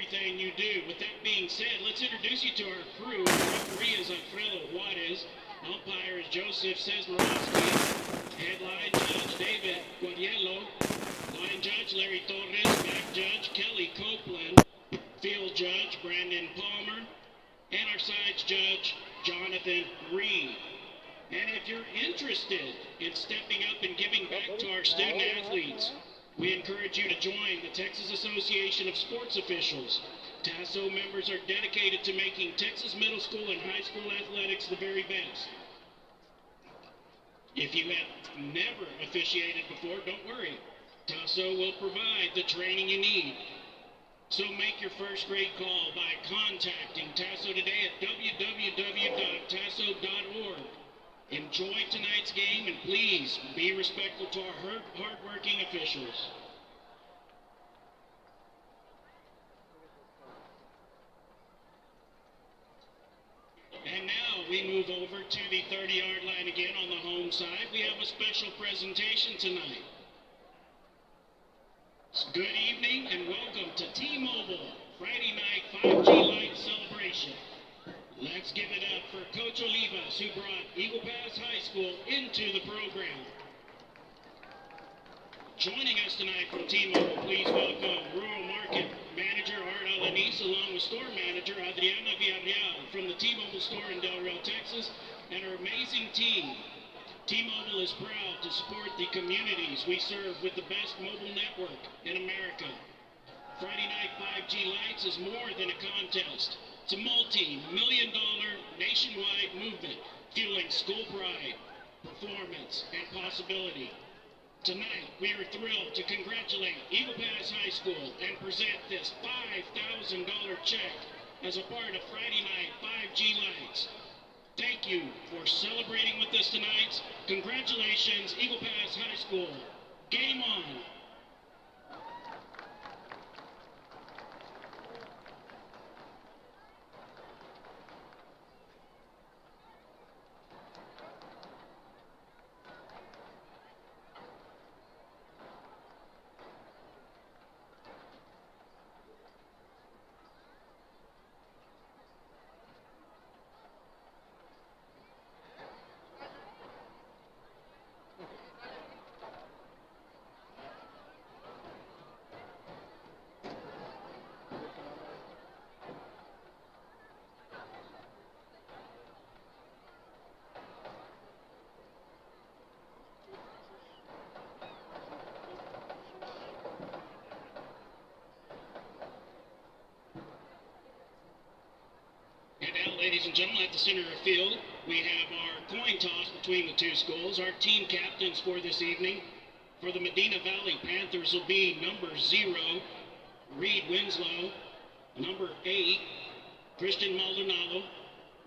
everything you do. With that being said, let's introduce you to our crew. Referee is Alfredo Juarez. Umpire is Joseph Sesmorowski. Headline Judge David Guadiello. Line Judge Larry Torres. Back Judge Kelly Copeland. Field Judge Brandon Palmer. And our sides Judge Jonathan Reed. And if you're interested in stepping up and giving back to our student athletes, we encourage you to join the Texas Association of Sports Officials. TASO members are dedicated to making Texas middle school and high school athletics the very best. If you have never officiated before, don't worry. TASO will provide the training you need. So make your first grade call by contacting TASO today at www.taso.org. Enjoy tonight's game and please be respectful to our hard-working officials. And now we move over to the 30-yard line again on the home side. We have a special presentation tonight. Good evening and welcome to T-Mobile Friday Night 5G Light Celebration. Let's give it up for Coach Olivas, who brought Eagle Pass High School into the program. Joining us tonight from T-Mobile, please welcome Rural Market Manager Art Alanis, along with Store Manager Adriana Villarreal from the T-Mobile store in Del Rio, Texas, and her amazing team. T-Mobile is proud to support the communities we serve with the best mobile network in America. Friday Night 5G Lights is more than a contest. It's a multi-million-dollar nationwide movement fueling school pride, performance, and possibility. Tonight, we are thrilled to congratulate Eagle Pass High School and present this $5,000 check as a part of Friday Night 5G Lights. Thank you for celebrating with us tonight. Congratulations, Eagle Pass High School. Game on. Ladies and gentlemen, at the center of the field, we have our coin toss between the two schools. Our team captains for this evening. For the Medina Valley Panthers will be number 0, Reed Winslow. Number 8, Christian Maldonado.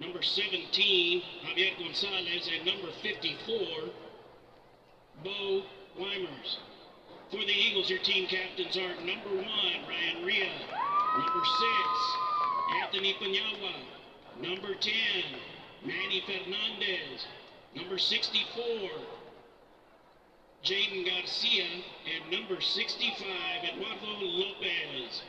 Number 17, Javier Gonzalez. And number 54, Bo Weimers. For the Eagles, your team captains are number 1, Ryan Ria. Number 6, Anthony Panyagua. Number 10, Manny Fernandez. Number 64, Jaden Garcia. And number 65, Eduardo Lopez.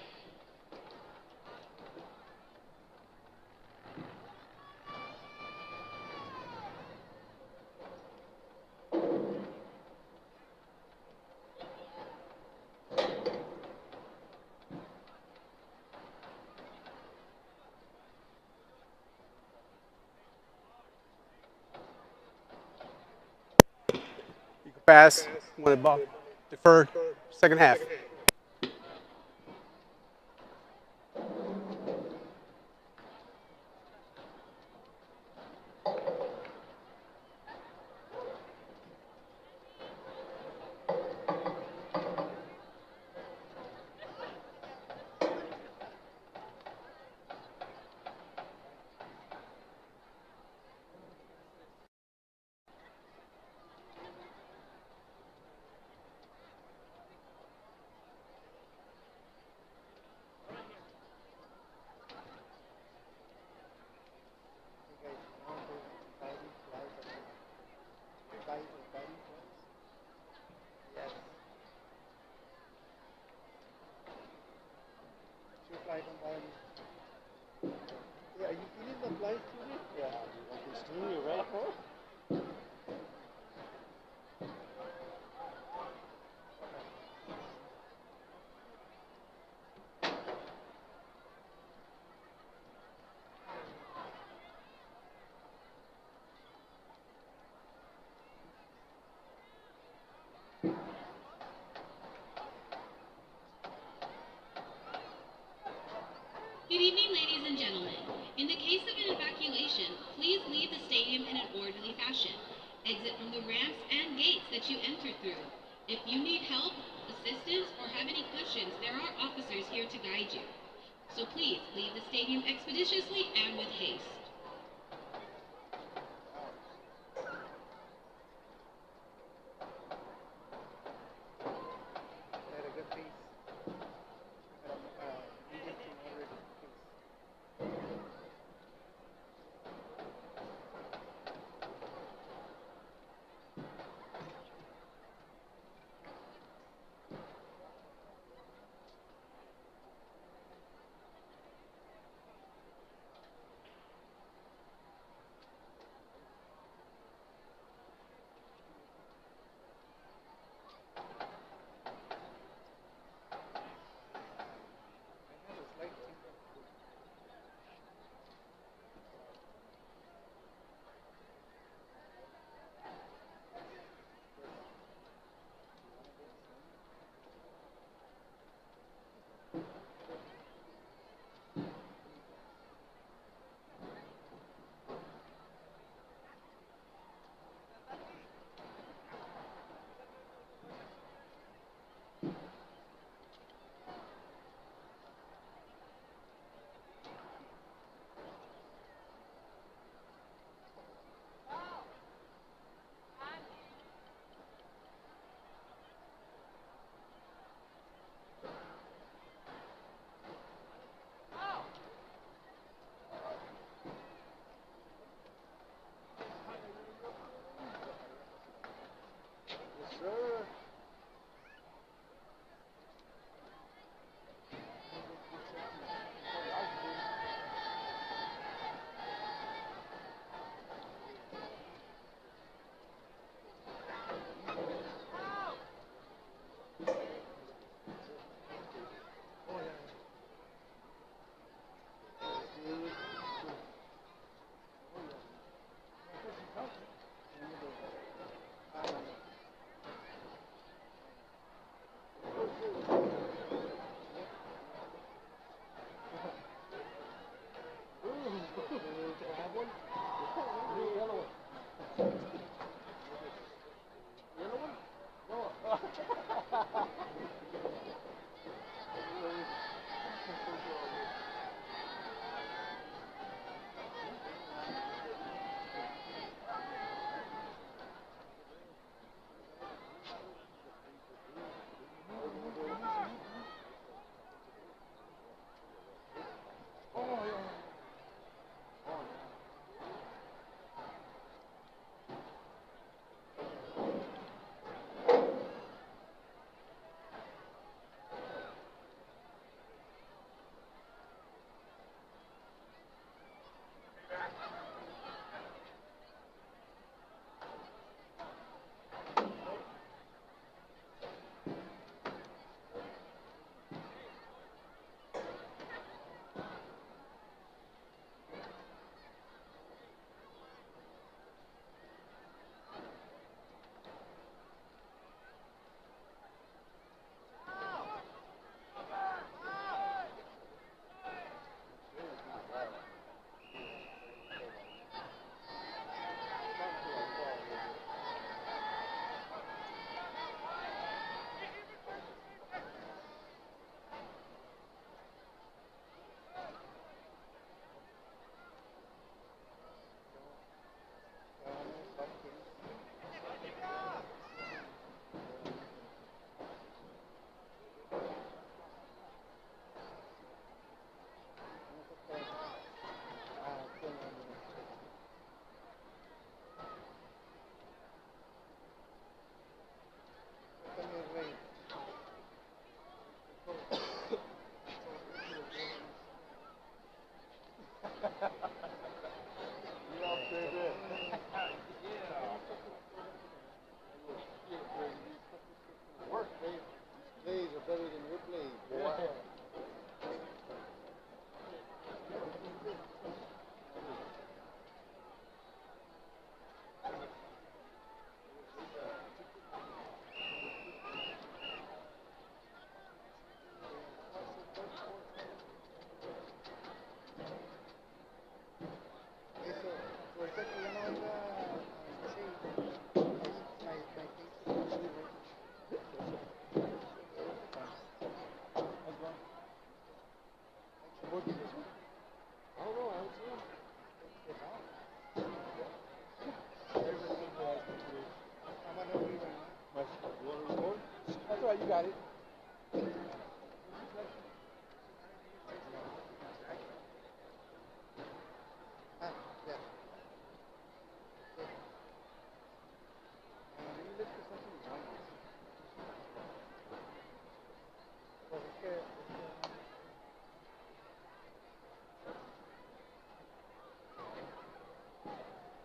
Pass, won the ball, deferred, second half. Good evening, ladies and gentlemen. In the case of an evacuation, please leave the stadium in an orderly fashion. Exit from the ramps and gates that you entered through. If you need help, assistance, or have any questions, there are officers here to guide you. So please leave the stadium expeditiously and with haste.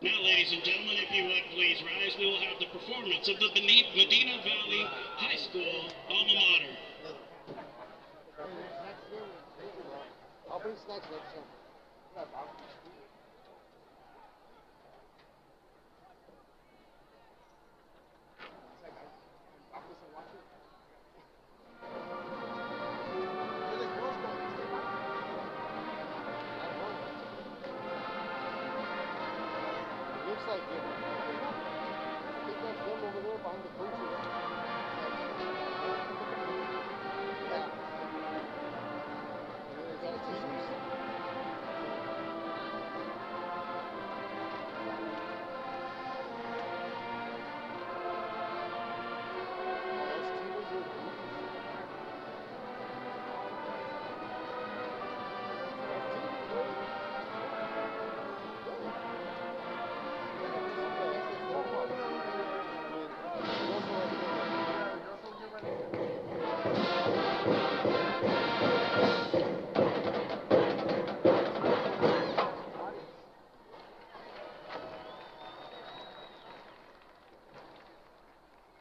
Now, ladies and gentlemen, if you would please rise, we will have the performance of the Medina Valley High School alma mater. I'll bring snacks next time. Looks like it. I think that's them over there behind the bleachers. Yeah. There's our teams.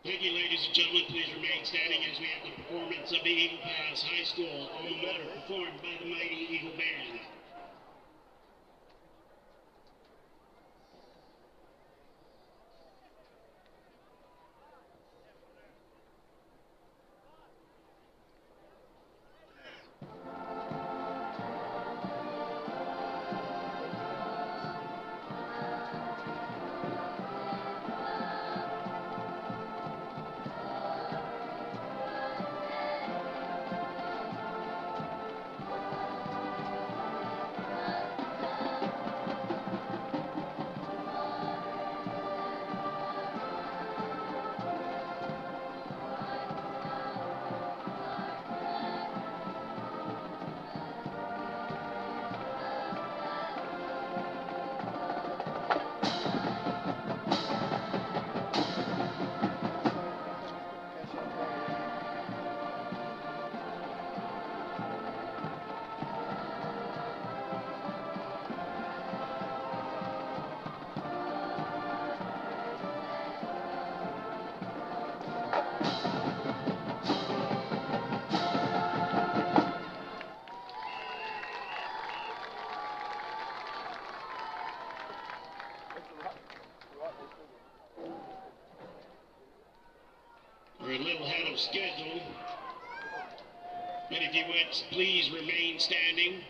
Thank you, ladies and gentlemen. Please remain standing as we have the performance of the Eagle Pass High School alma mater performed by the mighty Eagle Band. We're a little ahead of schedule, but if you would please remain standing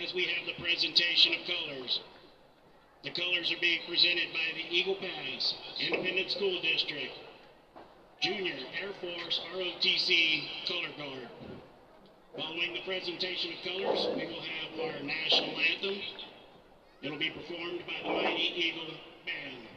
as we have the presentation of colors. The colors are being presented by the Eagle Pass Independent School District Junior Air Force ROTC Color Guard. Following the presentation of colors, we will have our national anthem. It'll be performed by the mighty Eagle Band.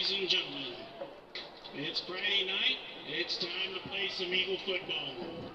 ladies and gentlemen. It's Friday night. It's time to play some Eagle football.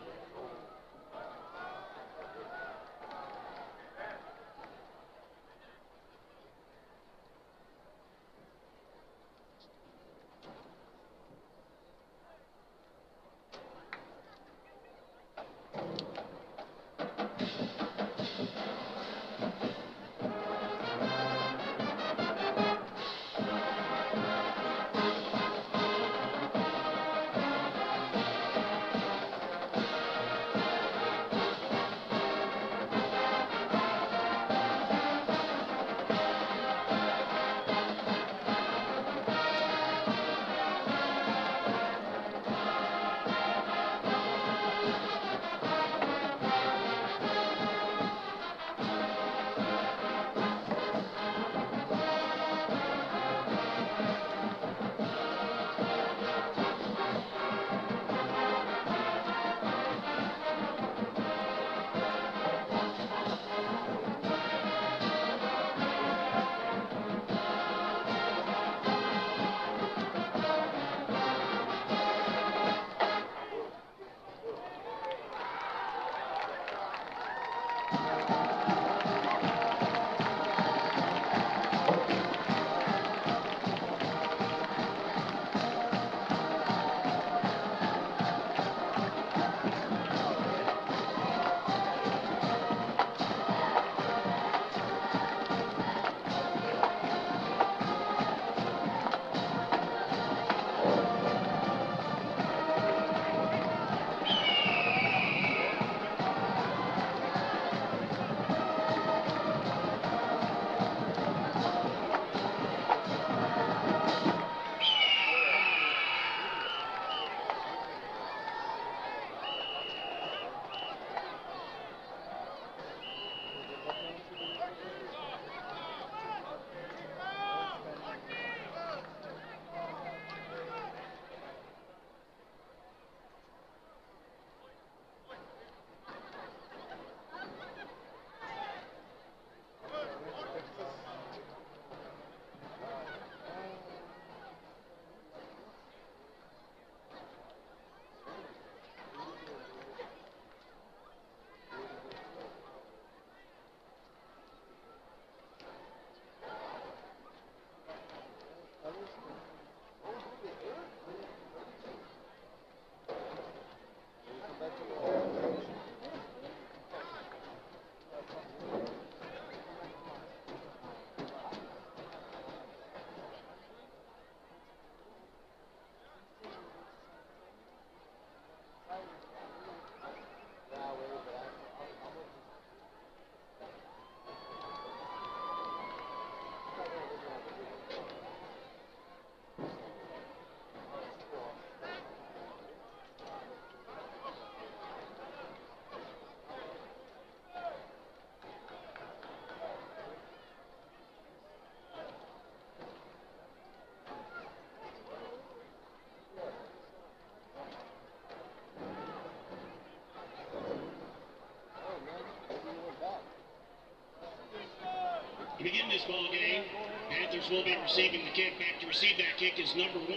To begin this ball game, Panthers will be receiving the kick. Back to receive that kick is number 1,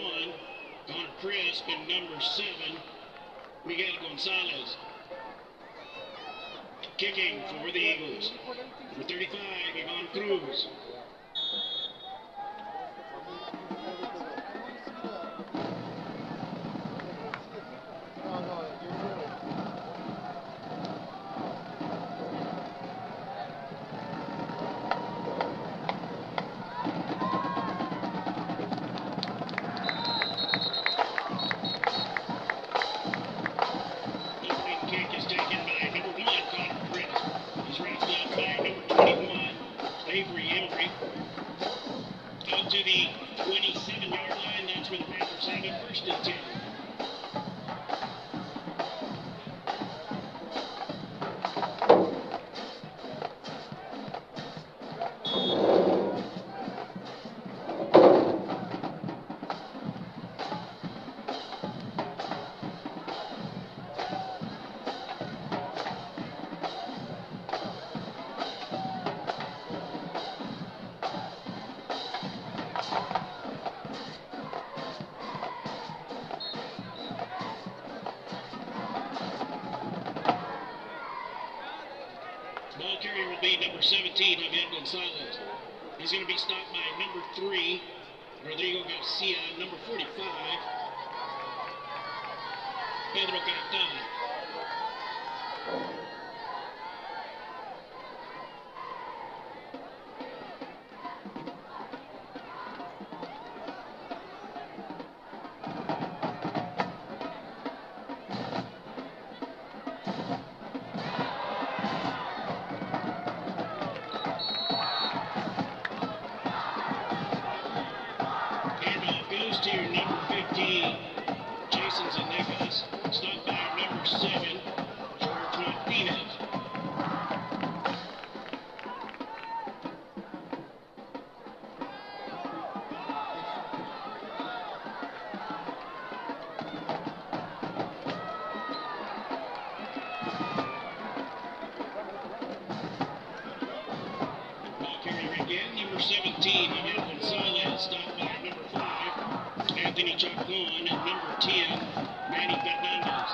Connor Crisp, and number 7, Miguel Gonzalez. Kicking for the Eagles, number 35, Ivan Cruz. Avery Embry. number 17, Javier Gonzalez. He's going to be stopped by number 3, Rodrigo Garcia, number 45, Pedro Cartan. Handoff goes to number 15, Jason Zanegas, stopped by number 7, George Martinez. Ball carrier again, number 17, Javier Gonzalez, stopped by number 5, Anthony Chacon, and number 10, Manny Fernandez.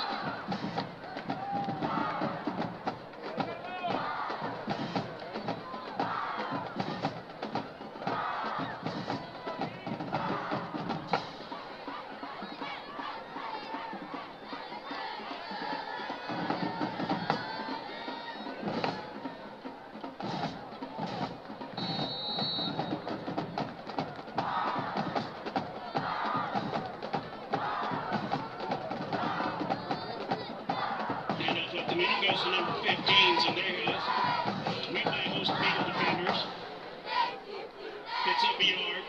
Handoff up the middle goes to number 15, Zanegas, met by a host of Eagle defenders, picks up a yard.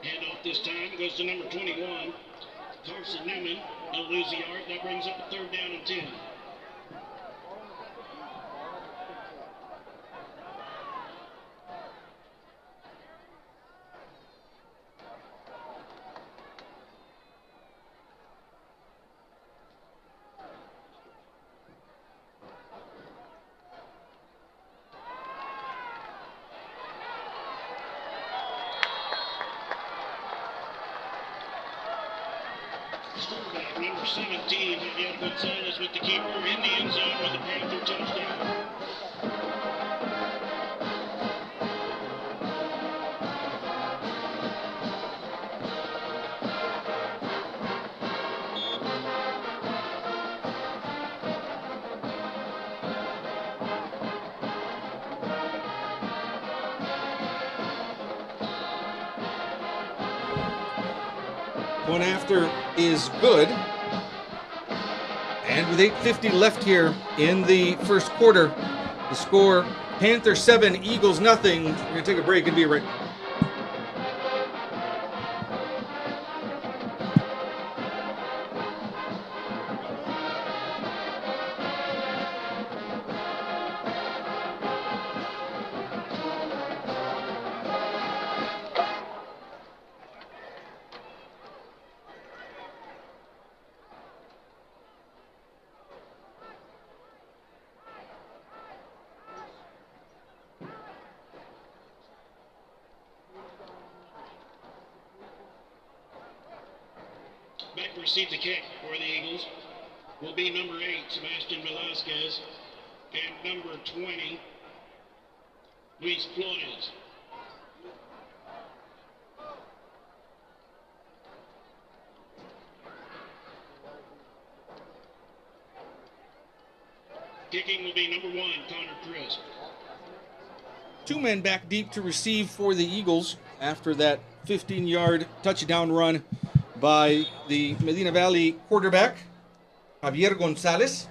Handoff this time goes to number 21, Carson Newman. He'll lose the yard. That brings up a 3rd down and 10. Quarterback number 17, Javier Gonzalez with the keeper in the end zone with a Panther touchdown. Going after is good. And with 8:50 left here in the first quarter, the score, Panthers 7, Eagles nothing. We're going to take a break and be right back. Back to receive the kick for the Eagles will be number 8, Sebastian Velasquez, and number 20, Luis Flores. Kicking will be number 1, Connor Crisp. 2 men back deep to receive for the Eagles after that 15-yard touchdown run by the Medina Valley quarterback, Javier Gonzalez.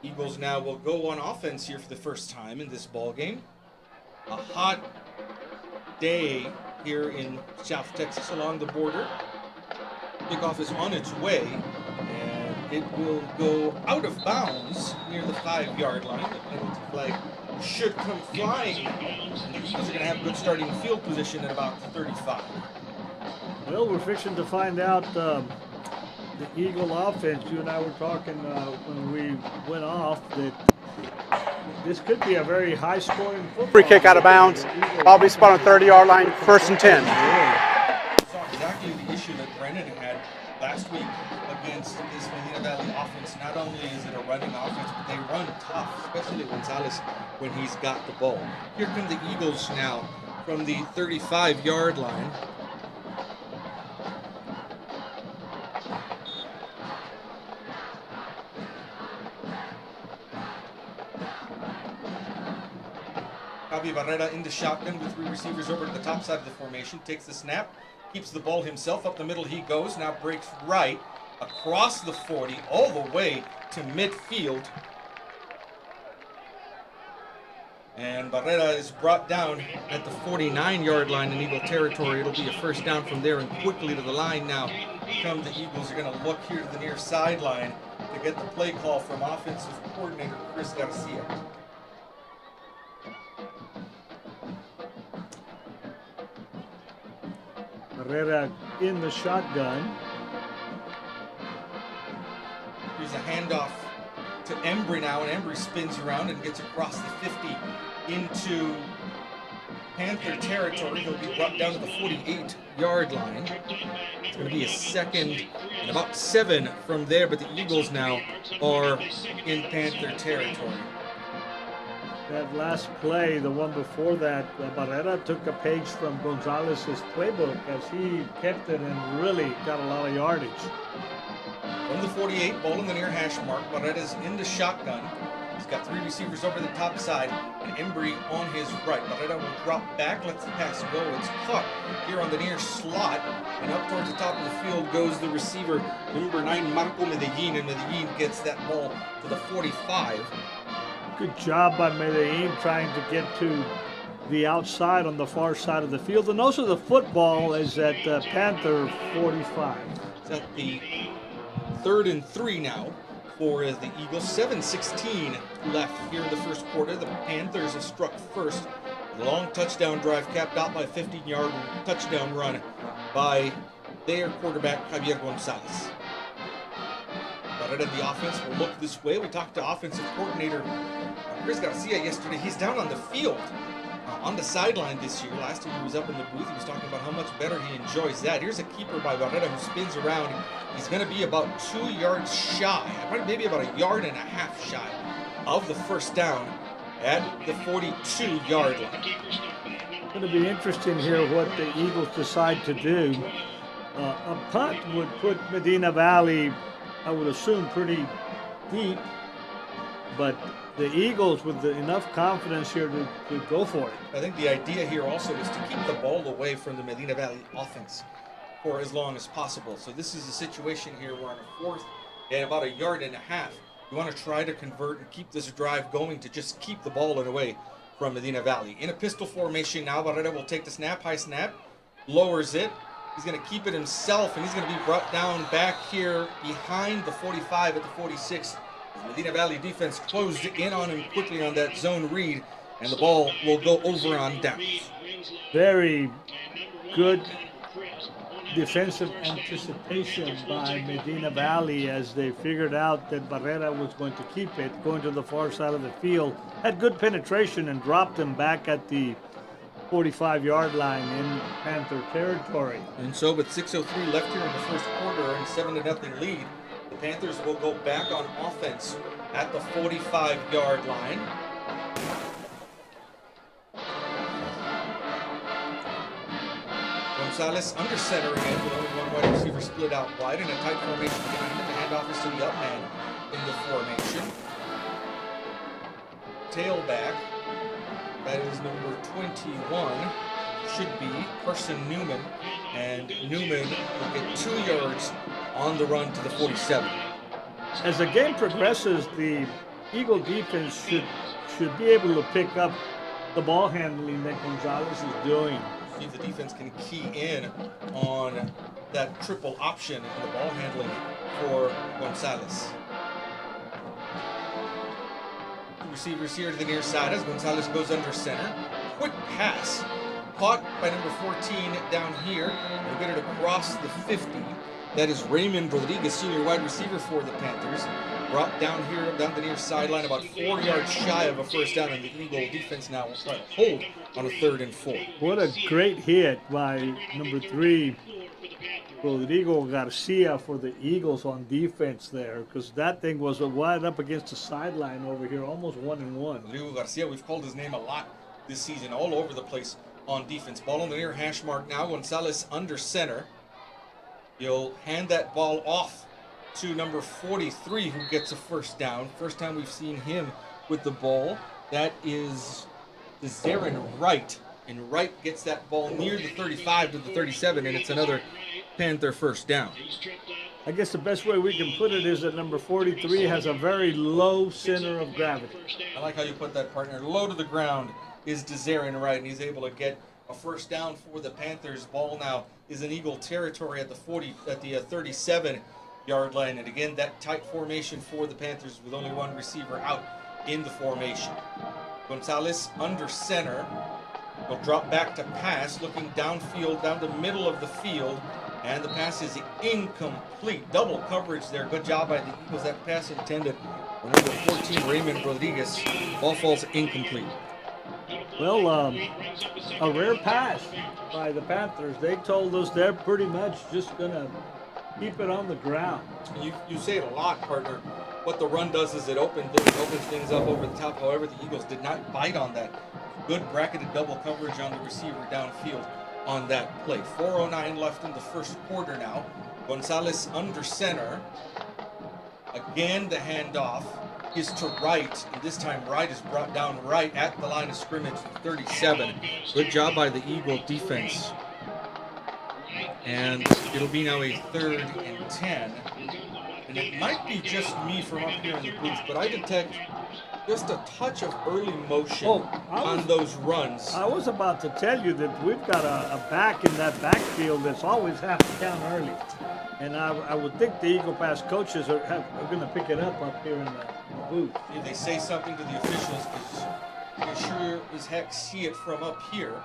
Eagles now will go on offense here for the first time in this ball game. A hot day here in South Texas along the border. Kickoff is on its way, and it will go out of bounds near the 5-yard line. The penalty flag should come flying. And the Eagles are going to have good starting field position at about 35. Well, we're fixing to find out the Eagle offense. You and I were talking when we went off that this could be a very high-scoring football. Free kick out of bounds. Probably spot on 30-yard line, 1st and 10. Saw exactly the issue that Brennan had last week against this Medina Valley offense. Not only is it a running offense, but they run tough, especially Gonzalez when he's got the ball. Here come the Eagles now from the 35-yard line. Javi Barrera in the shotgun with 3 receivers over to the top side of the formation. Takes the snap, keeps the ball himself. Up the middle he goes. Now breaks right across the 40 all the way to midfield. And Barrera is brought down at the 49-yard line in Eagle territory. It'll be a first down from there, and quickly to the line now come the Eagles. Are going to look here to the near sideline to get the play call from offensive coordinator Chris Garcia. Herrera in the shotgun. Here's a handoff to Embry now, and Embry spins around and gets across the 50 into Panther territory. He'll be brought down to the 48-yard line. It's going to be a 2nd and about 7 from there, but the Eagles now are in Panther territory. That last play, the one before that, Barrera took a page from Gonzalez's playbook as he kept it and really got a lot of yardage. From the 48, ball in the near hash mark. Barrera's in the shotgun. He's got 3 receivers over the top side and Embry on his right. Barrera will drop back, lets the pass go. It's caught here on the near slot, and up towards the top of the field goes the receiver, number 9, Marco Medellin, and Medellin gets that ball to the 45. Good job by Medellin trying to get to the outside on the far side of the field. And also the football is at Panther 45. It's at the 3rd and 3 now for the Eagles. 7:16 left here in the first quarter. The Panthers have struck first. The long touchdown drive capped out by a 15-yard touchdown run by their quarterback, Javier Gonzalez. Barrera and the offense will look this way. We talked to offensive coordinator Chris Garcia yesterday. He's down on the field, on the sideline this year. Last year he was up in the booth. He was talking about how much better he enjoys that. Here's a keeper by Barrera who spins around. He's going to be about 2 yards shy, maybe about 1.5 yards shy of the first down at the 42-yard line. It's going to be interesting here what the Eagles decide to do. A punt would put Medina Valley, I would assume, pretty deep, but the Eagles with enough confidence here to go for it. I think the idea here also is to keep the ball away from the Medina Valley offense for as long as possible. So this is a situation here where on a 4th and about 1.5 yards, you want to try to convert and keep this drive going to just keep the ball away from Medina Valley. In a pistol formation now, Barrera will take the snap, high snap, lowers it. He's going to keep it himself, and he's going to be brought down back here behind the 45 at the 46. The Medina Valley defense closed in on him quickly on that zone read, and the ball will go over on downs. Very good defensive anticipation by Medina Valley as they figured out that Barrera was going to keep it, going to the far side of the field. Had good penetration and dropped him back at the 45-yard line in Panther territory. And so with 6:03 left here in the first quarter and 7-0 lead, the Panthers will go back on offense at the 45-yard line. Gonzalez under center again with only 1 wide receiver split out wide in a tight formation behind him. The handoff is to the up man in the formation. Tailback, that is number 21, should be Person Newman, and Newman will get 2 yards on the run to the 47. As the game progresses, the Eagle defense should be able to pick up the ball handling that Gonzalez is doing. See if the defense can key in on that triple option in the ball handling for Gonzalez. Receivers here to the near side as Gonzalez goes under center. Quick pass. Caught by number 14 down here. We'll get it across the 50. That is Raymond Rodriguez, senior wide receiver for the Panthers. Brought down here, down the near sideline, about 4 yards shy of a first down, and the Eagle defense now will start to hold on a 3rd and 4. What a great hit by number 3, Rodrigo Garcia, for the Eagles on defense there, because that thing was wide up against the sideline over here, almost 1-and-1. Rodrigo Garcia, we've called his name a lot this season, all over the place on defense. Ball on the near hash mark now. Gonzalez under center. He'll hand that ball off to number 43, who gets a first down. First time we've seen him with the ball. That is Zarin Wright. And Wright gets that ball near the 35 to the 37, and it's another Panther first down. I guess the best way we can put it is that number 43 has a very low center of gravity. I like how you put that, partner. Low to the ground is Zarin Wright, and he's able to get a first down for the Panthers. Ball now is in Eagle territory at the 37-yard line. And again, that tight formation for the Panthers with only one receiver out in the formation. Gonzalez under center. Will drop back to pass, looking downfield, down the middle of the field. And the pass is incomplete. Double coverage there. Good job by the Eagles. That pass intended for number 14, Raymond Rodriguez. Ball falls incomplete. Well, a rare pass by the Panthers. They told us they're pretty much just going to keep it on the ground. You say it a lot, partner. What the run does is it opens things up over the top. However, the Eagles did not bite on that. Good bracketed double coverage on the receiver downfield on that play. 4:09 left in the first quarter now. Gonzalez under center. Again, the handoff is to Wright, and this time Wright is brought down right at the line of scrimmage, 37. Good job by the Eagle defense. And it'll be now a 3rd and 10. And it might be just me from up here in the booth, but I detect just a touch of early motion on those runs. I was about to tell you that we've got a back in that backfield that's always have to count early. And I would think the Eagle Pass coaches are going to pick it up here in the booth. If they say something to the officials, because you can sure as heck see it from up here.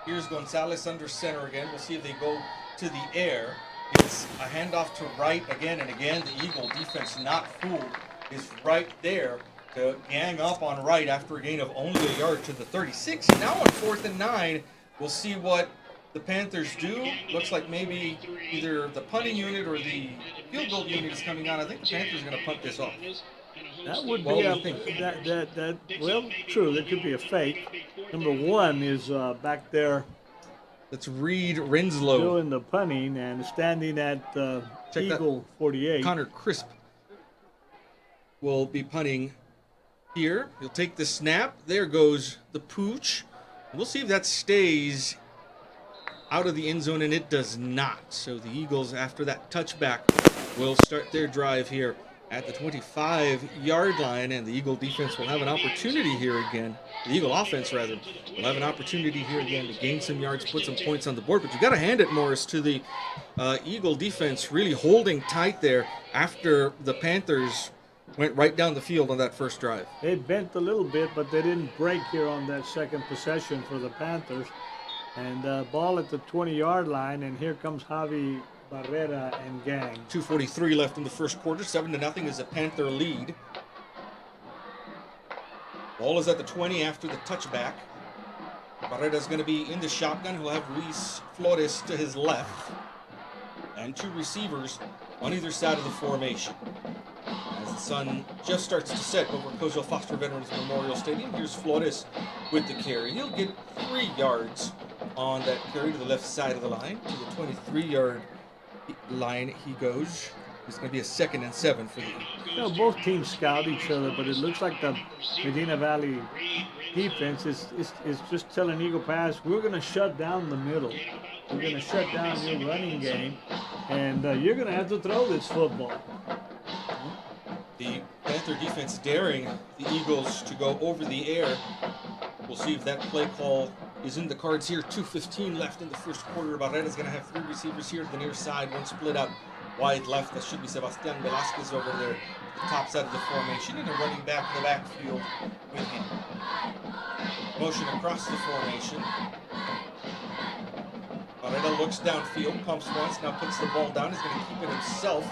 Here's Gonzalez under center again. We'll see if they go to the air. It's a handoff to Wright again and again. The Eagle defense, not fooled, is right there to gang up on Wright after a gain of only a yard to the 36. Now on 4th and 9, we'll see what the Panthers do. Looks like maybe either the punting unit or the field goal unit is coming on. I think the Panthers are going to punt this off. That would be well, true. That could be a fake. Number 1 is back there. That's Reed Renslow doing the punting and standing at Eagle 48. Connor Crisp will be punting here. He'll take the snap. There goes the pooch. We'll see if that stays out of the end zone, and it does not. So the Eagles, after that touchback, will start their drive here at the 25-yard line, and the Eagle defense will have an opportunity here again. The Eagle offense, rather, will have an opportunity here again to gain some yards, put some points on the board. But you got to hand it, Morris, to the Eagle defense really holding tight there after the Panthers went right down the field on that first drive. They bent a little bit, but they didn't break here on that second possession for the Panthers. And ball at the 20-yard line, and here comes Javi Barrera and gang. 2:43 left in the first quarter. 7-0 is a Panther lead. Ball is at the 20 after the touchback. Barrera's going to be in the shotgun. He'll have Luis Flores to his left. And 2 receivers on either side of the formation. As the sun just starts to set over Cozo Foster Veterans Memorial Stadium, here's Flores with the carry. He'll get 3 yards on that carry to the left side of the line. To the 23-yard line he goes. It's going to be a 2nd and 7 for the Eagles. Both teams scout each other, but it looks like the Medina Valley defense is just telling Eagle Pass, we're going to shut down the middle. We're going to shut down your running game, and you're going to have to throw this football. The Panther defense daring the Eagles to go over the air. We'll see if that play call is in the cards here. 2:15 left in the first quarter. Barrera's going to have 3 receivers here to the near side. One split out wide left. That should be Sebastian Velasquez over there, the top side of the formation, and a running back in the backfield with him. Motion across the formation. Barrera looks downfield, pumps once, now puts the ball down. He's going to keep it himself.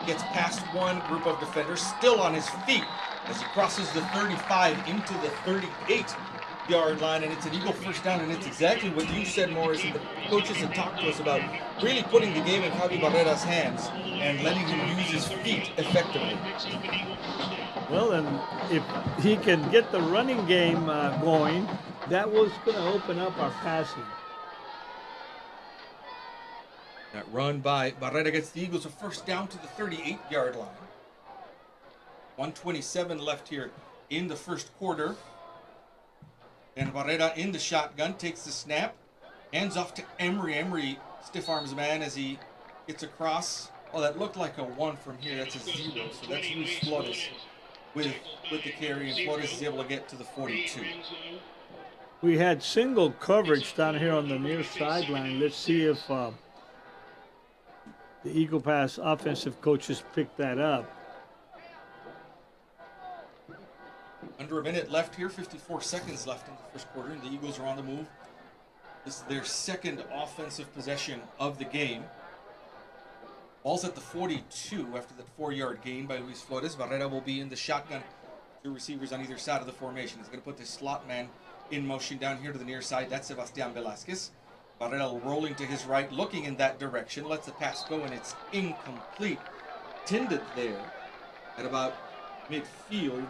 Gets past one group of defenders, still on his feet as he crosses the 35 into the 38-yard line, and it's an Eagle first down, and it's exactly what you said, Morris, and the coaches had talked to us about, really putting the game in Javi Barrera's hands and letting him use his feet effectively. Well, and if he can get the running game going, that was going to open up our passing. That run by Barrera gets the Eagles a first down to the 38-yard line. 1:27 left here in the first quarter. And Barrera in the shotgun, takes the snap, hands off to Emery. Emery stiff arms man as he gets across. Oh, that looked like a 1 from here. That's a 0. So that's Luis Flores with the carry, and Flores is able to get to the 42. We had single coverage down here on the near sideline. Let's see if the Eagle Pass offensive coaches pick that up. Under a minute left here, 54 seconds left in the first quarter, and the Eagles are on the move. This is their second offensive possession of the game. Ball's at the 42 after that 4-yard gain by Luis Flores. Barrera will be in the shotgun. 2 receivers on either side of the formation. He's going to put the slot man in motion down here to the near side. That's Sebastian Velasquez. Barrera rolling to his right, looking in that direction. Lets the pass go, and it's incomplete. Tended there at about midfield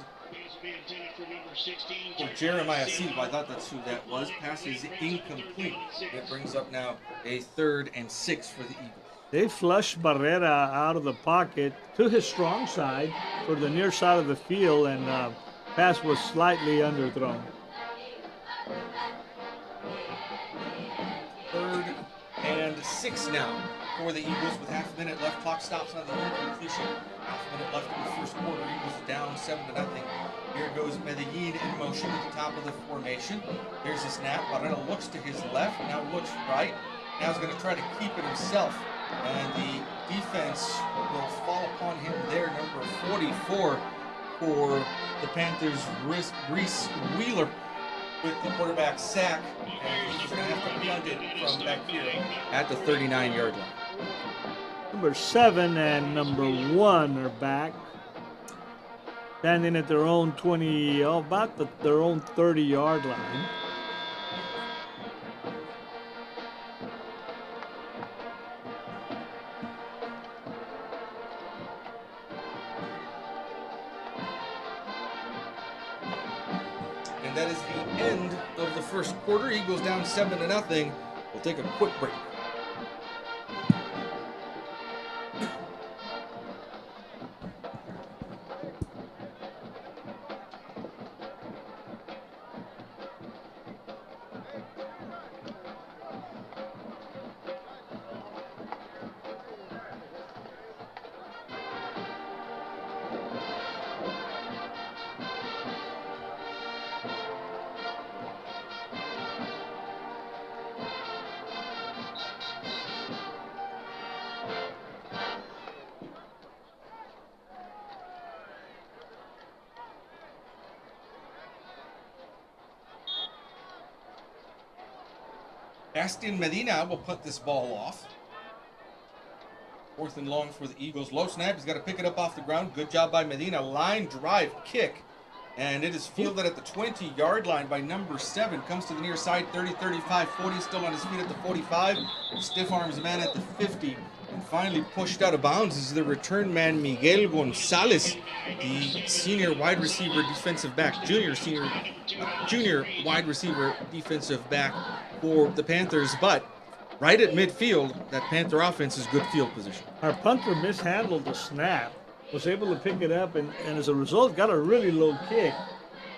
for Jeremiah Silva. I thought that's who that was. Pass is incomplete. It brings up now a 3rd and 6 for the Eagles. They flushed Barrera out of the pocket to his strong side for the near side of the field, and pass was slightly underthrown. 3rd and 6 now for the Eagles with half a minute left. Clock stops on the incompletion. Half a minute left in the first quarter. Eagles down 7-0. Here goes Medellin in motion at the top of the formation. Here's the snap. Barrera looks to his left, now looks right. Now he's going to try to keep it himself. And the defense will fall upon him there, number 44 for the Panthers, Reese Wheeler, with the quarterback sack. And he's going to have to punt it from back here at the 39-yard line. Number 7 and number 1 are back, standing at their own 20, their own 30-yard line. And that is the end of the first quarter. Eagles down 7-0. We'll take a quick break. Aston Medina will put this ball off. 4th and long for the Eagles. Low snap. He's got to pick it up off the ground. Good job by Medina. Line drive kick. And it is fielded at the 20-yard line by number 7. Comes to the near side. 30, 35, 40. Still on his feet at the 45. Stiff arms man at the 50. And finally pushed out of bounds is the return man Miguel Gonzalez, the senior wide receiver defensive back, junior wide receiver defensive back for the Panthers. But right at midfield, that Panther offense is good field position. Our punter mishandled the snap, was able to pick it up, and as a result got a really low kick.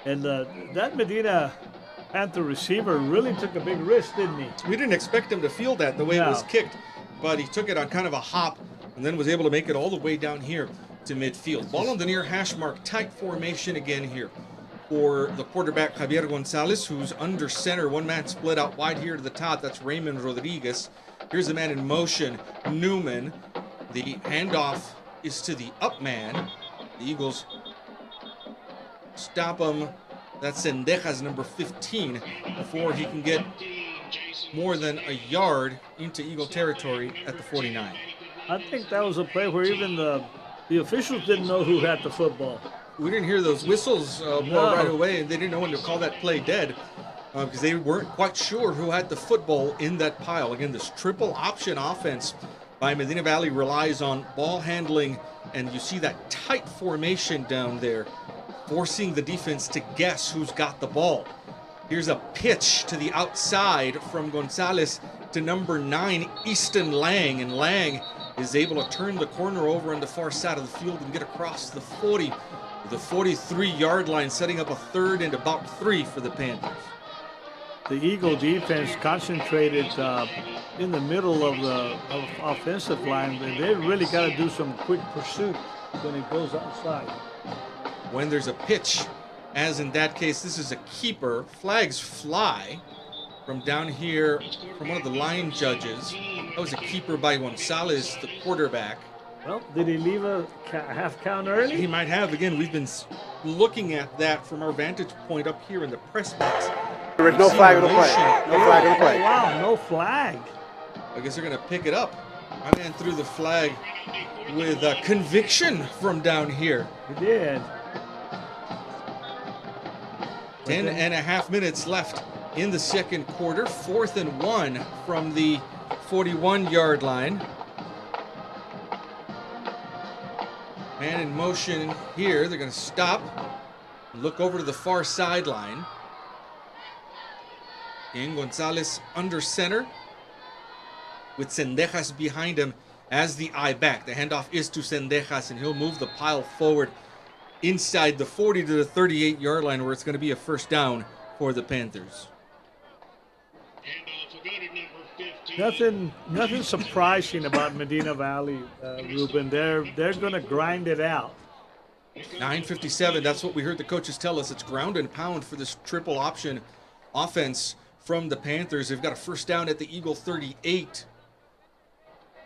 And that Medina Panther receiver really took a big risk, didn't he? We didn't expect him to field that the way it was kicked, but he took it on kind of a hop and then was able to make it all the way down here to midfield. Ball on the near hash mark, tight formation again here for the quarterback Javier Gonzalez, who's under center. One man split out wide here to the top. That's Raymond Rodriguez. Here's the man in motion, Newman. The handoff is to the up man. The Eagles stop him. That's Sendejas, number 15, before he can get more than a yard into Eagle territory at the 49. I think that was a play where even the officials didn't know who had the football. We didn't hear those whistles blow right away, and they didn't know when to call that play dead because they weren't quite sure who had the football in that pile. Again, this triple option offense by Medina Valley relies on ball handling, and you see that tight formation down there, forcing the defense to guess who's got the ball. Here's a pitch to the outside from Gonzalez to number 9, Easton Lang, and Lang is able to turn the corner over on the far side of the field and get across the 40, the 43-yard line, setting up a 3rd and about 3 for the Panthers. The Eagle defense concentrated in the middle of the offensive line, and they really got to do some quick pursuit when it goes outside. When there's a pitch, as in that case, this is a keeper, flags fly from down here from one of the line judges. That was a keeper by Gonzalez, the quarterback. Well, did he leave a half count early? He might have. Again, we've been looking at that from our vantage point up here in the press box. There was no flag on the play. No flag on the play. Wow, no flag. I guess they're going to pick it up. My man threw the flag with conviction from down here. He did. 10 and a half minutes left in the second quarter. 4th and 1 from the 41-yard line. Man in motion here. They're going to stop. Look over to the far sideline. And Gonzalez under center with Sendejas behind him as the eye back. The handoff is to Sendejas, and he'll move the pile forward inside the 40 to the 38-yard line, where it's going to be a 1st down for the Panthers. Nothing surprising about Medina Valley, Ruben. They're going to grind it out. 9:57. That's what we heard the coaches tell us. It's ground and pound for this triple option offense from the Panthers. They've got a 1st down at the Eagle 38.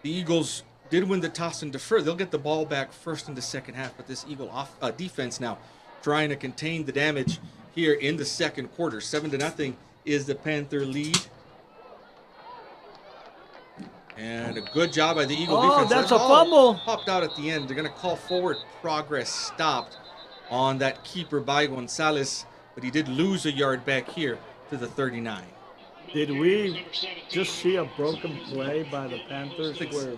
The Eagles did win the toss and defer. They'll get the ball back first in the second half, but this Eagle defense now trying to contain the damage here in the second quarter. 7-0 is the Panther lead. And a good job by the Eagle defense. Oh, that's a fumble. Popped out at the end. They're going to call forward progress stopped on that keeper by Gonzalez, but he did lose a yard back here to the 39. Did we just see a broken play by the Panthers where,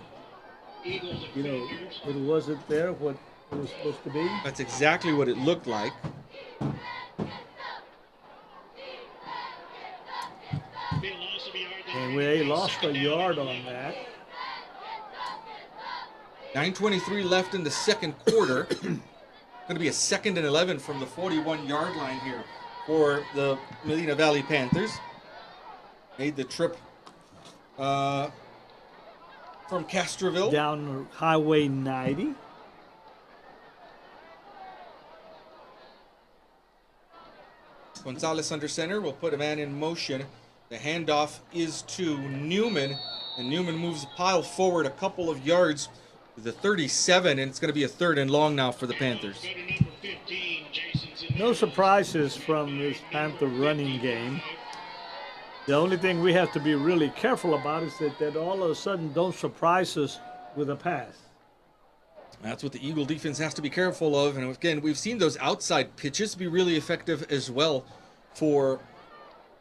it wasn't there what it was supposed to be? That's exactly what it looked like. And we lost a yard on that. 9:23 left in the second quarter. Going to be a 2nd and 11 from the 41-yard line here for the Medina Valley Panthers. Made the trip from Castroville. Down Highway 90. Gonzalez under center will put a man in motion. The handoff is to Newman, and Newman moves the pile forward a couple of yards to the 37, and it's going to be a 3rd and long now for the Panthers. No surprises from this Panther running game. The only thing we have to be really careful about is that all of a sudden don't surprise us with a pass. That's what the Eagle defense has to be careful of. And again, we've seen those outside pitches be really effective as well for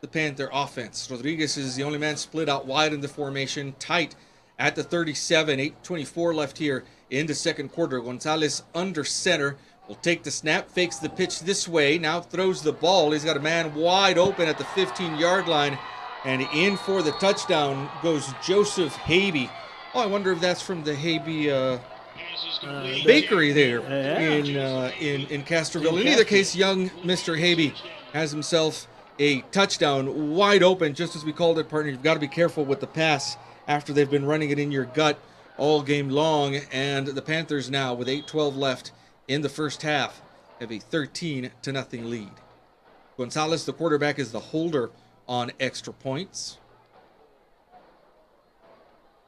the Panther offense. Rodriguez is the only man split out wide in the formation, tight at the 37. 8:24 left here in the second quarter. Gonzalez under center will take the snap, fakes the pitch this way, now throws the ball. He's got a man wide open at the 15-yard line, and in for the touchdown goes Joseph Habe. Oh, I wonder if that's from the Habe bakery there in Castroville. In either case, young Mr. Habe has himself a touchdown wide open, just as we called it, partner. You've got to be careful with the pass after they've been running it in your gut all game long. And the Panthers now, with 8:12 left in the first half, have a 13-0 lead. Gonzalez, the quarterback, is the holder on extra points.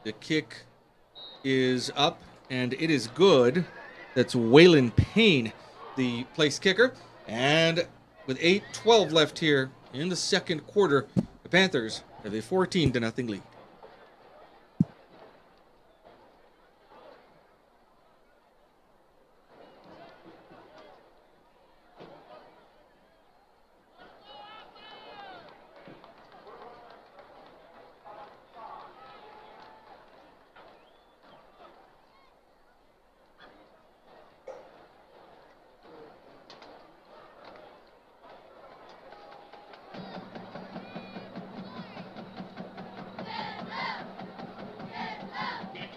The kick is up, and it is good. That's Waylon Payne, the place kicker. And with 8:12 left here in the second quarter, the Panthers have a 14-0 lead.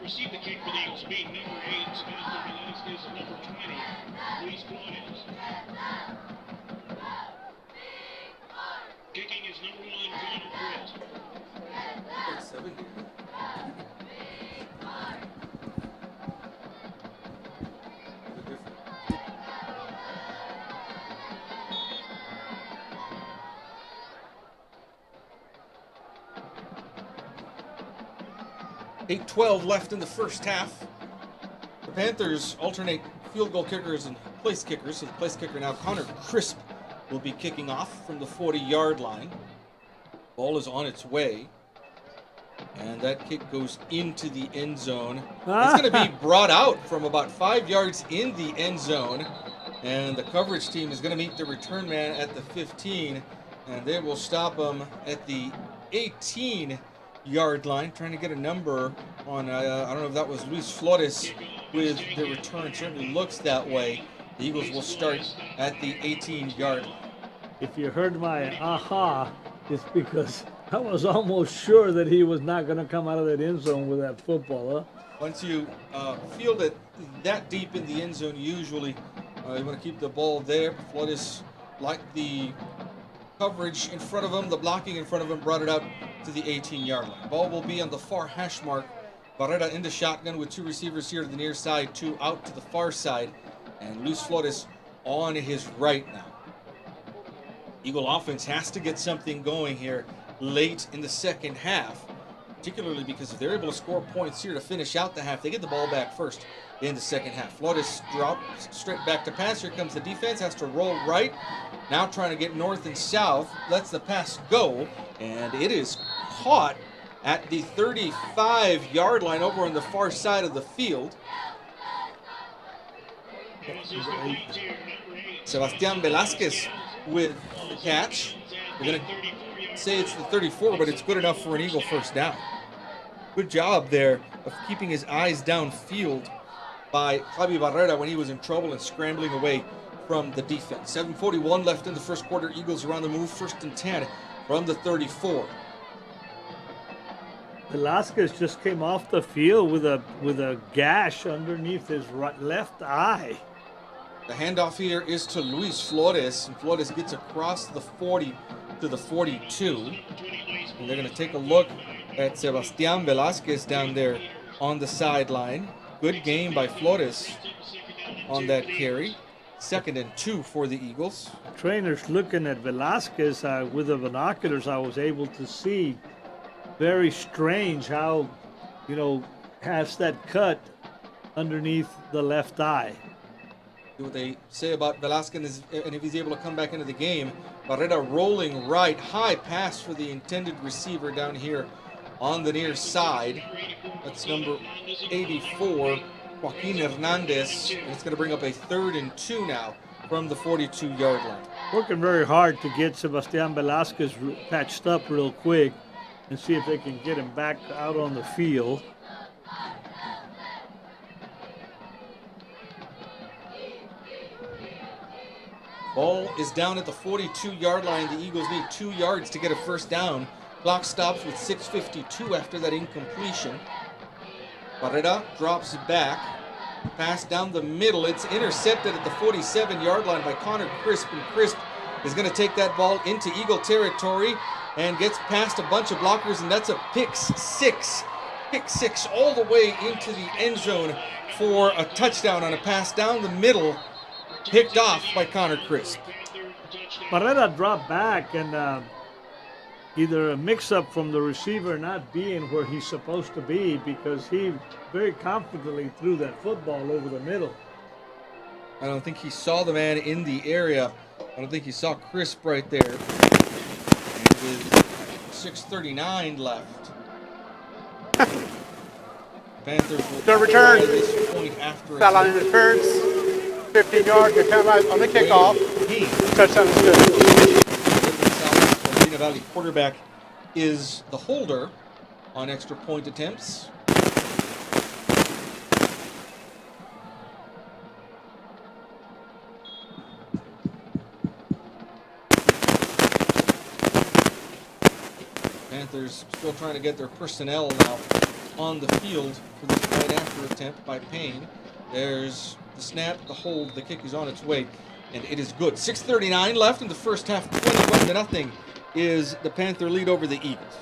Receive the kick for the Eagles, being number 8, Sebastian Velasquez, and number 20, Luis Flores. Kicking is number 1, Connor Chris. 70. .8:12 left in the first half. The Panthers alternate field goal kickers and place kickers. So the place kicker now, Connor Crisp, will be kicking off from the 40-yard line. Ball is on its way. And that kick goes into the end zone. It's going to be brought out from about 5 yards in the end zone. And the coverage team is going to meet the return man at the 15. And they will stop him at the 18-yard line, trying to get a number on, I don't know if that was Luis Flores with the return. Certainly looks that way. The Eagles will start at the 18-yard line. If you heard my aha, it's because I was almost sure that he was not going to come out of that end zone with that football, huh? Once you field it that deep in the end zone, usually you want to keep the ball there. Flores liked the coverage in front of him, the blocking in front of him, brought it out to the 18-yard line. Ball will be on the far hash mark. Barrera in the shotgun with 2 receivers here to the near side, 2 out to the far side, and Luis Flores on his right now. Eagle offense has to get something going here late in the second half, particularly because if they're able to score points here to finish out the half, they get the ball back first in the second half. Flores drops straight back to pass. Here comes the defense, has to roll right. Now trying to get north and south, lets the pass go, and it is caught at the 35-yard line over on the far side of the field. Sebastian Velasquez with the catch. We're going to say it's the 34, but it's good enough for an Eagle first down. Good job there of keeping his eyes downfield by Javi Barrera when he was in trouble and scrambling away from the defense. 7:41 left in the first quarter. Eagles are on the move, 1st and 10 from the 34. Velasquez just came off the field with a gash underneath his left eye. The handoff here is to Luis Flores, and Flores gets across the 40 to the 42. And they're going to take a look at Sebastian Velasquez down there on the sideline. Good game by Flores on that carry. 2nd and 2 for the Eagles. Trainers looking at Velasquez with the binoculars, I was able to see very strange how, has that cut underneath the left eye. What they say about Velasquez, and if he's able to come back into the game. Barrera rolling right, high pass for the intended receiver down here on the near side. That's number 84, Joaquin Hernandez. And it's going to bring up a 3rd and 2 now from the 42-yard line. Working very hard to get Sebastian Velasquez patched up real quick and see if they can get him back out on the field. Ball is down at the 42-yard line. The Eagles need 2 yards to get a first down. Clock stops with 6:52 after that incompletion. Barrera drops back. Pass down the middle. It's intercepted at the 47-yard line by Connor Crisp. And Crisp is going to take that ball into Eagle territory and gets past a bunch of blockers, and that's a pick six. Pick 6 all the way into the end zone for a touchdown on a pass down the middle. Picked off by Connor Crisp. Barrera dropped back and either a mix-up from the receiver not being where he's supposed to be, because he very confidently threw that football over the middle. I don't think he saw the man in the area. I don't think he saw Crisp right there. And with 6:39 left, Panthers will Good return. try this point after Foul line interference. 15 yards. Good time out on the kickoff. Touchdown is good. The Medina Valley quarterback is the holder on extra point attempts. Panthers still trying to get their personnel now on the field for this point after attempt by Payne. There's the snap, the hold, the kick is on its way, and it is good. 6:39 left in the first half, 21-0 is the Panther lead over the Eagles.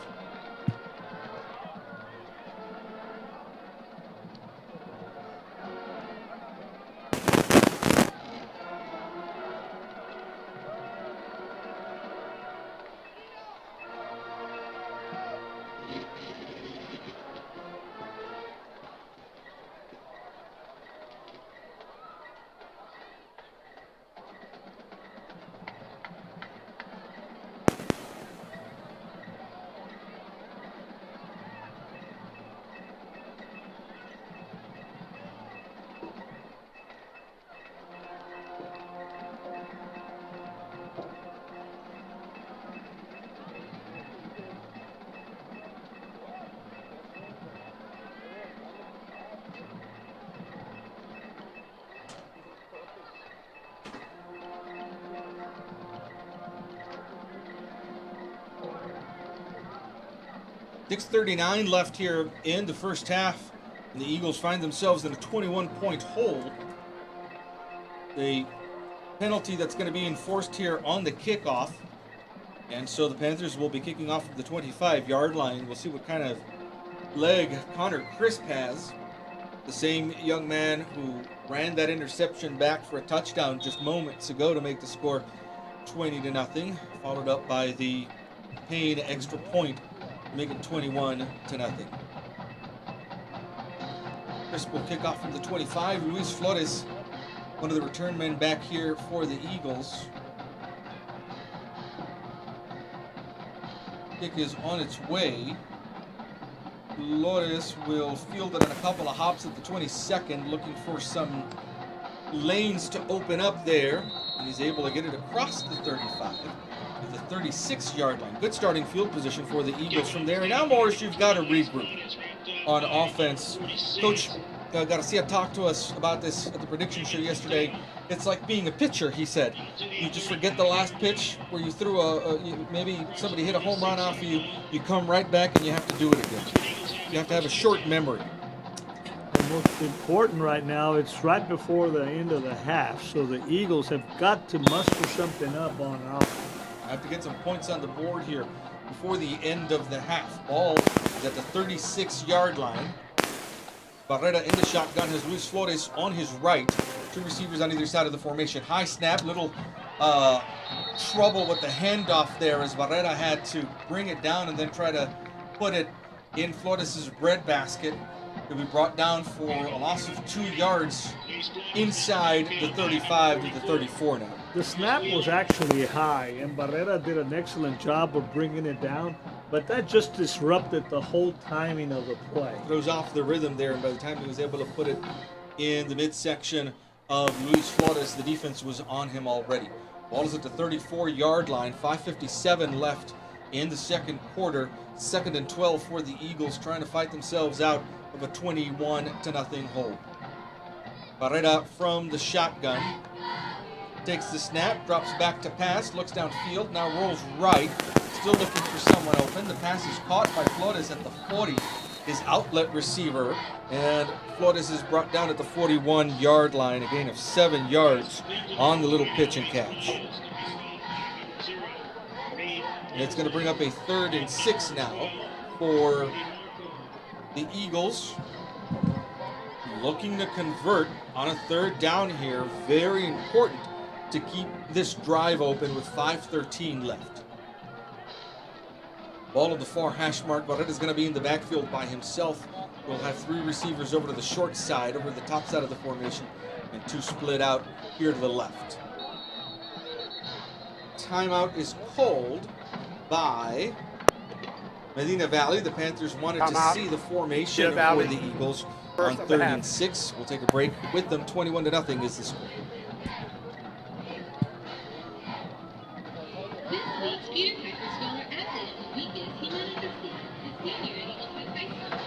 .39 left here in the first half, and the Eagles find themselves in a 21-point hole. The penalty that's going to be enforced here on the kickoff, and so the Panthers will be kicking off at the 25-yard line. We'll see what kind of leg Connor Crisp has, the same young man who ran that interception back for a touchdown just moments ago to make the score 20-0, followed up by the Payne extra point, make it 21-0. Crisp will kick off from the 25. Luis Flores, one of the return men back here for the Eagles. Kick is on its way. Flores will field it on a couple of hops at the 22nd, looking for some lanes to open up there, and he's able to get it across the 35. The 36-yard line. Good starting field position for the Eagles from there. And now, Morris, you've got to regroup on offense. Coach Garcia talked to us about this at the prediction show yesterday. It's like being a pitcher, he said. You just forget the last pitch where you threw maybe somebody hit a home run off of you. You come right back and you have to do it again. You have to have a short memory. The most important right now, it's right before the end of the half, so the Eagles have got to muster something up on offense. Have to get some points on the board here before the end of the half. Ball is at the 36-yard line. Barrera in the shotgun has Luis Flores on his right. Two receivers on either side of the formation. High snap, little trouble with the handoff there as Barrera had to bring it down and then try to put it in Flores' breadbasket. He'll be brought down for a loss of 2 yards inside the 35 to the 34 now. The snap was actually high, and Barrera did an excellent job of bringing it down, but that just disrupted the whole timing of the play. Throws off the rhythm there, and by the time he was able to put it in the midsection of Luis Flores, the defense was on him already. Ball is at the 34-yard line, 5:57 left in the second quarter. 2nd and 12 for the Eagles, trying to fight themselves out of a 21-0 hole. Barrera from the shotgun. Takes the snap, drops back to pass, looks downfield, now rolls right, still looking for someone open. The pass is caught by Flores at the 40, his outlet receiver, and Flores is brought down at the 41-yard line, a gain of 7 yards on the little pitch and catch. And it's going to bring up a 3rd and 6 now for the Eagles. Looking to convert on a 3rd down here, very important to keep this drive open with 5:13 left. Ball of the far hash mark. Barrera's going to be in the backfield by himself. We'll have 3 receivers over to the short side, over the top side of the formation, and 2 split out here to the left. Timeout is called by Medina Valley. The Panthers wanted to see the formation for the Eagles on 3rd and 6. We'll take a break with them. 21-0 is the score. This week's Peter Piper Scholar Athlete of the Week is Jimena Garcia, a senior at Eagle Pass High School.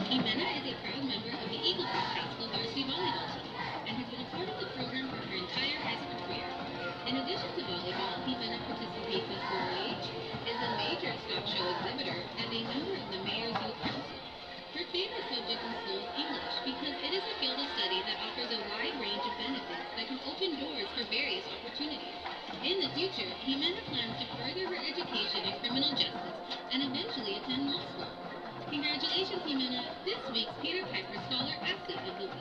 Jimena is a proud member of the Eagle Pass High School Varsity volleyball team and has been a part of the program for her entire high school career. In addition to volleyball, Jimena participates in 4-H, is a major stock show exhibitor, and a member of the Mayor's Youth Council. Her favorite subject in school is English because it is a field of study that offers a wide range of benefits that can open doors for various opportunities. In the future, Jimena plans to further her education in criminal justice and eventually attend law school. Congratulations, Jimena, this week's Peter Piper Scholar Athlete of the Week.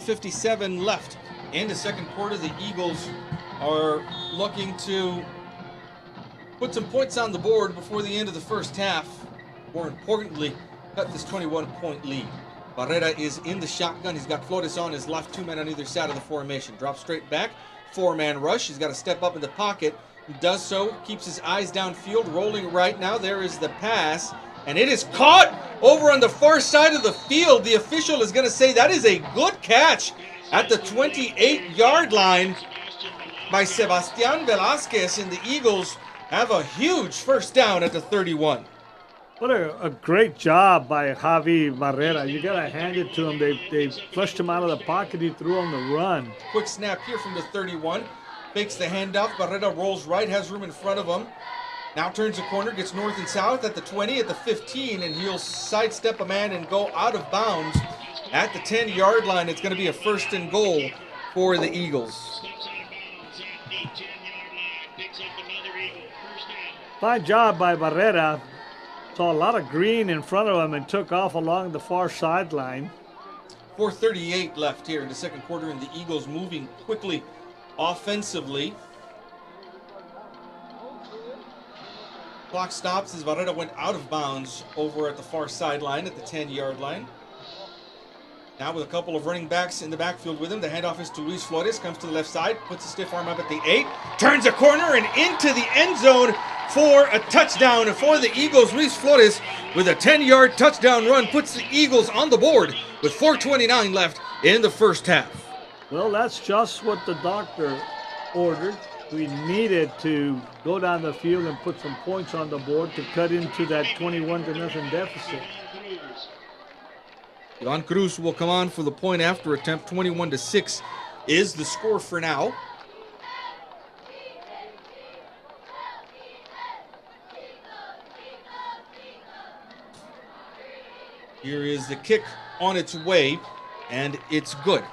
.57 left in the second quarter. The Eagles are looking to put some points on the board before the end of the first half. More importantly, cut this 21-point lead. Barrera is in the shotgun. He's got Flores on his left, 2 men on either side of the formation. Drops straight back, 4-man rush. He's got to step up in the pocket. He does so, keeps his eyes downfield, rolling right now. There is the pass, and it is caught over on the far side of the field. The official is going to say that is a good catch at the 28-yard line by Sebastian Velasquez, and the Eagles have a huge first down at the 31. What a great job by Javi Barrera. You got to hand it to him. They flushed him out of the pocket. He threw on the run. Quick snap here from the 31. Fakes the handoff. Barrera rolls right, has room in front of him. Now turns the corner, gets north and south at the 20, at the 15, and he'll sidestep a man and go out of bounds at the 10-yard line. It's going to be a 1st and goal for the Eagles. Fine job by Barrera. Saw a lot of green in front of him and took off along the far sideline. 4:38 left here in the second quarter, and the Eagles moving quickly offensively. Clock stops as Barrera went out of bounds over at the far sideline at the 10-yard line. Now with a couple of running backs in the backfield with him, the handoff is to Luis Flores, comes to the left side, puts a stiff arm up at the 8, turns a corner and into the end zone for a touchdown for the Eagles. Luis Flores with a 10-yard touchdown run puts the Eagles on the board with 4:29 left in the first half. Well, that's just what the doctor ordered. We needed to go down the field and put some points on the board to cut into that 21-0 deficit. Ivan Cruz will come on for the point after attempt. 21-6 is the score for now. Here is the kick on its way, and it's good.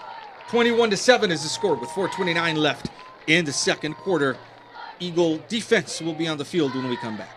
21-7 is the score with 4:29 left in the second quarter. Eagle defense will be on the field when we come back.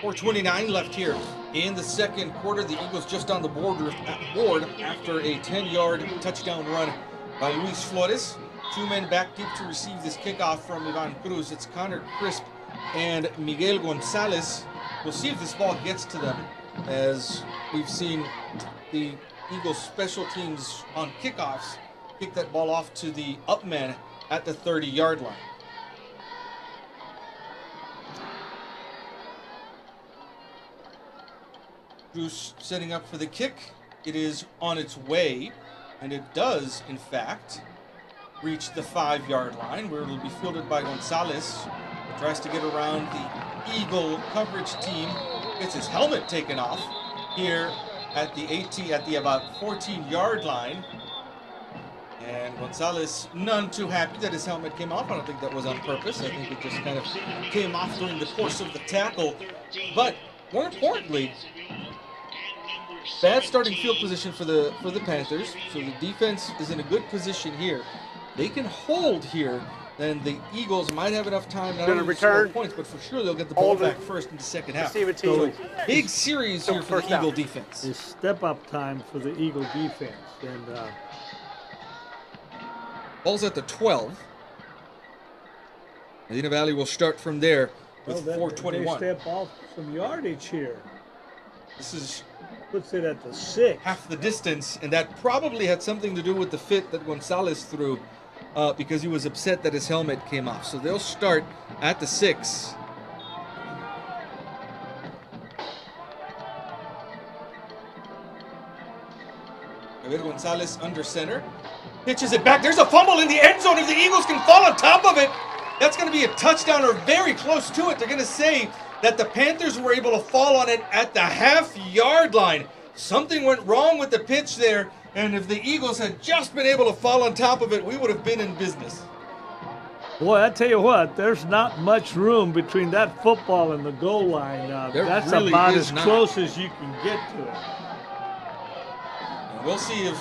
Or 29 left here in the second quarter. The Eagles just on the board after a 10-yard touchdown run by Luis Flores. 2 men back deep to receive this kickoff from Ivan Cruz. It's Connor Crisp and Miguel Gonzalez. We'll see if this ball gets to them, as we've seen the Eagles special teams on kickoffs kick that ball off to the up man at the 30-yard line. Cruz setting up for the kick. It is on its way, and it does, in fact, reach the 5-yard line, where it'll be fielded by Gonzalez, who tries to get around the Eagle coverage team. Gets his helmet taken off here at the about 14-yard line. And Gonzalez, none too happy that his helmet came off. I don't think that was on purpose. I think it just kind of came off during the course of the tackle. But more importantly, bad starting field position for the Panthers. So the defense is in a good position here. They can hold here, then the Eagles might have enough time not only to score points, but for sure they'll get the ball back first in the second half. So big series here for the Eagle defense. It's step-up time for the Eagle defense. And ball's at the 12. Medina Valley will start from there with 4:21. They step off some yardage here. This is puts it at the 6. Half the distance, and that probably had something to do with the fit that Gonzalez threw, because he was upset that his helmet came off. So they'll start at the 6. Javier Gonzalez under center. Pitches it back. There's a fumble in the end zone. If the Eagles can fall on top of it, that's going to be a touchdown or very close to it. They're going to say that the Panthers were able to fall on it at the half-yard line. Something went wrong with the pitch there, and if the Eagles had just been able to fall on top of it, we would have been in business. Boy, I tell you what, there's not much room between that football and the goal line. That's really about as close as you can get to it. And we'll see if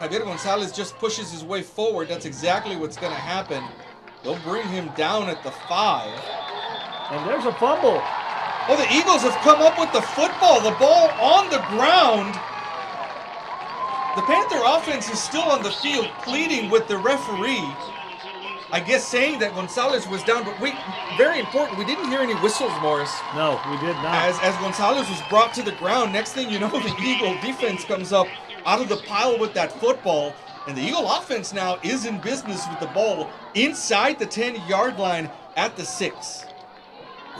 Javier Gonzalez just pushes his way forward. That's exactly what's going to happen. They'll bring him down at the 5. And there's a fumble. Oh, the Eagles have come up with the football. The ball on the ground. The Panther offense is still on the field pleading with the referee. I guess saying that Gonzalez was down, but wait, very important, we didn't hear any whistles, Morris. No, we did not. As Gonzalez was brought to the ground, next thing you know, the Eagle defense comes up out of the pile with that football, and the Eagle offense now is in business with the ball inside the 10-yard line at the 6.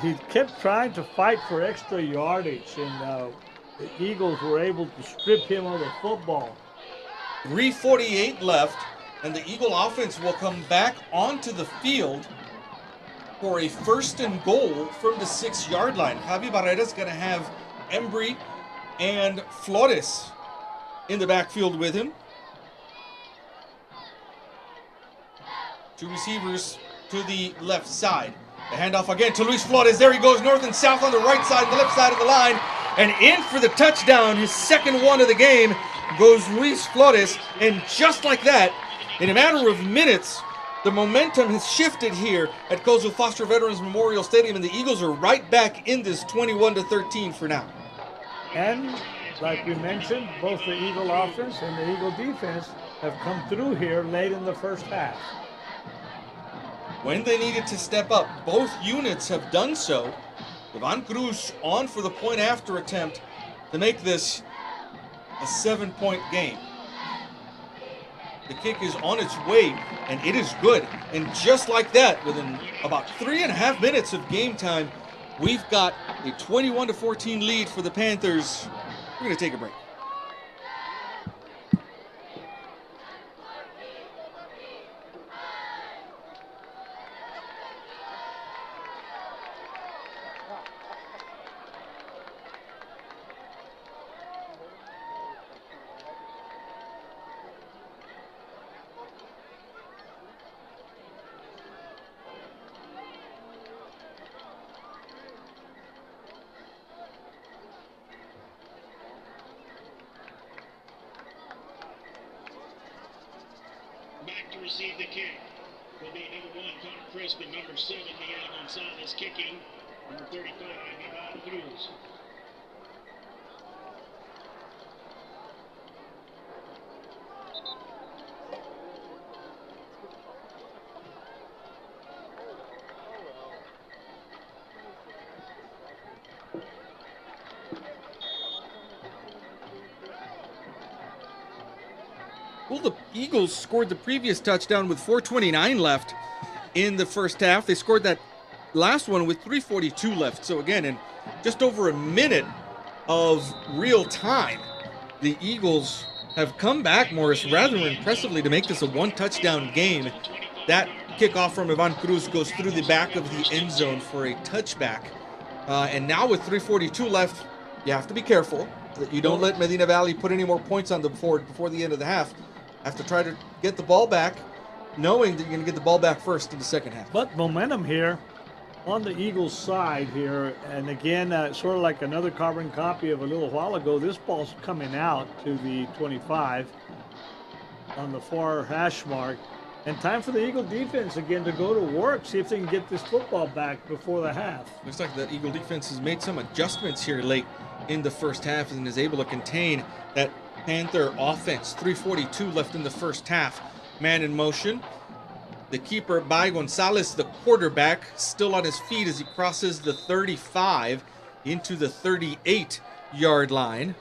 He kept trying to fight for extra yardage, and the Eagles were able to strip him of the football. 3:48 left, and the Eagle offense will come back onto the field for a 1st and goal from the 6-yard line. Javi Barrera's going to have Embry and Flores in the backfield with him. 2 receivers to the left side. The handoff again to Luis Flores. There he goes, north and south on the right side, the left side of the line. And in for the touchdown, his second one of the game, goes Luis Flores. And just like that, in a matter of minutes, the momentum has shifted here at Kozu Foster Veterans Memorial Stadium, and the Eagles are right back in this 21-13 for now. And like we mentioned, both the Eagle offense and the Eagle defense have come through here late in the first half. When they needed to step up, both units have done so. Ivan Cruz on for the point after attempt to make this a 7-point game. The kick is on its way, and it is good. And just like that, within about 3.5 minutes of game time, we've got a 21-14 lead for the Panthers. We're going to take a break. Back to receive the kick will be number 1, Connor Crisp, and number 7, Miguel Gonzalez kicking. Number 35, Ivan Cruz. Well, the Eagles scored the previous touchdown with 4:29 left in the first half. They scored that last one with 3:42 left. So again, in just over a minute of real time, the Eagles have come back, Morris, rather impressively to make this a one-touchdown game. That kickoff from Ivan Cruz goes through the back of the end zone for a touchback. And now with 3:42 left, you have to be careful that you don't let Medina Valley put any more points on the board before the end of the half. Have to try to get the ball back, knowing that you're going to get the ball back first in the second half. But momentum here on the Eagles' side here, and again, sort of like another carbon copy of a little while ago, this ball's coming out to the 25 on the far hash mark. And time for the Eagle defense again to go to work, see if they can get this football back before the half. Looks like the Eagle defense has made some adjustments here late in the first half and is able to contain that Panther offense. 3:42 left in the first half. Man in motion. The keeper by Gonzalez, the quarterback, still on his feet as he crosses the 35 into the 38-yard line.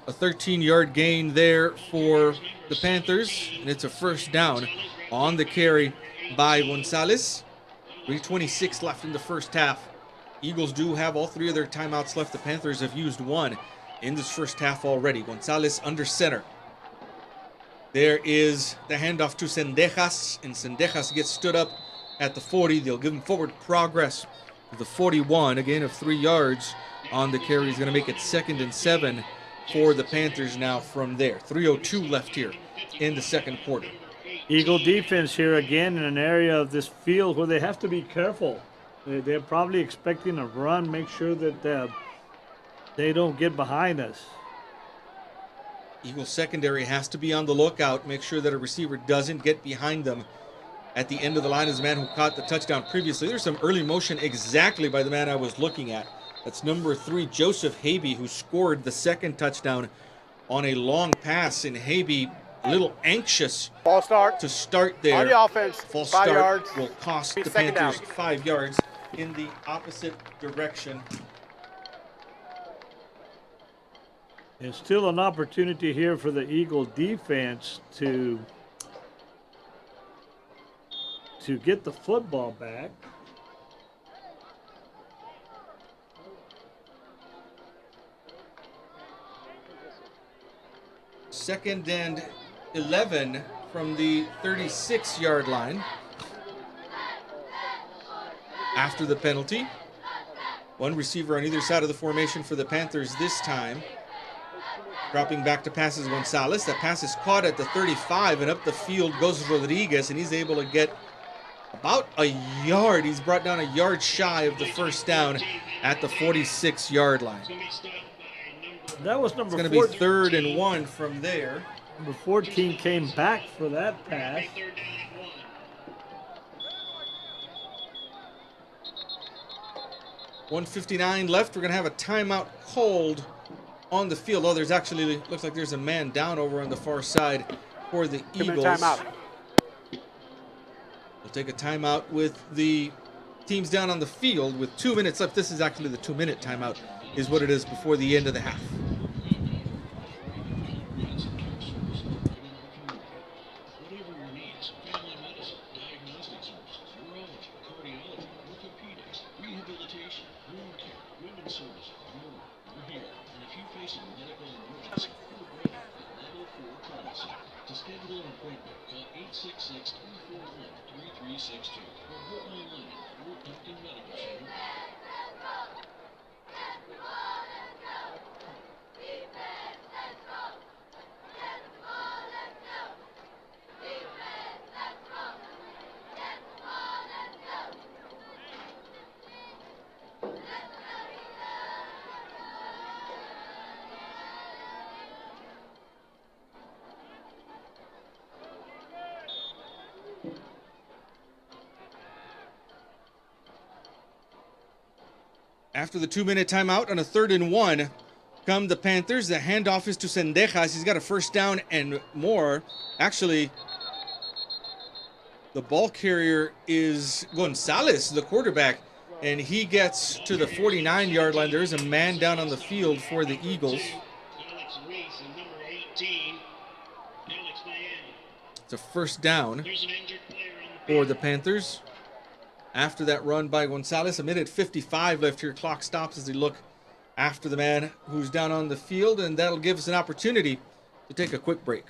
A 13-yard gain there for the Panthers, and it's a first down on the carry by Gonzalez. 3:26 left in the first half. Eagles do have all three of their timeouts left. The Panthers have used one in this first half already. Gonzalez under center. There is the handoff to Sendejas, and Sendejas gets stood up at the 40. They'll give him forward progress to the 41, again of 3 yards on the carry. He's going to make it 2nd and 7 for the Panthers now from there. 3:02 left here in the second quarter. Eagle defense here again in an area of this field where they have to be careful. They're probably expecting a run, make sure that they don't get behind us. Eagles secondary has to be on the lookout, make sure that a receiver doesn't get behind them. At the end of the line is the man who caught the touchdown previously. There's some early motion exactly by the man I was looking at. That's number 3, Joseph Habe, who scored the second touchdown on a long pass. And Habe, a little anxious Ball start to start there. on the offense. False 5 start yards. will cost the Second Panthers down. 5 yards in the opposite direction. There's still an opportunity here for the Eagle defense to get the football back. Second and 11 from the 36-yard line. After the penalty, one receiver on either side of the formation for the Panthers this time. Dropping back to passes Gonzalez. That pass is caught at the 35, and up the field goes Rodriguez, and he's able to get about a yard. He's brought down a yard shy of the first down at the 46-yard line. That was number It's going to 14. be 3rd and 1 from there. Number 14 came back for that pass. .159 left. We're going to have a timeout called on the field. Oh, there's actually, looks like there's a man down over on the far side for the Give me a Eagles. timeout. We'll take a timeout with the teams down on the field with 2 minutes left. This is actually the 2-minute timeout is what it is before the end of the half. Whatever your needs, family medicine, diagnostic services, urology, cardiology, orthopedics, rehabilitation, wound care, women's services, more. We're here. And if you face a medical emergency, we're ready for level 4 courtesy. To schedule an appointment, call 866-341-3362 or go online at Fort Duncan Medical Center. After the 2-minute timeout on a 3rd and 1, come the Panthers. The handoff is to Sendejas. He's got a first down and more. Actually, the ball carrier is Gonzalez, the quarterback, and he gets to the 49-yard line. There's a man down on the field for the Eagles. Alex Reese and number 18. It's a first down There's an injured player on the for field. the Panthers. After that run by Gonzalez, a minute 55 left here. Clock stops as they look after the man who's down on the field, and that'll give us an opportunity to take a quick break.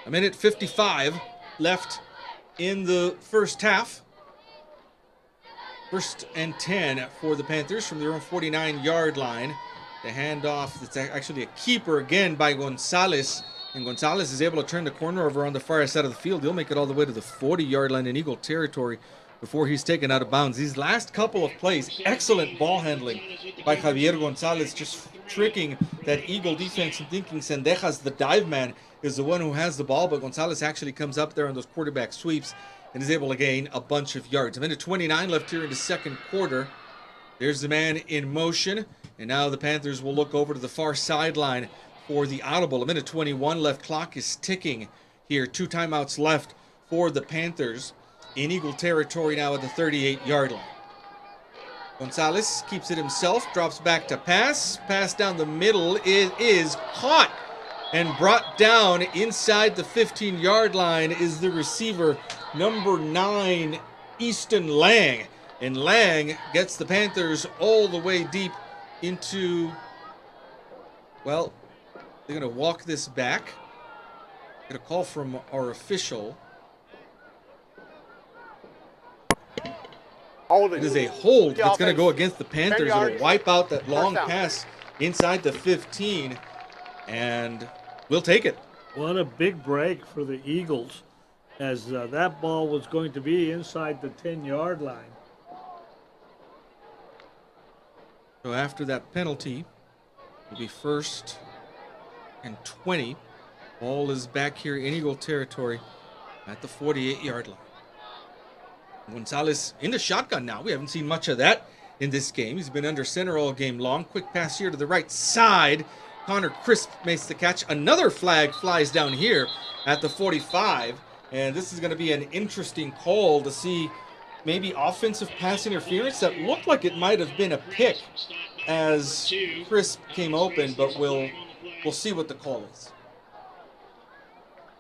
A minute 55 left in the first half. First and 10 for the Panthers from their own 49-yard line. The handoff, it's actually a keeper again by Gonzalez. And Gonzalez is able to turn the corner over on the far side of the field. He'll make it all the way to the 40-yard line in Eagle territory before he's taken out of bounds. These last couple of plays, excellent ball handling by Javier Gonzalez, just tricking that Eagle defense and thinking Sendejas, the dive man, is the one who has the ball, but Gonzalez actually comes up there on those quarterback sweeps and is able to gain a bunch of yards. A minute 29 left here in the second quarter. There's the man in motion, and now the Panthers will look over to the far sideline for the audible. A minute 21 left. Clock is ticking here. 2 timeouts left for the Panthers in Eagle territory now at the 38-yard line. Gonzalez keeps it himself, drops back to pass. Pass down the middle. It is caught and brought down inside the 15-yard line is the receiver, number 9, Easton Lang. And Lang gets the Panthers all the way deep into, well, they're going to walk this back. Get a call from our official. Holding. It is a hold that's going to offense. go against the Panthers. 10 It'll yards. wipe out that long First down. pass inside the 15, and we'll take it. What a big break for the Eagles, as that ball was going to be inside the 10-yard line. So after that penalty, it'll be 1st and 20. Ball is back here in Eagle territory at the 48-yard line. Gonzalez in the shotgun now. We haven't seen much of that in this game. He's been under center all game long. Quick pass here to the right side. Connor Crisp makes the catch. Another flag flies down here at the 45. And this is going to be an interesting call to see maybe offensive pass interference that looked like it might have been a pick as Crisp came open, but we'll see what the call is.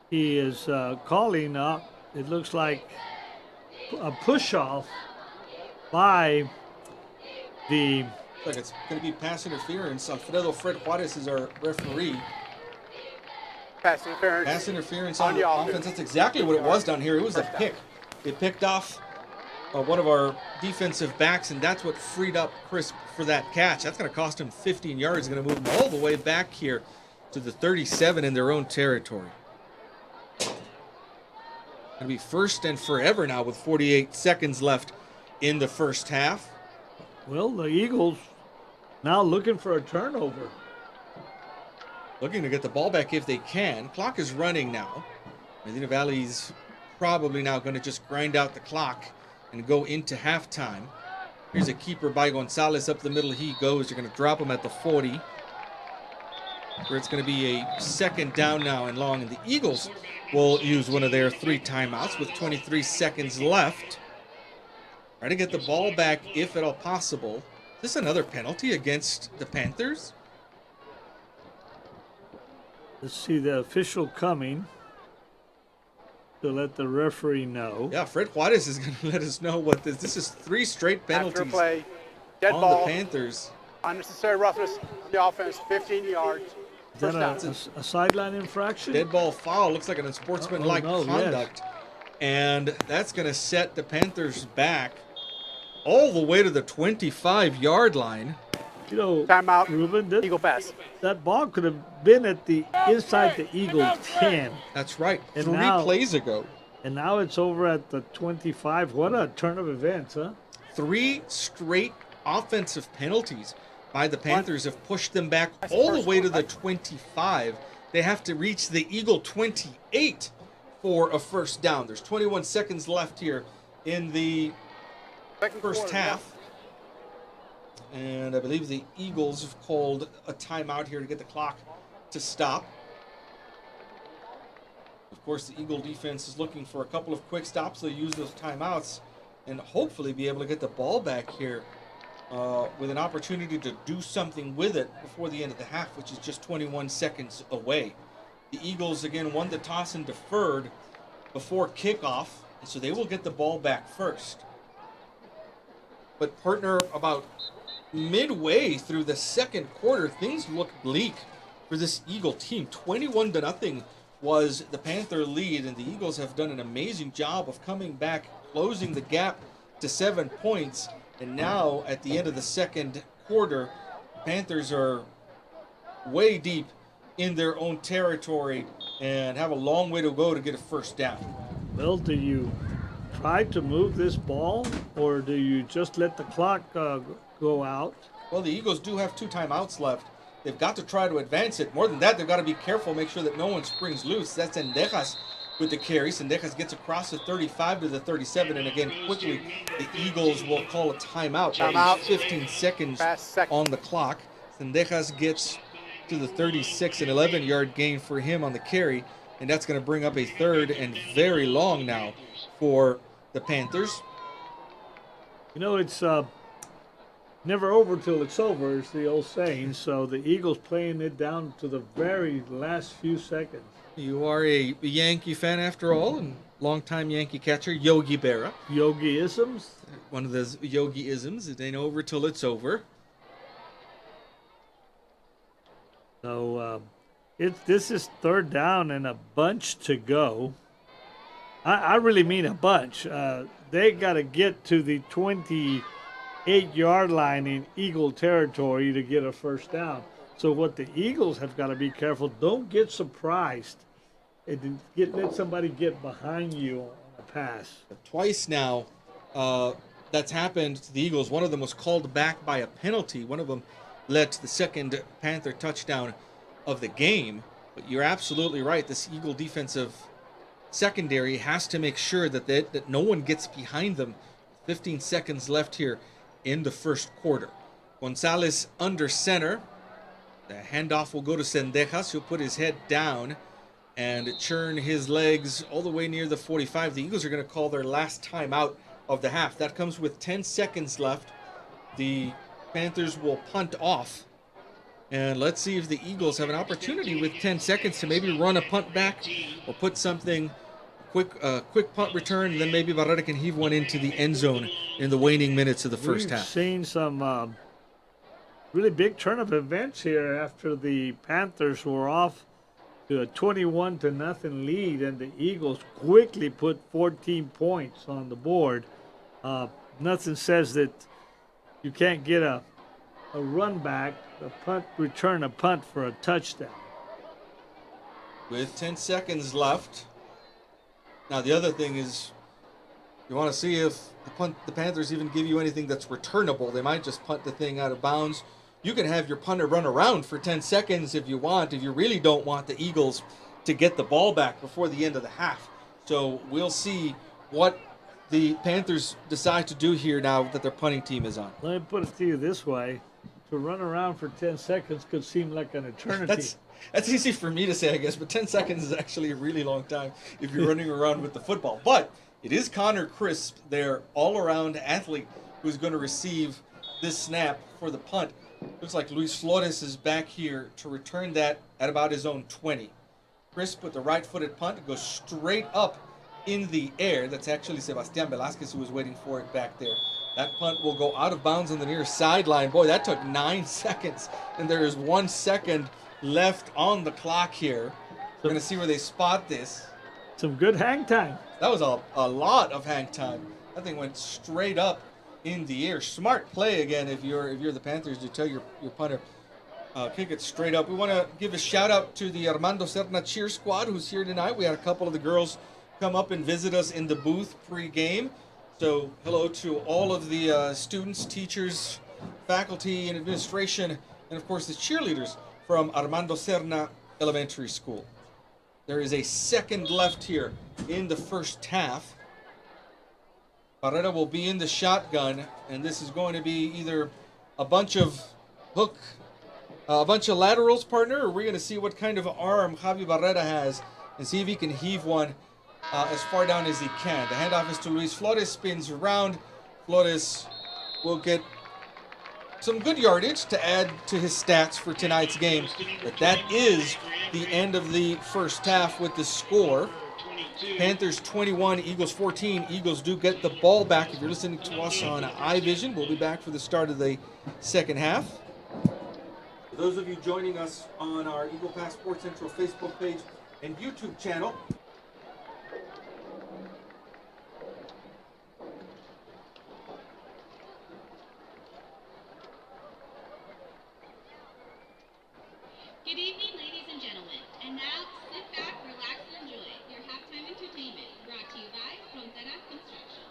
He is calling up, it looks like, a push-off by the... Looks like it's going to be pass interference. Alfredo Fred Juarez is our referee. Pass interference. Pass interference on On the the offense. offense. That's exactly what it was down here. It was a First down. pick. It picked off one of our defensive backs, and that's what freed up Crisp for that catch. That's going to cost him 15 yards. It's going to move him all the way back here to the 37 in their own territory. Going to be 1st and forever now with 48 seconds left in the first half. Well, the Eagles now looking for a turnover. Looking to get the ball back if they can. Clock is running now. Medina Valley's probably now going to just grind out the clock and go into halftime. Here's a keeper by Gonzalez. Up the middle he goes. They're going to drop him at the 40. Where it's going to be a second down now and long. And the Eagles will use one of their 3 timeouts with 23 seconds left. Try to get the ball back if at all possible. Is this another penalty against the Panthers? Let's see the official coming to let the referee know. Yeah, Fred Juarez is going to let us know what this is. 3 straight After penalties play, dead on ball, the Panthers. unnecessary roughness on the offense, 15 yards. Is that First down. a sideline infraction? Dead ball foul. Looks like an unsportsmanlike Oh, no, conduct. And that's going to set the Panthers back all the way to the 25-yard line. You know, Timeout. Ruben, Eagle pass. that ball could have been at the inside the Eagle 10. That's right. And 3 now- plays ago. And now it's over at the 25. What a turn of events, huh? 3 straight offensive penalties by the Panthers have pushed them back all the way to the 25. They have to reach the Eagle 28 for a first down. There's 21 seconds left here in the Second first quarter, half. And I believe the Eagles have called a timeout here to get the clock to stop. Of course, the Eagle defense is looking for a couple of quick stops. They'll use those timeouts and hopefully be able to get the ball back here with an opportunity to do something with it before the end of the half, which is just 21 seconds away. The Eagles, again, won the toss and deferred before kickoff, and so they will get the ball back first. But, partner, about midway through the second quarter, things look bleak for this Eagle team. 21-0 was the Panther lead, and the Eagles have done an amazing job of coming back, closing the gap to 7 points. And now, at the end of the second quarter, Panthers are way deep in their own territory and have a long way to go to get a first down. Well, do you try to move this ball, or do you just let the clock go out? Well, the Eagles do have 2 timeouts left. They've got to try to advance it. More than that, they've got to be careful, make sure that no one springs loose. That's Sendejas with the carry. Sendejas gets across the 35 to the 37, and again, quickly, the Eagles will call a timeout. Timeout. 15 seconds Fast second. on the clock. Sendejas gets to the 36, an 11-yard gain for him on the carry, and that's going to bring up a third and very long now for the Panthers. You know, it's never over till it's over, is the old saying. So the Eagles playing it down to the very last few seconds. You are a Yankee fan after all, and longtime Yankee catcher Yogi Berra. Yogi-isms. One of those Yogi-isms. It ain't over till it's over. So this is third down and a bunch to go. I really mean a bunch. They got to get to the 28-yard line in Eagle territory to get a first down. So what the Eagles have got to be careful, don't get surprised and let somebody get behind you on a pass. Twice now that's happened to the Eagles. One of them was called back by a penalty. One of them led to the second Panther touchdown of the game. But you're absolutely right. This Eagle defensive secondary has to make sure that no one gets behind them. 15 seconds left here in the first quarter. Gonzalez under center. The handoff will go to Sendejas, who'll put his head down and churn his legs all the way near the 45. The Eagles are going to call their last timeout of the half. That comes with 10 seconds left. The Panthers will punt off. And let's see if the Eagles have an opportunity with 10 seconds to maybe run a punt back or put something quick punt return, and then maybe Barrera can heave one into the end zone in the waning minutes of the first half. We've seen some really big turn of events here after the Panthers were off to a 21-0 lead, and the Eagles quickly put 14 points on the board. Nothing says that you can't get a run back, return a punt for a touchdown. With 10 seconds left. Now the other thing is, you want to see if the Panthers even give you anything that's returnable. They might just punt the thing out of bounds. You can have your punter run around for 10 seconds if you want, if you really don't want the Eagles to get the ball back before the end of the half. So we'll see what the Panthers decide to do here now that their punting team is on. Let me put it to you this way. To run around for 10 seconds could seem like an eternity. That's easy for me to say, I guess, but 10 seconds is actually a really long time if you're running around with the football. But it is Connor Crisp, their all-around athlete, who's going to receive this snap for the punt. Looks like Luis Flores is back here to return that at about his own 20. Crisp with the right-footed punt. It goes straight up in the air. That's actually Sebastian Velasquez who was waiting for it back there. That punt will go out of bounds on the near sideline. Boy, that took 9 seconds, and there is 1 second left on the clock here. We're going to see where they spot this. Some good hang time. That was a lot of hang time. That thing went straight up in the air. Smart play again if you're the Panthers to tell your punter, kick it straight up. We want to give a shout out to the Armando Serna cheer squad who's here tonight. We had a couple of the girls come up and visit us in the booth pre-game. So hello to all of the students, teachers, faculty, and administration, and of course the cheerleaders from Armando Serna Elementary School. There is a second left here in the first half. Barrera will be in the shotgun, and this is going to be either a bunch of laterals, partner, or we're going to see what kind of arm Javi Barrera has and see if he can heave one as far down as he can. The handoff is to Luis Flores, spins around. Flores will get some good yardage to add to his stats for tonight's game. But that is the end of the first half with the score. Panthers 21, Eagles 14. Eagles do get the ball back. If you're listening to us on iVision, we'll be back for the start of the second half. For those of you joining us on our Eagle Pass Sports Central Facebook page and YouTube channel, Good evening, ladies and gentlemen. And now, sit back, relax, and enjoy your halftime entertainment brought to you by Frontera Construction.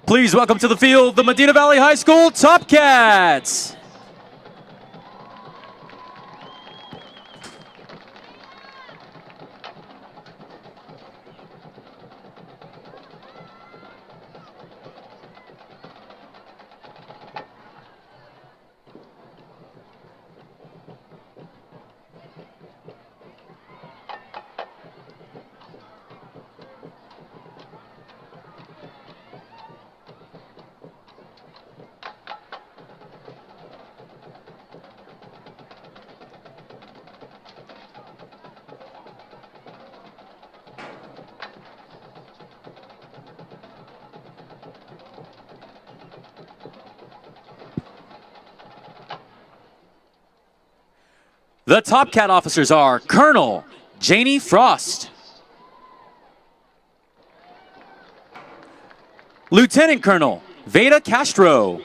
Please welcome to the field the Medina Valley High School Top Cats. The Top Cat officers are Colonel Janie Frost, Lieutenant Colonel Veda Castro,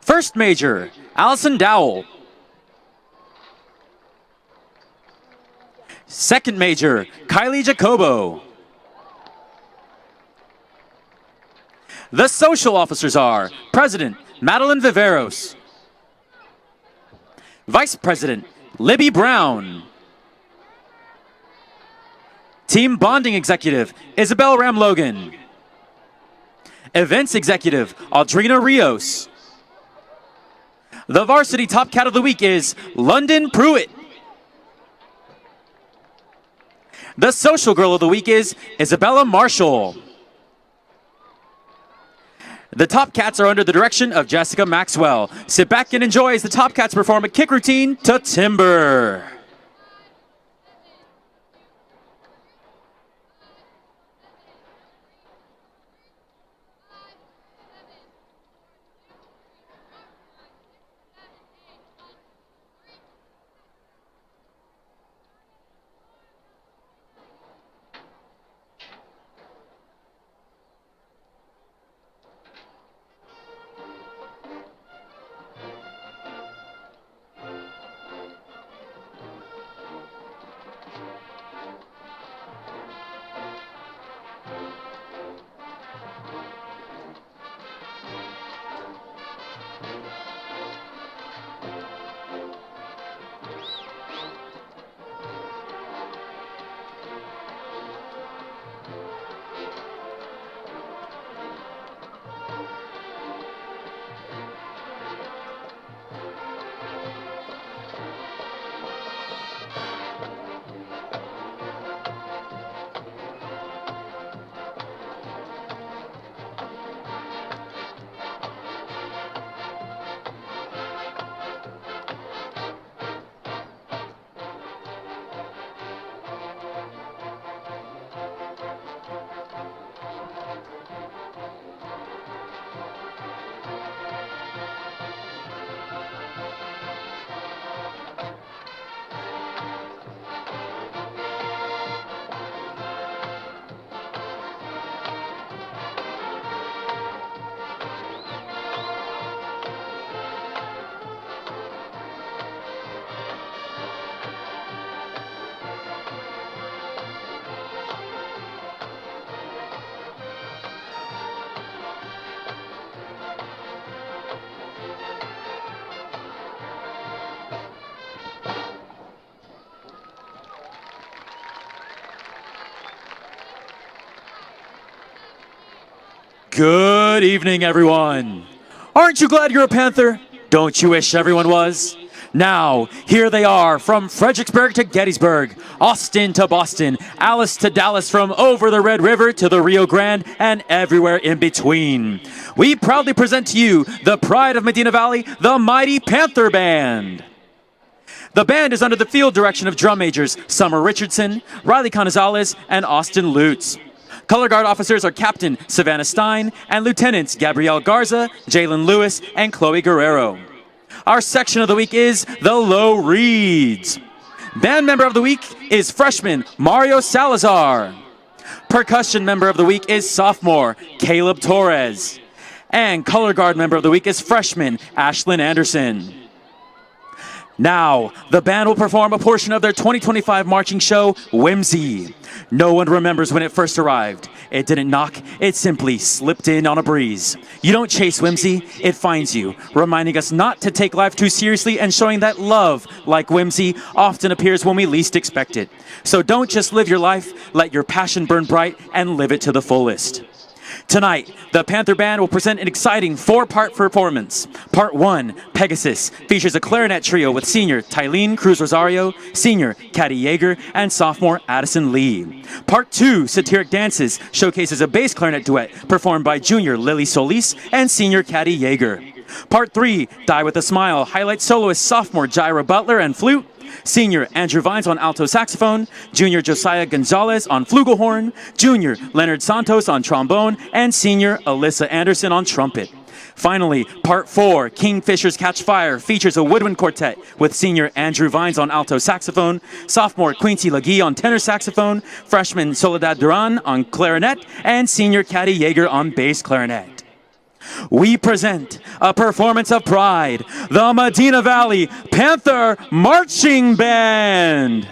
First Major Allison Dowell, Second Major Kylie Jacobo. The social officers are President Madeline Viveros, Vice President Libby Brown, Team Bonding Executive Isabel Ramlogan, Events Executive Audrina Rios. The Varsity Top Cat of the Week is London Pruitt. The Social Girl of the Week is Isabella Marshall. The Top Cats are under the direction of Jessica Maxwell. Sit back and enjoy as the Top Cats perform a kick routine to Timber. Good evening, everyone. Aren't you glad you're a Panther? Don't you wish everyone was? Now, here they are, from Fredericksburg to Gettysburg, Austin to Boston, Alice to Dallas, from over the Red River to the Rio Grande, and everywhere in between. We proudly present to you the pride of Medina Valley, the mighty Panther Band. The band is under the field direction of drum majors Summer Richardson, Riley Canizales, and Austin Lutz. Color guard officers are Captain Savannah Stein and Lieutenants Gabrielle Garza, Jalen Lewis, and Chloe Guerrero. Our section of the week is the Low Reeds. Band member of the week is freshman Mario Salazar. Percussion member of the week is sophomore Caleb Torres. And color guard member of the week is freshman Ashlyn Anderson. Now, the band will perform a portion of their 2025 marching show, Whimsy. No one remembers when it first arrived. It didn't knock, it simply slipped in on a breeze. You don't chase whimsy, it finds you, reminding us not to take life too seriously and showing that love, like whimsy, often appears when we least expect it. So don't just live your life, let your passion burn bright and live it to the fullest. Tonight, the Panther Band will present an exciting 4-part performance. Part 1, Pegasus, features a clarinet trio with senior Tylene Cruz Rosario, senior Caddy Yeager, and sophomore Addison Lee. Part 2, Satiric Dances, showcases a bass clarinet duet performed by junior Lily Solis and senior Caddy Yeager. Part 3, Die With a Smile, highlights soloist sophomore Jaira Butler and flute, senior Andrew Vines on alto saxophone, junior Josiah Gonzalez on flugelhorn, junior Leonard Santos on trombone, and senior Alyssa Anderson on trumpet. Finally, Part 4, Kingfishers Catch Fire, features a woodwind quartet with senior Andrew Vines on alto saxophone, sophomore Quincy Legee on tenor saxophone, freshman Soledad Duran on clarinet, and senior Caddy Yeager on bass clarinet. We present a performance of pride, the Medina Valley Panther Marching Band.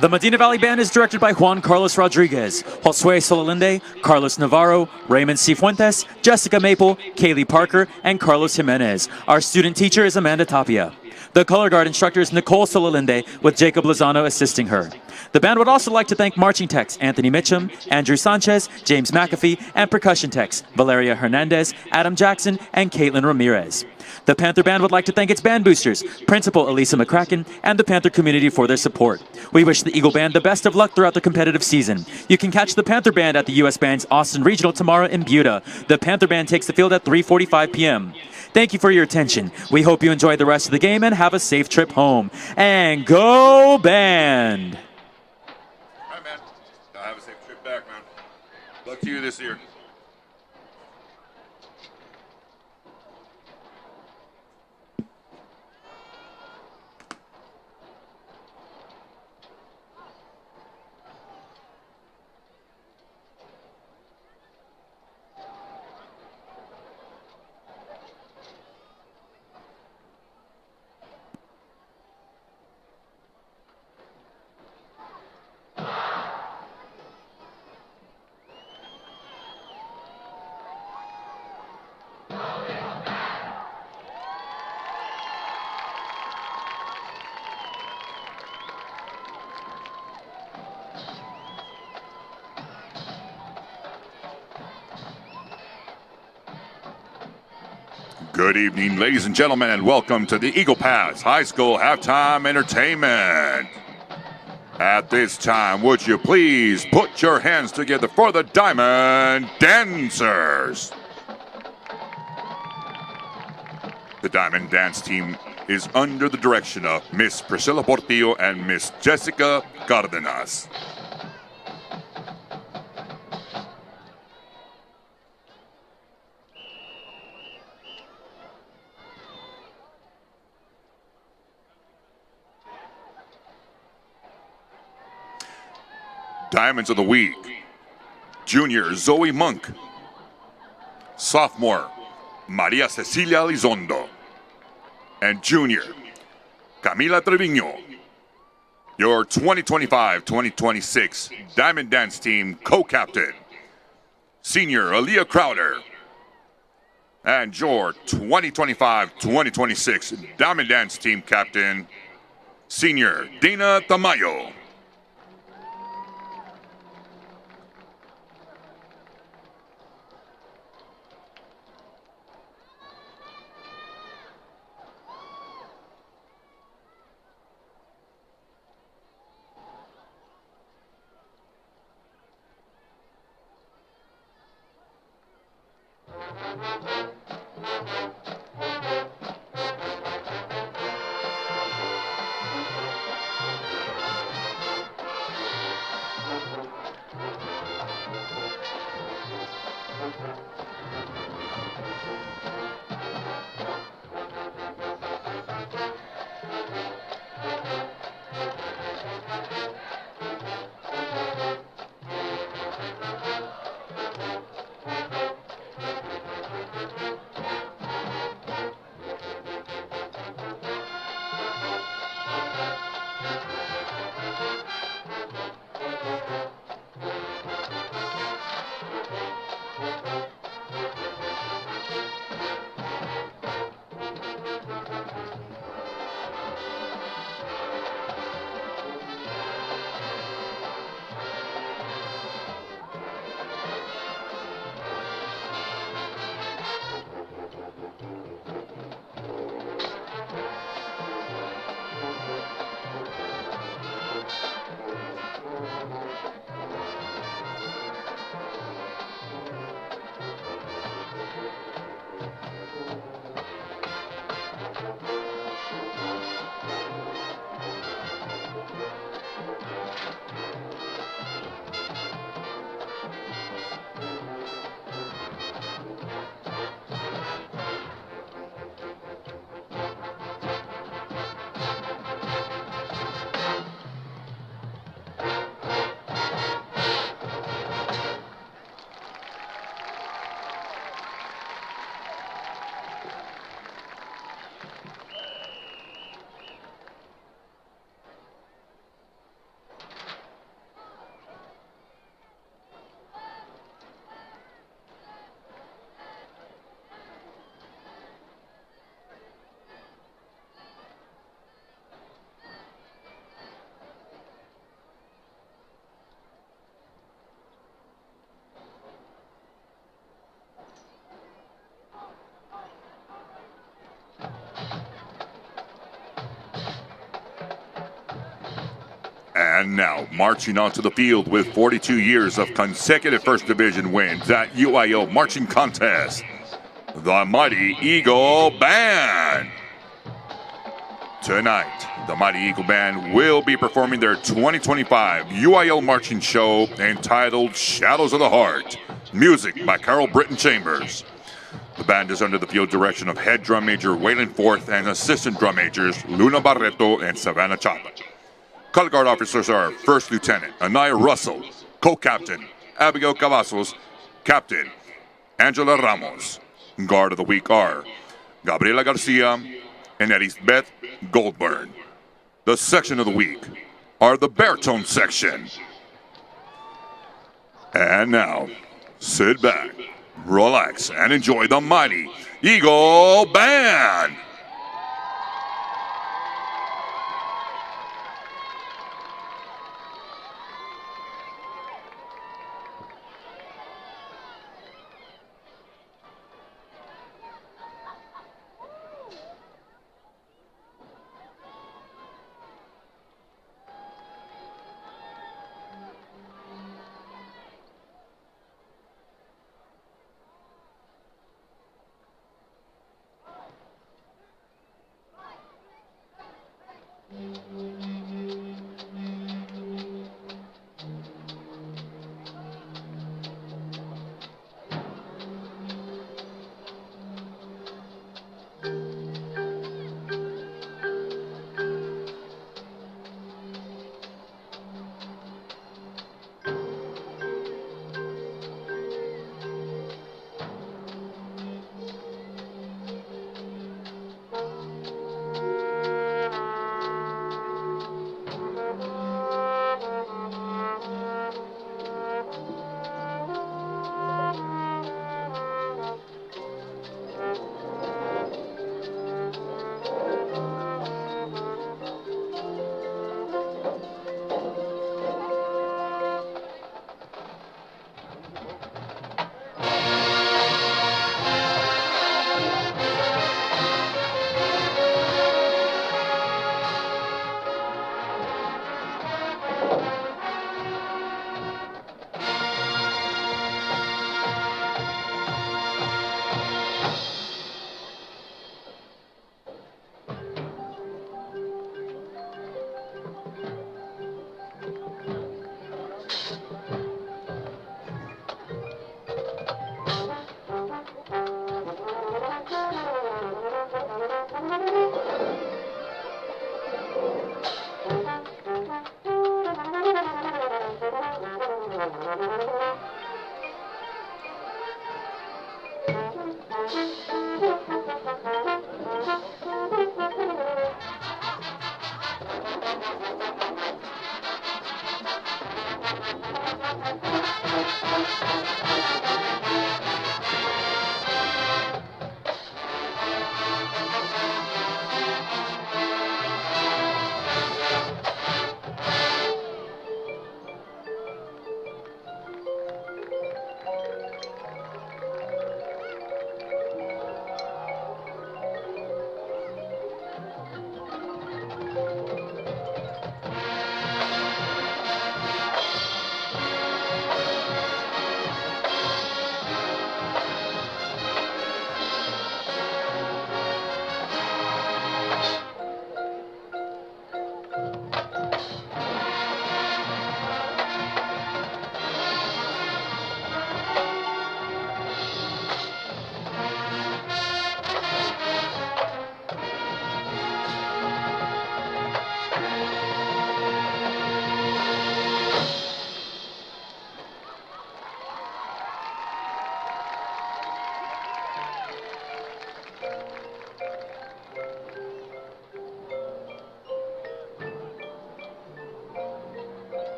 The Medina Valley Band is directed by Juan Carlos Rodriguez, Josue Solalinde, Carlos Navarro, Raymond Cifuentes, Jessica Maple, Kaylee Parker, and Carlos Jimenez. Our student teacher is Amanda Tapia. The color guard instructor is Nicole Solalinde, with Jacob Lozano assisting her. The band would also like to thank marching techs Anthony Mitchum, Andrew Sanchez, James McAfee, and percussion techs Valeria Hernandez, Adam Jackson, and Caitlin Ramirez. The Panther Band would like to thank its band boosters, Principal Elisa McCracken, and the Panther community for their support. We wish the Eagle Band the best of luck throughout the competitive season. You can catch the Panther Band at the U.S. Band's Austin Regional tomorrow in Buda. The Panther Band takes the field at 3:45 p.m. Thank you for your attention. We hope you enjoy the rest of the game and have a safe trip home. And go Band! All right, man. Have a safe trip back, man. Luck to you this year. Good evening, ladies and gentlemen, and welcome to the Eagle Pass High School Halftime Entertainment. At this time, would you please put your hands together for the Diamond Dancers? The Diamond Dance Team is under the direction of Miss Priscilla Portillo and Miss Jessica Cardenas. Diamonds of the Week: Junior Zoe Monk, Sophomore Maria Cecilia Elizondo, and Junior Camila Trevino. Your 2025-2026 Diamond Dance Team co-captain, Senior Aaliyah Crowder, and your 2025-2026 Diamond Dance Team captain, Senior Dana Tamayo. And now, marching onto the field with 42 years of consecutive First Division wins at UIL Marching Contest, the Mighty Eagle Band. Tonight, the Mighty Eagle Band will be performing their 2025 UIL Marching Show entitled Shadows of the Heart, music by Carol Britton Chambers. The band is under the field direction of head drum major Waylon Forth and assistant drum majors Luna Barreto and Savannah Chapa. Color guard officers are First Lieutenant Anaya Russell, Co-Captain Abigail Cavazos, Captain Angela Ramos. Guard of the week are Gabriela Garcia and Erisbeth Goldburn. The section of the week are the baritone section. And now, sit back, relax, and enjoy the Mighty Eagle Band.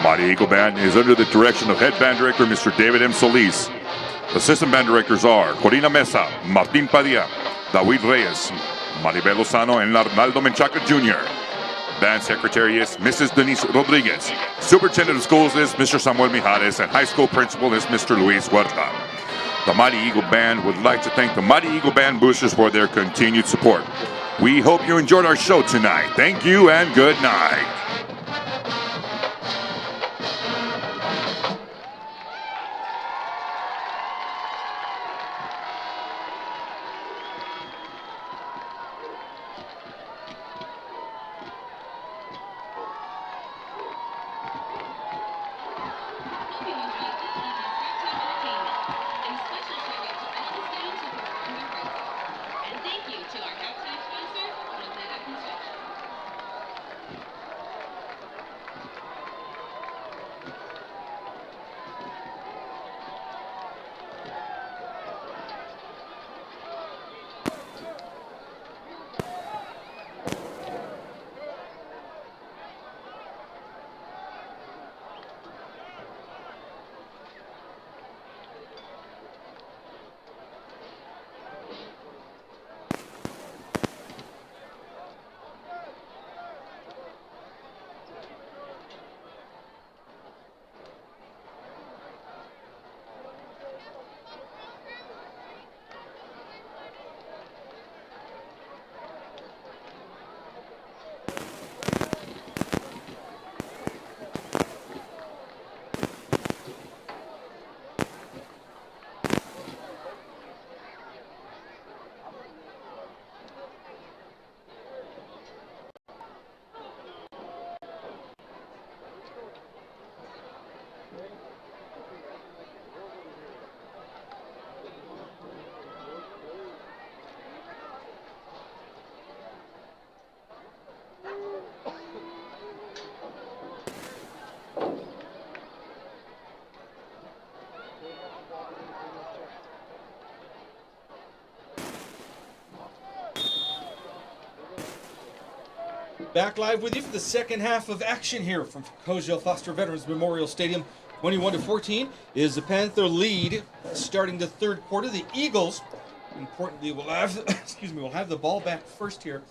Mighty Eagle Band is under the direction of Head Band Director Mr. David M. Solis. Assistant Band Directors are Corina Mesa, Martin Padilla, David Reyes, Maribel Lozano, and Arnaldo Menchaca Jr. Band Secretary is Mrs. Denise Rodriguez. Superintendent of Schools is Mr. Samuel Mijares, and High School Principal is Mr. Luis Huerta. The Mighty Eagle Band would like to thank the Mighty Eagle Band boosters for their continued support. We hope you enjoyed our show tonight. Thank you and good night. Hope you enjoyed this evening's halftime entertainment. And special shout out to all the students who performed their parts. And thank you to our halftime sponsor, Frontera Construction. Back live with you for the second half of action here from Kojel Foster Veterans Memorial Stadium. 21-14 is the Panther lead starting the third quarter. The Eagles, importantly, will have will have the ball back first here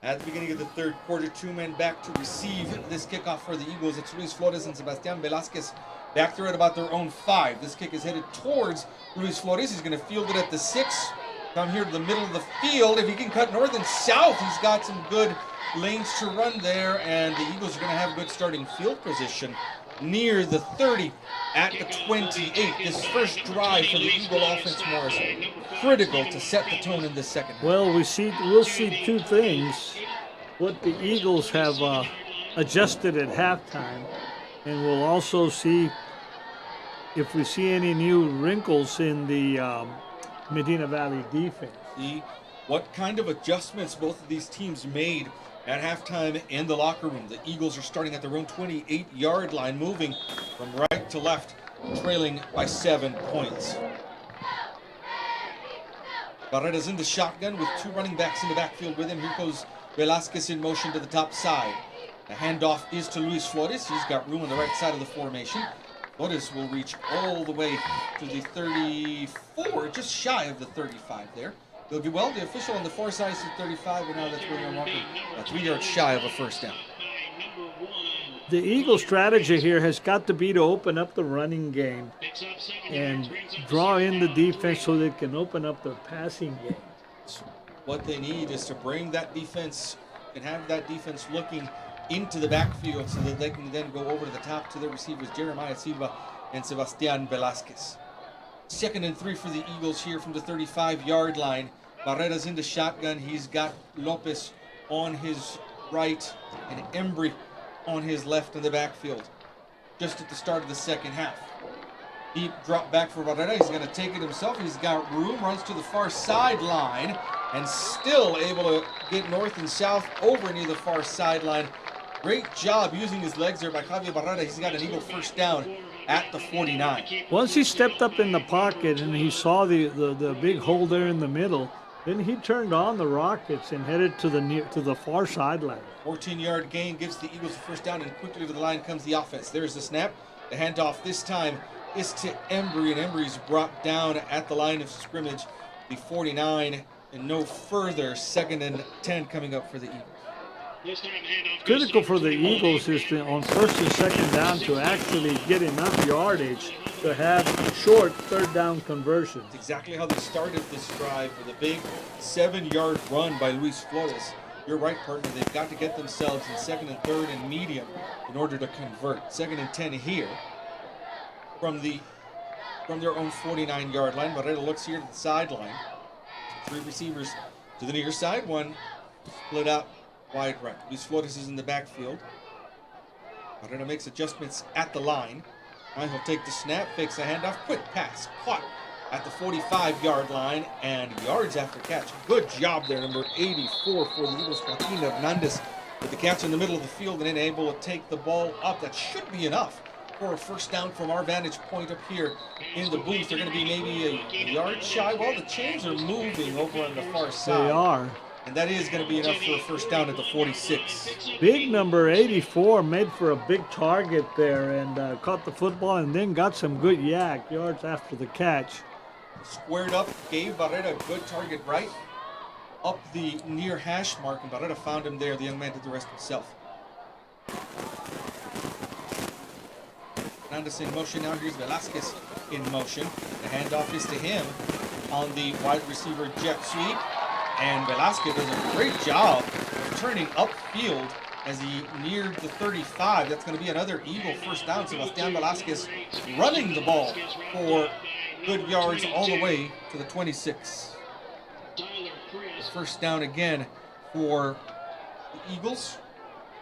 at the beginning of the third quarter. Two men back to receive this kickoff for the Eagles. It's Luis Flores and Sebastian Velasquez back there at about their own 5. This kick is headed towards Luis Flores. He's going to field it at the 6. Come here to the middle of the field. If he can cut north and south, he's got some good lanes to run there, and the Eagles are going to have good starting field position near the 30 at the 28. This first drive for the Eagle offense, Morris, critical to set the tone in this second half. Well, we'll see two things. What the Eagles have adjusted at halftime, and we'll also see if we see any new wrinkles in the Medina Valley defense. See what kind of adjustments both of these teams made at halftime in the locker room. The Eagles are starting at their own 28-yard line, moving from right to left, trailing by 7 points. Barrera's in the shotgun with 2 running backs in the backfield with him. Here goes Velasquez in motion to the top side. The handoff is to Luis Flores. He's got room on the right side of the formation. Flores will reach all the way to the 34, just shy of the 35 there. They'll do well. The official on the far side is 35, and now that's William Walker, 3 yards shy of a first down. The Eagle strategy here has got to be to open up the running game and draw in the defense so they can open up their passing game. What they need is to bring that defense and have that defense looking into the backfield so that they can then go over to the top to their receivers, Jeremiah Silva and Sebastian Velasquez. 2nd and 3 for the Eagles here from the 35-yard line. Barrera's in the shotgun. He's got Lopez on his right and Embry on his left in the backfield. Just at the start of the second half. Deep drop back for Barrera. He's going to take it himself. He's got room, runs to the far sideline, and still able to get north and south over near the far sideline. Great job using his legs there by Javier Barrera. He's got an Eagle first down at the 49. Once he stepped up in the pocket and he saw the big hole there in the middle, Then he turned on the Rockets and headed to the far sideline. 14-yard gain gives the Eagles a first down, and quickly to the line comes the offense. There's the snap. The handoff this time is to Embry, and Embry's brought down at the line of scrimmage, the 49, and no further. 2nd and 10 coming up for the Eagles. This time handoff. Critical for the Eagles is to, on 1st and 2nd down, to actually get enough yardage to have short 3rd down conversions. It's exactly how they started this drive with a big 7-yard run by Luis Flores. You're right, partner. They've got to get themselves in 2nd and 3rd and medium in order to convert. 2nd and 10 here from their own 49-yard line. Barrera looks here to the sideline. 3 receivers to the near side. 1 split out wide right. Luis Flores is in the backfield. Barrera makes adjustments at the line. Now he'll take the snap, fakes a handoff, quick pass, caught at the 45-yard line, and yards after catch. Good job there, number 84 for the Eagles, Joaquin Hernandez, with the catch in the middle of the field and then able to take the ball up. That should be enough for a first down from our vantage point up here in the booth. They're going to be maybe a yard shy. Well, the chains are moving over on the far side. They are. And that is going to be enough for a first down at the 46. Big number 84 made for a big target there and caught the football and then got some good yards after the catch. Squared up, gave Barrera a good target right up the near hash mark, and Barrera found him there. The young man did the rest himself. Hernandez in motion now. Here's Velasquez in motion. The handoff is to him on the wide receiver jet sweep. And Velasquez does a great job of turning upfield as he neared the 35. That's going to be another Eagle first down. Sebastian Velasquez running the ball for good yards all the way to the 26. First down again for the Eagles.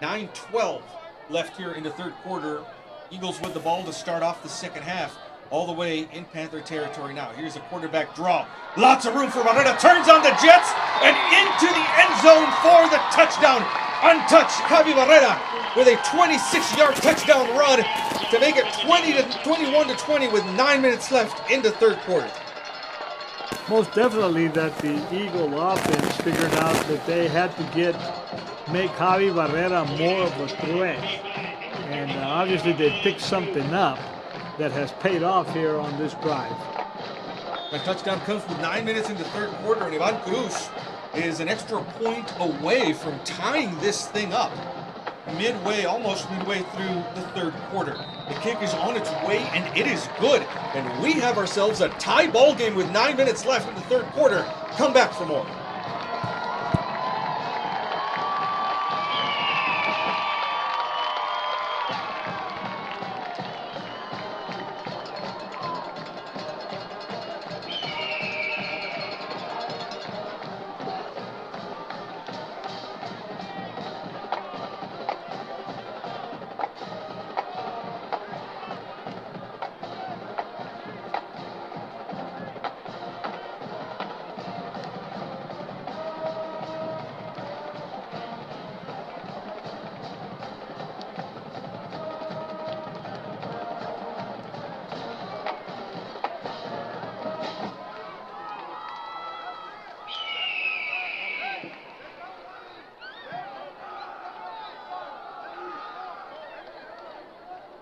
9:12 left here in the 3rd quarter. Eagles with the ball to start off the 2nd half. All the way in Panther territory now. Here's a quarterback draw. Lots of room for Barrera. Turns on the Jets and into the end zone for the touchdown. Untouched, Javi Barrera with a 26-yard touchdown run to make it 21-20 with 9 minutes left in the 3rd quarter. Most definitely that the Eagle offense figured out that they had to make Javi Barrera more of a threat. And obviously they picked something up that has paid off here on this drive. The touchdown comes with 9 minutes in the 3rd quarter, and Ivan Cruz is an extra point away from tying this thing up almost midway through the 3rd quarter. The kick is on its way, and it is good. And we have ourselves a tie ball game with 9 minutes left in the 3rd quarter. Come back for more.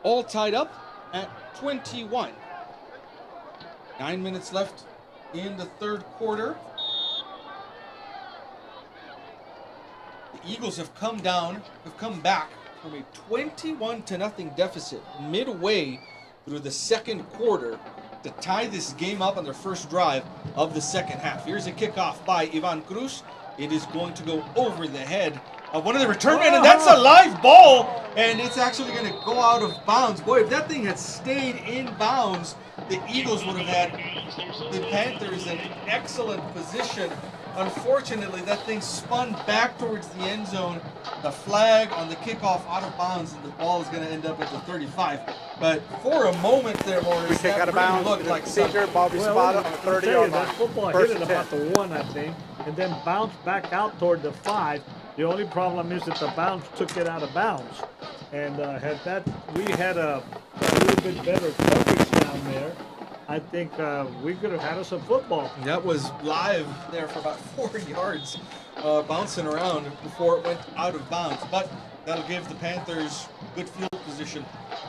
All tied up at 21. 9 minutes left in the 3rd quarter. The Eagles have come back from a 21-0 deficit midway through the 2nd quarter to tie this game up on their first drive of the 2nd half. Here's a kickoff by Ivan Cruz. It is going to go over the head of one of the return men, and that's a live ball, and it's actually going to go out of bounds. Boy, if that thing had stayed in bounds, the Eagles would have had the Panthers in excellent position. Unfortunately, that thing spun back towards the end zone. The flag on the kickoff out of bounds, and the ball is going to end up at the 35. But for a moment there, Morris, we kick out of bounds. Looked like Caesar, Bobby Sabata on the 30-yard line. That football hit it about the 1, I think, and then bounced back out toward the 5. The only problem is that the bounce took it out of bounds. And we had a little bit better coverage down there, I think we could have had us a football. That was live there for about 4 yards, bouncing around before it went out of bounds. But that'll give the Panthers good field position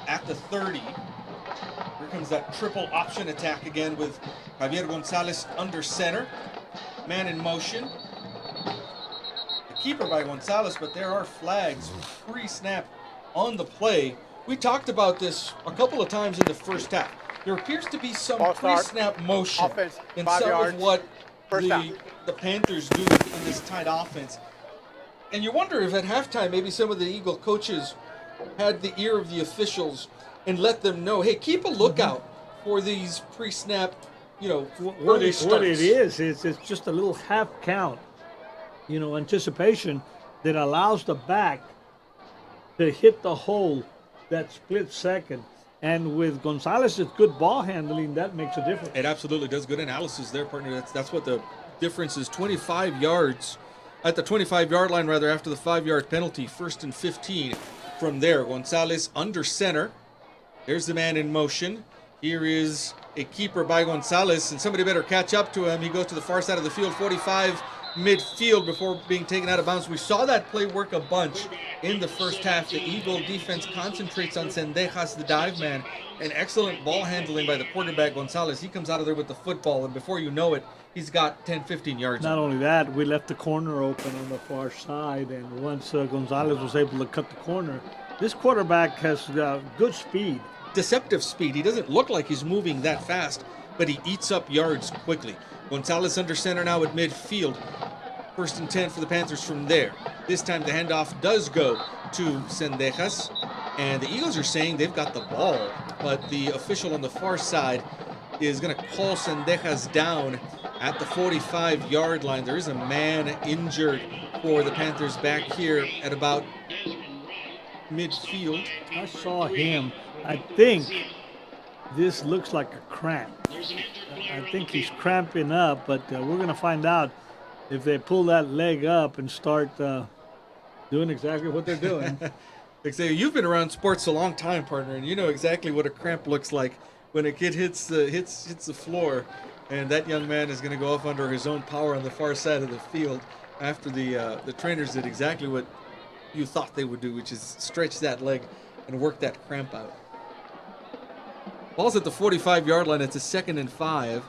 at the 30. Here comes that triple option attack again with Javier Gonzalez under center. Man in motion. The keeper by Gonzalez, but there are flags pre-snap on the play. We talked about this a couple of times in the first half. There appears to be some Ball start. pre-snap motion Offense, in 5 some yards. of what First down. the Panthers do in this tight offense. And you wonder if at halftime maybe some of the Eagle coaches had the ear of the officials and let them know, hey, keep a lookout for these pre-snap, What it is, it's just a little half count, anticipation that allows the back to hit the hole that split second. And with Gonzalez's good ball handling, that makes a difference. It absolutely does. Good analysis there, partner. That's what the difference is. 25 yards at the 25-yard line, rather, after the 5-yard penalty. 1st and 15 from there. Gonzalez under center. There's the man in motion. Here is a keeper by Gonzalez, and somebody better catch up to him. He goes to the far side of the field, 45 midfield before being taken out of bounds. We saw that play work a bunch in the first half. The Eagle defense concentrates on Sendejas, the dive man, and excellent ball handling by the quarterback, Gonzalez. He comes out of there with the football, and before you know it, he's got 10, 15 yards. Not only that, we left the corner open on the far side, and once Gonzalez was able to cut the corner, this quarterback has good speed. Deceptive speed. He doesn't look like he's moving that fast, but he eats up yards quickly. Gonzalez under center now at midfield. 1st and 10 for the Panthers from there. This time the handoff does go to Sendejas, and the Eagles are saying they've got the ball, but the official on the far side is going to call Sendejas down at the 45-yard line. There is a man injured for the Panthers back here at about midfield. I saw him. I think this looks like a cramp. I think he's cramping up, but we're going to find out if they pull that leg up and start doing exactly what they're doing. You've been around sports a long time, partner, and you know exactly what a cramp looks like when a kid hits the floor, and that young man is going to go off under his own power on the far side of the field after the trainers did exactly what you thought they would do, which is stretch that leg and work that cramp out. Ball's at the 45-yard line. It's a 2nd and 5.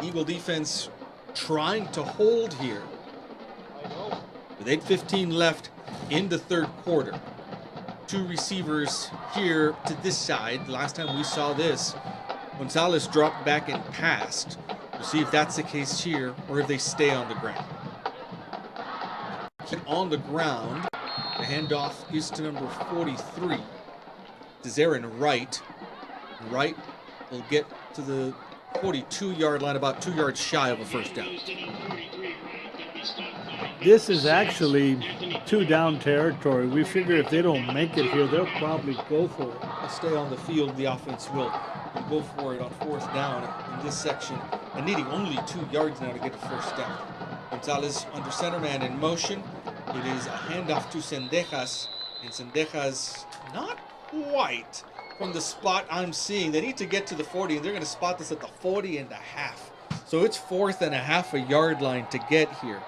Eagle defense trying to hold here with 8:15 left in the 3rd quarter. 2 receivers here to this side. The last time we saw this, Gonzalez dropped back and passed. We'll see if that's the case here or if they stay on the ground. On the ground, the handoff is to number 43. Zarin Wright. Wright will get to the 42-yard line, about 2 yards shy of a first down. This is actually 2-down territory. We figure if they don't make it here, they'll probably go for it. They'll stay on the field. The offense will go for it on 4th down in this section, and needing only 2 yards now to get a first down. Gonzalez under center, man in motion. It is a handoff to Sendejas, and Sendejas not quite from the spot I'm seeing. They need to get to the 40, and they're going to spot this at the 40 and a half. So it's 4th and a half a yard line to get here.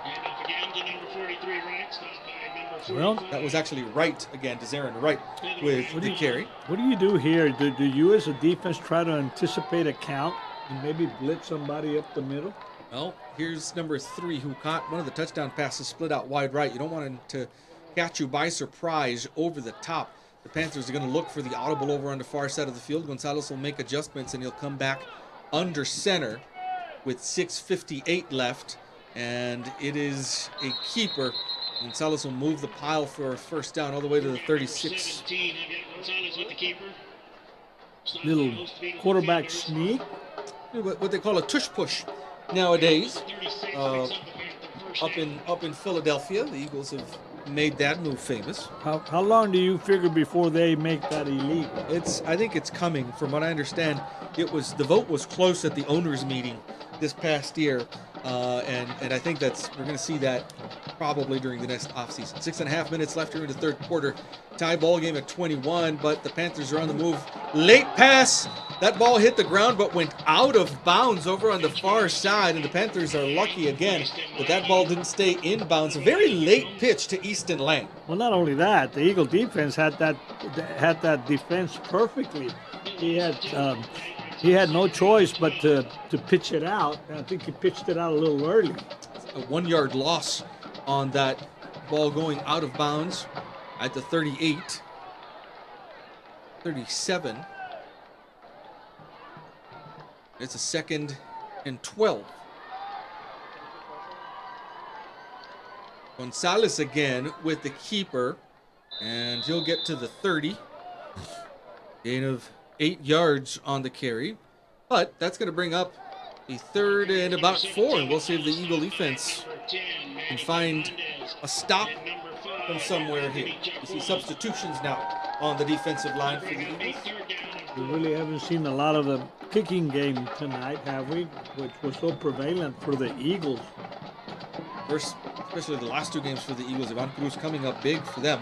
Well, that was actually Wright again, Zarin Wright with the carry. What do you do here? Do you as a defense try to anticipate a count and maybe blitz somebody up the middle? Well, here's number 3 who caught one of the touchdown passes split out wide right. You don't want him to catch you by surprise over the top. The Panthers are going to look for the audible over on the far side of the field. Gonzalez will make adjustments, and he'll come back under center with 6:58 left, and it is a keeper. Gonzalez will move the pile for a first down all the way to the 36. Little quarterback sneak. What they call a tush push nowadays. Up in Philadelphia, the Eagles have made that move famous. How long do you figure before they make that illegal? I think it's coming. From what I understand, the vote was close at the owners' meeting this past year, And I think we're going to see that probably during the next offseason. 6.5 minutes left here in the third quarter. Tie ball game at 21, but the Panthers are on the move. Late pass. That ball hit the ground but went out of bounds over on the far side, and the Panthers are lucky again that ball didn't stay in bounds. A very late pitch to Easton Lang. Well, not only that, the Eagle defense had that defense perfectly. He had no choice but to pitch it out. I think he pitched it out a little early. A 1 yard loss on that ball going out of bounds at the 38, 37. It's a 2nd and 12. Gonzalez again with the keeper, and he'll get to the 30. Gain of 8 yards on the carry, but that's going to bring up the 3rd and about 4, and we'll see if the Eagle defense can find a stop from somewhere here. You see substitutions now on the defensive line for the Eagles. We really haven't seen a lot of the kicking game tonight, have we? Which was so prevalent for the Eagles. First, especially the last 2 games for the Eagles. Ivan Cruz coming up big for them.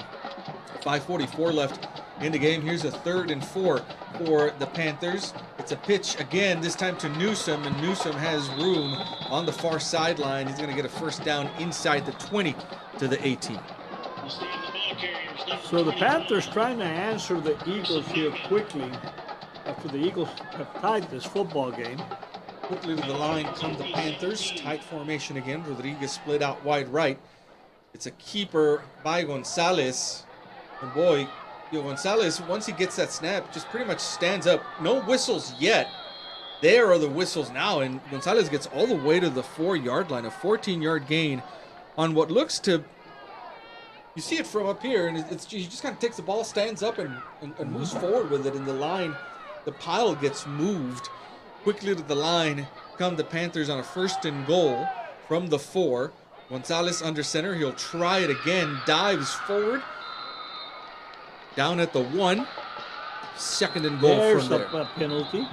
5:44 left in the game. Here's a 3rd and 4 for the Panthers. It's a pitch again, this time to Newsom, and Newsom has room on the far sideline. He's going to get a first down inside the 20 to the 18. So the Panthers trying to answer the Eagles here quickly after the Eagles have tied this football game. Quickly to the line come the Panthers. Tight formation again. Rodriguez split out wide right. It's a keeper by Gonzalez. And boy, Gonzalez, once he gets that snap, just pretty much stands up. No whistles yet. There are the whistles now, and Gonzalez gets all the way to the 4-yard line. A 14-yard gain on what looks to... You see it from up here, and he just kind of takes the ball, stands up, and moves forward with it. In the line, the pile gets moved. Quickly to the line come the Panthers on a 1st and goal from the 4. Gonzalez under center. He'll try it again. Dives forward. Down at the 1. 2nd and goal from there. There's a penalty.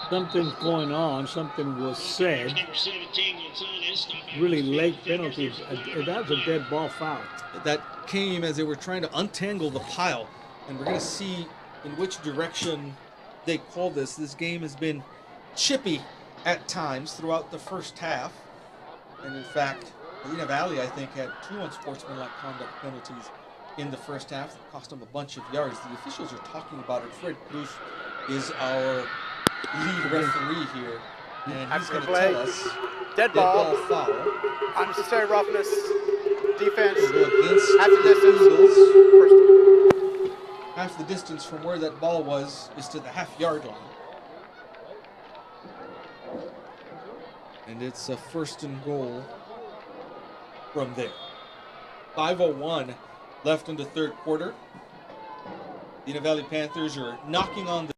Something's going on. Something was said. Really late penalty. That's a dead ball foul. That came as they were trying to untangle the pile. And we're going to see in which direction they call this. This game has been chippy at times throughout the first half. And in fact, Medina Valley, I think, had 2 unsportsmanlike conduct penalties in the first half that cost them a bunch of yards. The officials are talking about it. Fred Cruz is our lead referee here, and he's going to tell us dead ball foul. Unnecessary roughness, defense, Against half the distance. Eagles. Half the distance from where that ball was is to the half-yard line. And it's a 1st and goal from there. 5:01 left in the 3rd quarter. The Medina Valley Panthers are knocking on the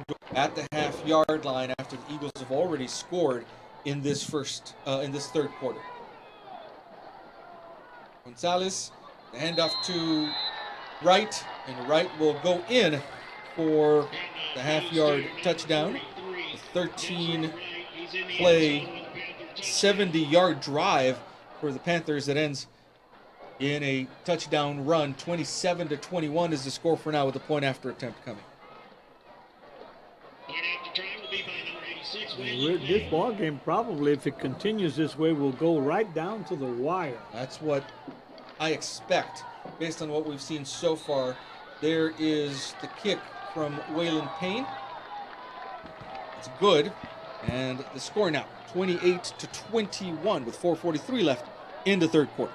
door at the half-yard line after the Eagles have already scored in this 3rd quarter. Gonzalez, the handoff to Wright, and Wright will go in for the half-yard touchdown. A 13-play, 70-yard drive for the Panthers that ends in a touchdown run. 27-21 is the score for now, with a point after attempt coming. This ball game probably, if it continues this way, will go right down to the wire. That's what I expect based on what we've seen so far. There is the kick from Waylon Payne. It's good, and the score now 28-21 with 4:43 left in the 3rd quarter.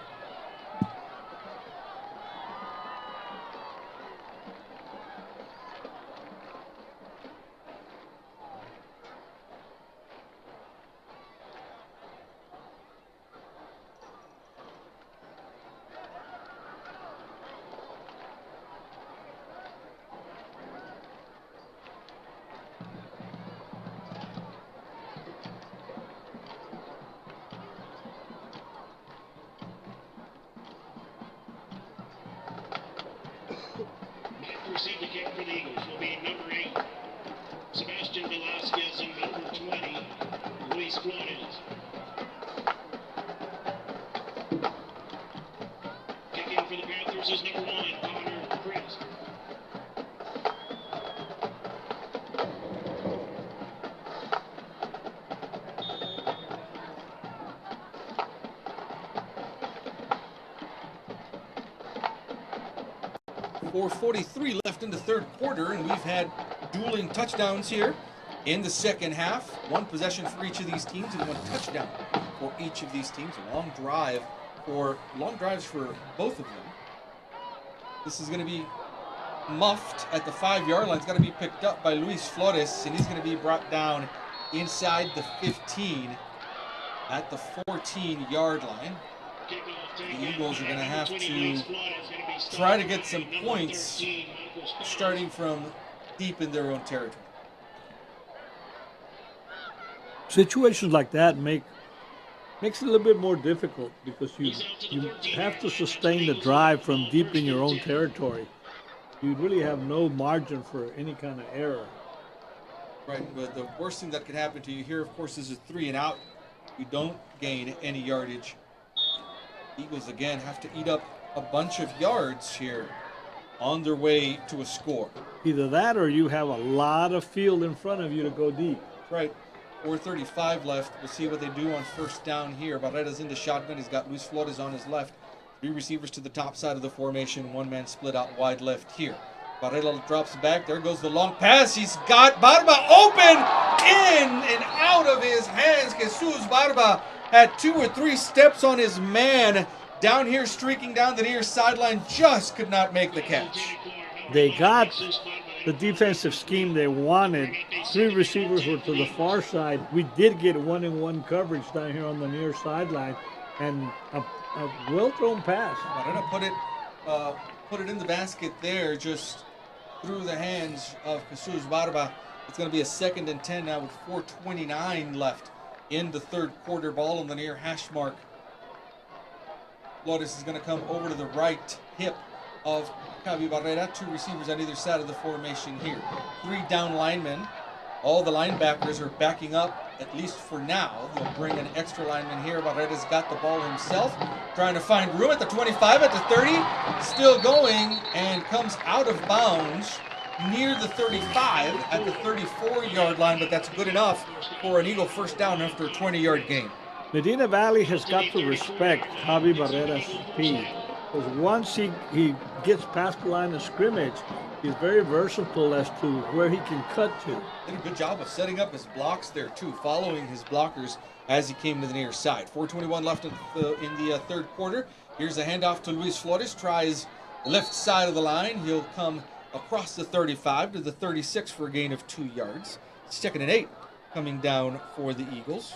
Receive the kick for the Eagles will be number 8, Sebastian Velasquez, and number 20, Luis Flores. versus number 1, Connor Chris. .4:43 left in the third quarter, and we've had dueling touchdowns here in the second half. One possession for each of these teams and one touchdown for each of these teams. A long drives for both of them. This is going to be muffed at the 5-yard line. It's got to be picked up by Luis Flores, and he's going to be brought down inside the 15 at the 14-yard line. The Eagles are going to have to try to get some points starting from deep in their own territory. Situations like that makes it a little bit more difficult because you have to sustain the drive from deep in your own territory. You really have no margin for any kind of error. Right, but the worst thing that could happen to you here, of course, is a 3 and out. You don't gain any yardage. Eagles again have to eat up a bunch of yards here on their way to a score. Either that or you have a lot of field in front of you to go deep. Right. 4:35 left. We'll see what they do on first down here. Barrera's in the shotgun. He's got Luis Flores on his left. 3 receivers to the top side of the formation. 1 man split out wide left here. Barrera drops back. There goes the long pass. He's got Barba open, in and out of his hands. Jesus Barba had 2 or 3 steps on his man down here, streaking down the near sideline, just could not make the catch. They got the defensive scheme they wanted. 3 receivers were to the far side. We did get 1-on-1 coverage down here on the near sideline, and a well-thrown pass. Barrera put it in the basket there, just through the hands of Jesus Barba. It's going to be a 2nd and 10 now with 4:29 left in the third quarter. Ball on the near hash mark. Flores is going to come over to the right hip of Javi Barrera. 2 receivers on either side of the formation here. 3 down linemen. All the linebackers are backing up, at least for now. They'll bring an extra lineman here. Barrera's got the ball himself, trying to find room at the 25, at the 30. Still going, and comes out of bounds near the 35 at the 34-yard line, but that's good enough for an Eagle first down after a 20-yard gain. Medina Valley has got to respect Javi Barrera's speed, because once he gets past the line of scrimmage, he's very versatile as to where he can cut to. Did a good job of setting up his blocks there too, following his blockers as he came to the near side. 4:21 left in the third quarter. Here's a handoff to Luis Flores. Tries left side of the line. He'll come across the 35 to the 36 for a gain of 2 yards. 2nd and 8 coming down for the Eagles.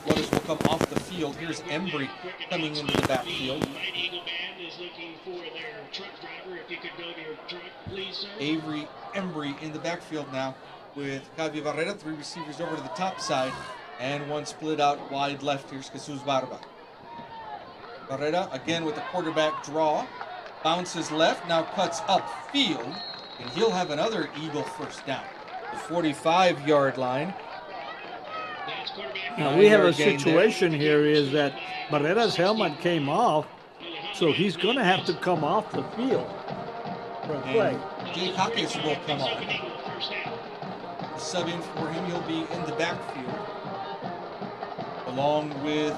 Flores will come off the field. Here's Embry coming into the backfield. Eagle Band is looking for their truck driver. If you could go to your truck, please, sir. Avery Embry in the backfield now with Javi Barrera. 3 receivers over to the top side and 1 split out wide left. Here's Jesus Barba. Barrera again with the quarterback draw. Bounces left, now cuts upfield, and he'll have another Eagle first down. The 45-yard line. Now we have a situation here is that Barrera's helmet came off, so he's going to have to come off the field for a play. Jake Hawkins will come on. Sub in for him, he'll be in the backfield, along with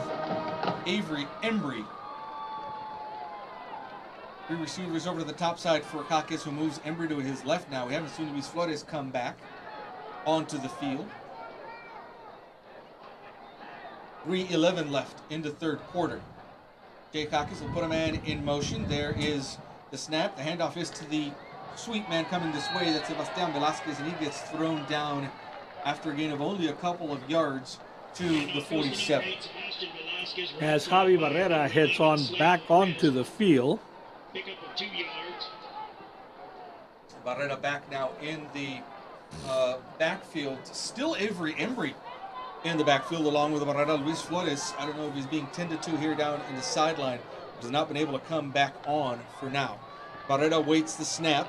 Avery Embry. 3 receivers over to the top side for Kakis, who moves Embry to his left now. We haven't seen Luis Flores come back onto the field. 3:11 left in the third quarter. Jay Kakis will put a man in motion. There is the snap. The handoff is to the sweep man coming this way. That's Sebastian Velasquez, and he gets thrown down after a gain of only a couple of yards to the 47. As Javi Barrera heads on back onto the field. Pick up of 2 yards. Barrera back now in the backfield. Still Avery Embry in the backfield along with Barrera. Luis Flores, I don't know if he's being tended to here down in the sideline. Has not been able to come back on for now. Barrera waits the snap.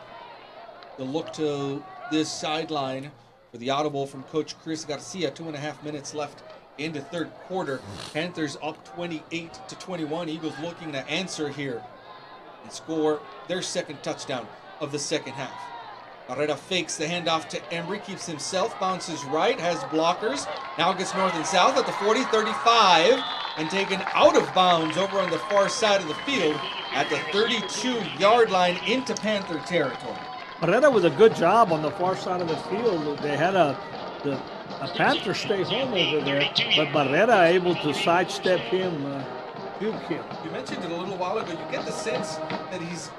They'll look to this sideline for the audible from Coach Chris Garcia. 2.5 minutes left into third quarter. Panthers up 28-21. Eagles looking to answer here and score their second touchdown of the second half. Barrera fakes the handoff to Embry, keeps himself, bounces right, has blockers, now gets north and south at the 40, 35, and taken out of bounds over on the far side of the field at the 32-yard line into Panther territory. Barrera with a good job on the far side of the field. They had a Panther stay home over there, but Barrera able to sidestep him, juke him. You mentioned it a little while ago. You get the sense that he's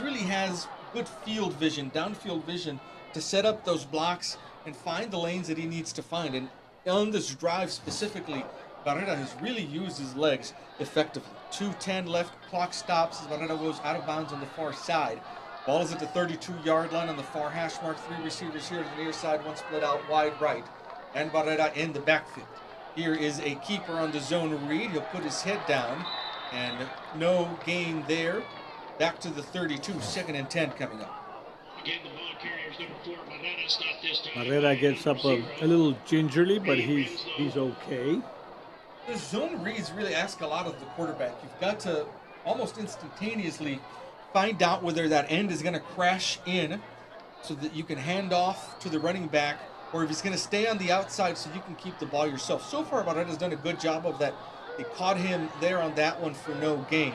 really has good field vision, downfield vision, to set up those blocks and find the lanes that he needs to find. And on this drive specifically, Barrera has really used his legs effectively. 2:10 left, clock stops as Barrera goes out of bounds on the far side. Ball is at the 32-yard line on the far hash mark. 3 receivers here to the near side, 1 split out wide right. And Barrera in the backfield. Here is a keeper on the zone read. He'll put his head down, and no gain there. Back to the 32, 2nd and 10 coming up. Again, the ball carrier's number 4, Barrera, stopped this time. Barrera gets up a little gingerly, but he's okay. The zone reads really ask a lot of the quarterback. You've got to almost instantaneously find out whether that end is going to crash in so that you can hand off to the running back, or if he's going to stay on the outside so you can keep the ball yourself. So far, Barrera's done a good job of that. They caught him there on that one for no gain.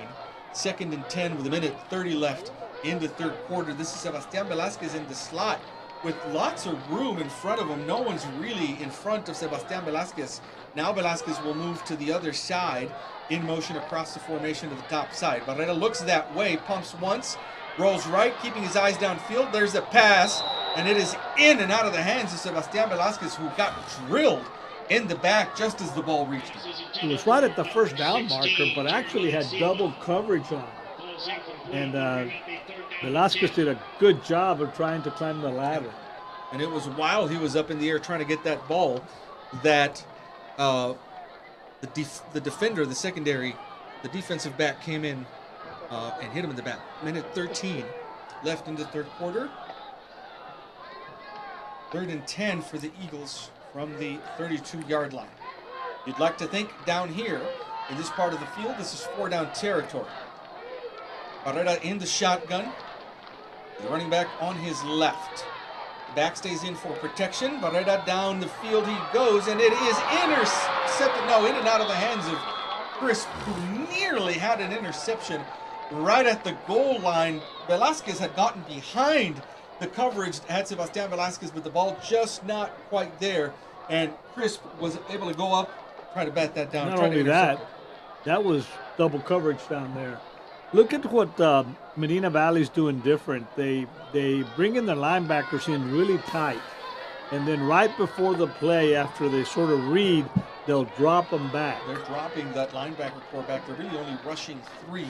2nd and 10 with 1:30 left in the third quarter. This is Sebastian Velasquez in the slot with lots of room in front of him. No one's really in front of Sebastian Velasquez. Now Velasquez will move to the other side in motion across the formation to the top side. Barrera looks that way, pumps once, rolls right, keeping his eyes downfield. There's a pass, and it is in and out of the hands of Sebastian Velasquez, who got drilled in the back just as the ball reached him. He was right at the first down marker, but actually had double coverage on him. And Velasquez did a good job of trying to climb the ladder. And it was while he was up in the air trying to get that ball that the defender, the secondary, the defensive back came in and hit him in the back. 1:13 left in the third quarter. 3rd and 10 for the Eagles from the 32-yard line. You'd like to think down here in this part of the field, this is 4-down territory. Barrera in the shotgun. The running back on his left. The back stays in for protection. Barrera down the field he goes, and it is intercepted. No, in and out of the hands of Crisp, who nearly had an interception right at the goal line. Velasquez had gotten behind the coverage, had Sebastian Velasquez, but the ball just not quite there. And Crisp was able to go up, try to bat that down. Not only that, that was double coverage down there. Look at what Medina Valley's doing different. They bring in their linebackers in really tight, and then right before the play, after they sort of read, they'll drop them back. They're dropping that linebacker core back. They're really only rushing 3.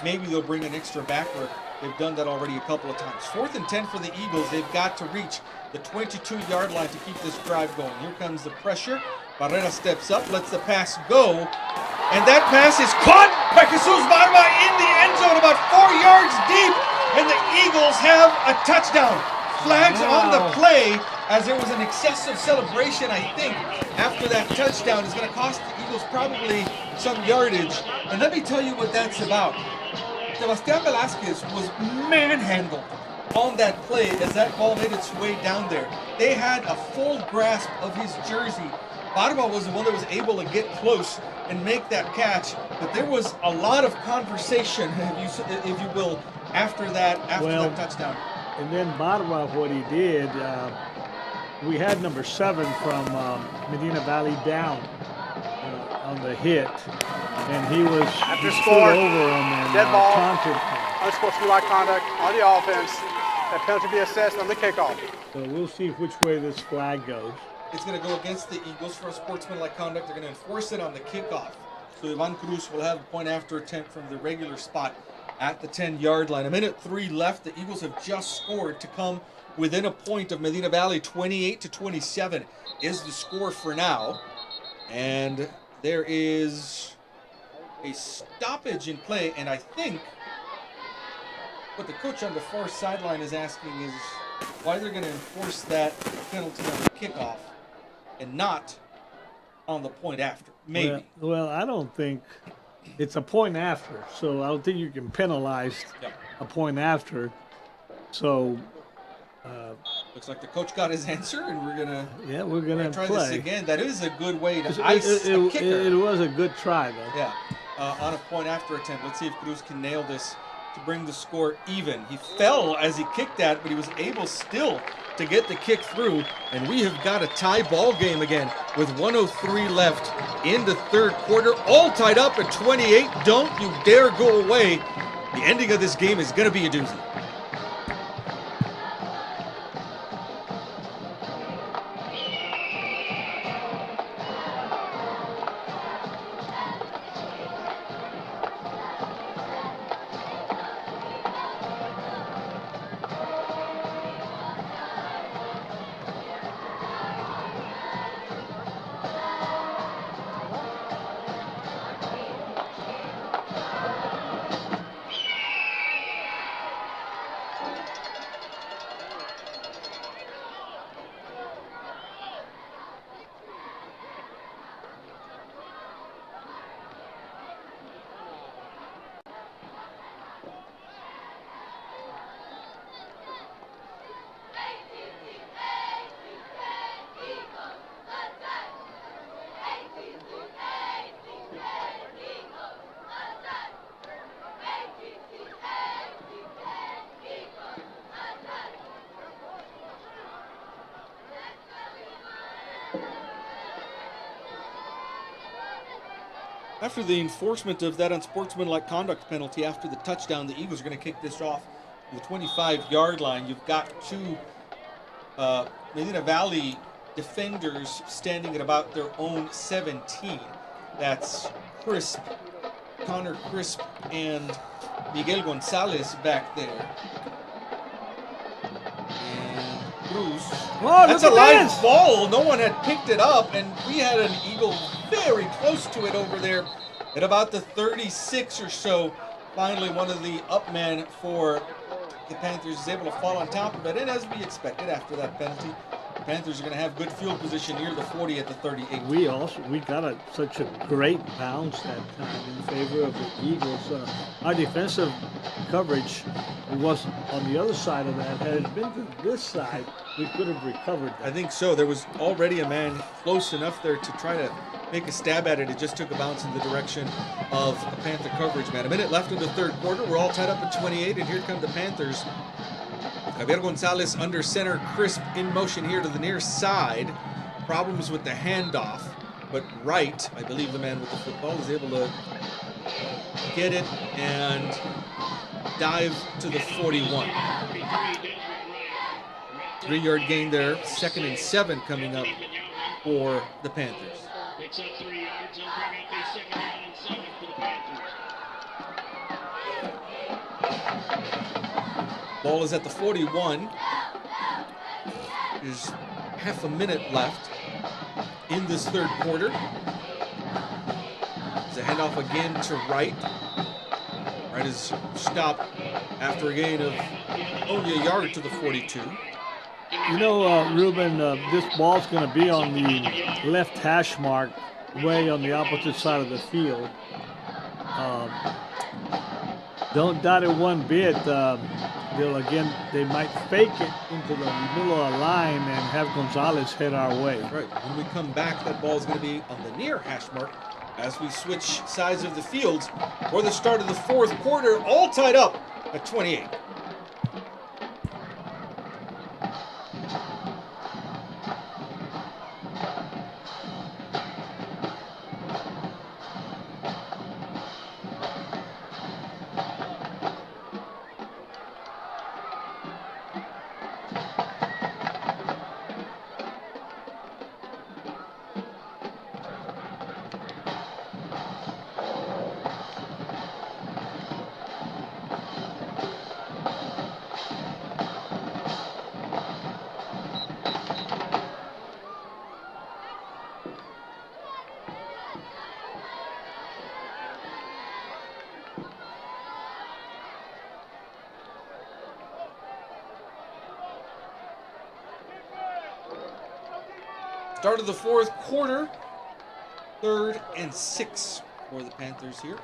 Maybe they'll bring an extra backer. They've done that already a couple of times. 4th and 10 for the Eagles. They've got to reach the 22-yard line to keep this drive going. Here comes the pressure. Barrera steps up, lets the pass go. And that pass is caught by Jesus Barba in the end zone about 4 yards deep. And the Eagles have a touchdown. Flags on the play as there was an excessive celebration, I think, after that touchdown. Is going to cost the Eagles probably some yardage. And let me tell you what that's about. Sebastian Velasquez was manhandled on that play as that ball made its way down there. They had a full grasp of his jersey. Barba was the one that was able to get close and make that catch, but there was a lot of conversation, if you will, after that touchdown. And then Barba, what he did, we had number 7 from Medina Valley down on the hit, and he was After stood score, over him and dead ball, taunted him. unsportsmanlike conduct on the offense. That penalty be assessed on the kickoff. So we'll see which way this flag goes. It's going to go against the Eagles for a sportsmanlike conduct. They're going to enforce it on the kickoff. So Ivan Cruz will have a point after attempt from the regular spot at the 10-yard line. 1:03 left. The Eagles have just scored to come within a point of Medina Valley. 28-27 is the score for now. And there is a stoppage in play, and I think what the coach on the far sideline is asking is why they're going to enforce that penalty on the kickoff and not on the point after. Maybe. Well, I don't think it's a point after, so I don't think you can penalize a point after. So looks like the coach got his answer, and we're gonna try play this again. That is a good way to It, ice a kicker. it was a good try, though. Yeah, on a point after attempt. Let's see if Cruz can nail this to bring the score even. He fell as he kicked that, but he was able still to get the kick through, and we have got a tie ball game again with 1:03 left in the third quarter, all tied up at 28. Don't you dare go away. The ending of this game is going to be a doozy. After the enforcement of that unsportsmanlike conduct penalty after the touchdown, the Eagles are going to kick this off to the 25-yard line. You've got two Medina Valley defenders standing at about their own 17. That's Connor Crisp, and Miguel Gonzalez back there. And Cruz. Oh, that's a live ball. No one had picked it up, and we had an Eagle very close to it over there at about the 36 or so. Finally, one of the up men for the Panthers is able to fall on top of it, and as we expected after that penalty, the Panthers are going to have good field position near the 40 at the 38. We got such a great bounce that time in favor of the Eagles. Our defensive coverage was on the other side of that. Had it been to this side, we could have recovered that. I think so. There was already a man close enough there to try to make a stab at it. It just took a bounce in the direction of a Panther coverage man. A minute left in the third quarter. We're all tied up at 28, and here come the Panthers. Javier Gonzalez under center, Crisp in motion here to the near side. Problems with the handoff, but Wright, I believe the man with the football, is able to get it and dive to the 41. 3-yard gain there. 2nd and 7 coming up for the Panthers. Picks up 3 yards and bring up a 2nd down and 7 for the Panthers. Ball is at the 41. There's half a minute left in this third quarter. There's a handoff again to Wright. Wright is stopped after a gain of only a yard to the 42. You know, Ruben, this ball's going to be on the left hash mark, way on the opposite side of the field. Don't doubt it one bit. They might fake it into the middle of the line and have Gonzalez head our way. Right. When we come back, that ball is going to be on the near hash mark as we switch sides of the field for the start of the fourth quarter, all tied up at 28. Start of the fourth quarter. 3rd and 6 for the Panthers here.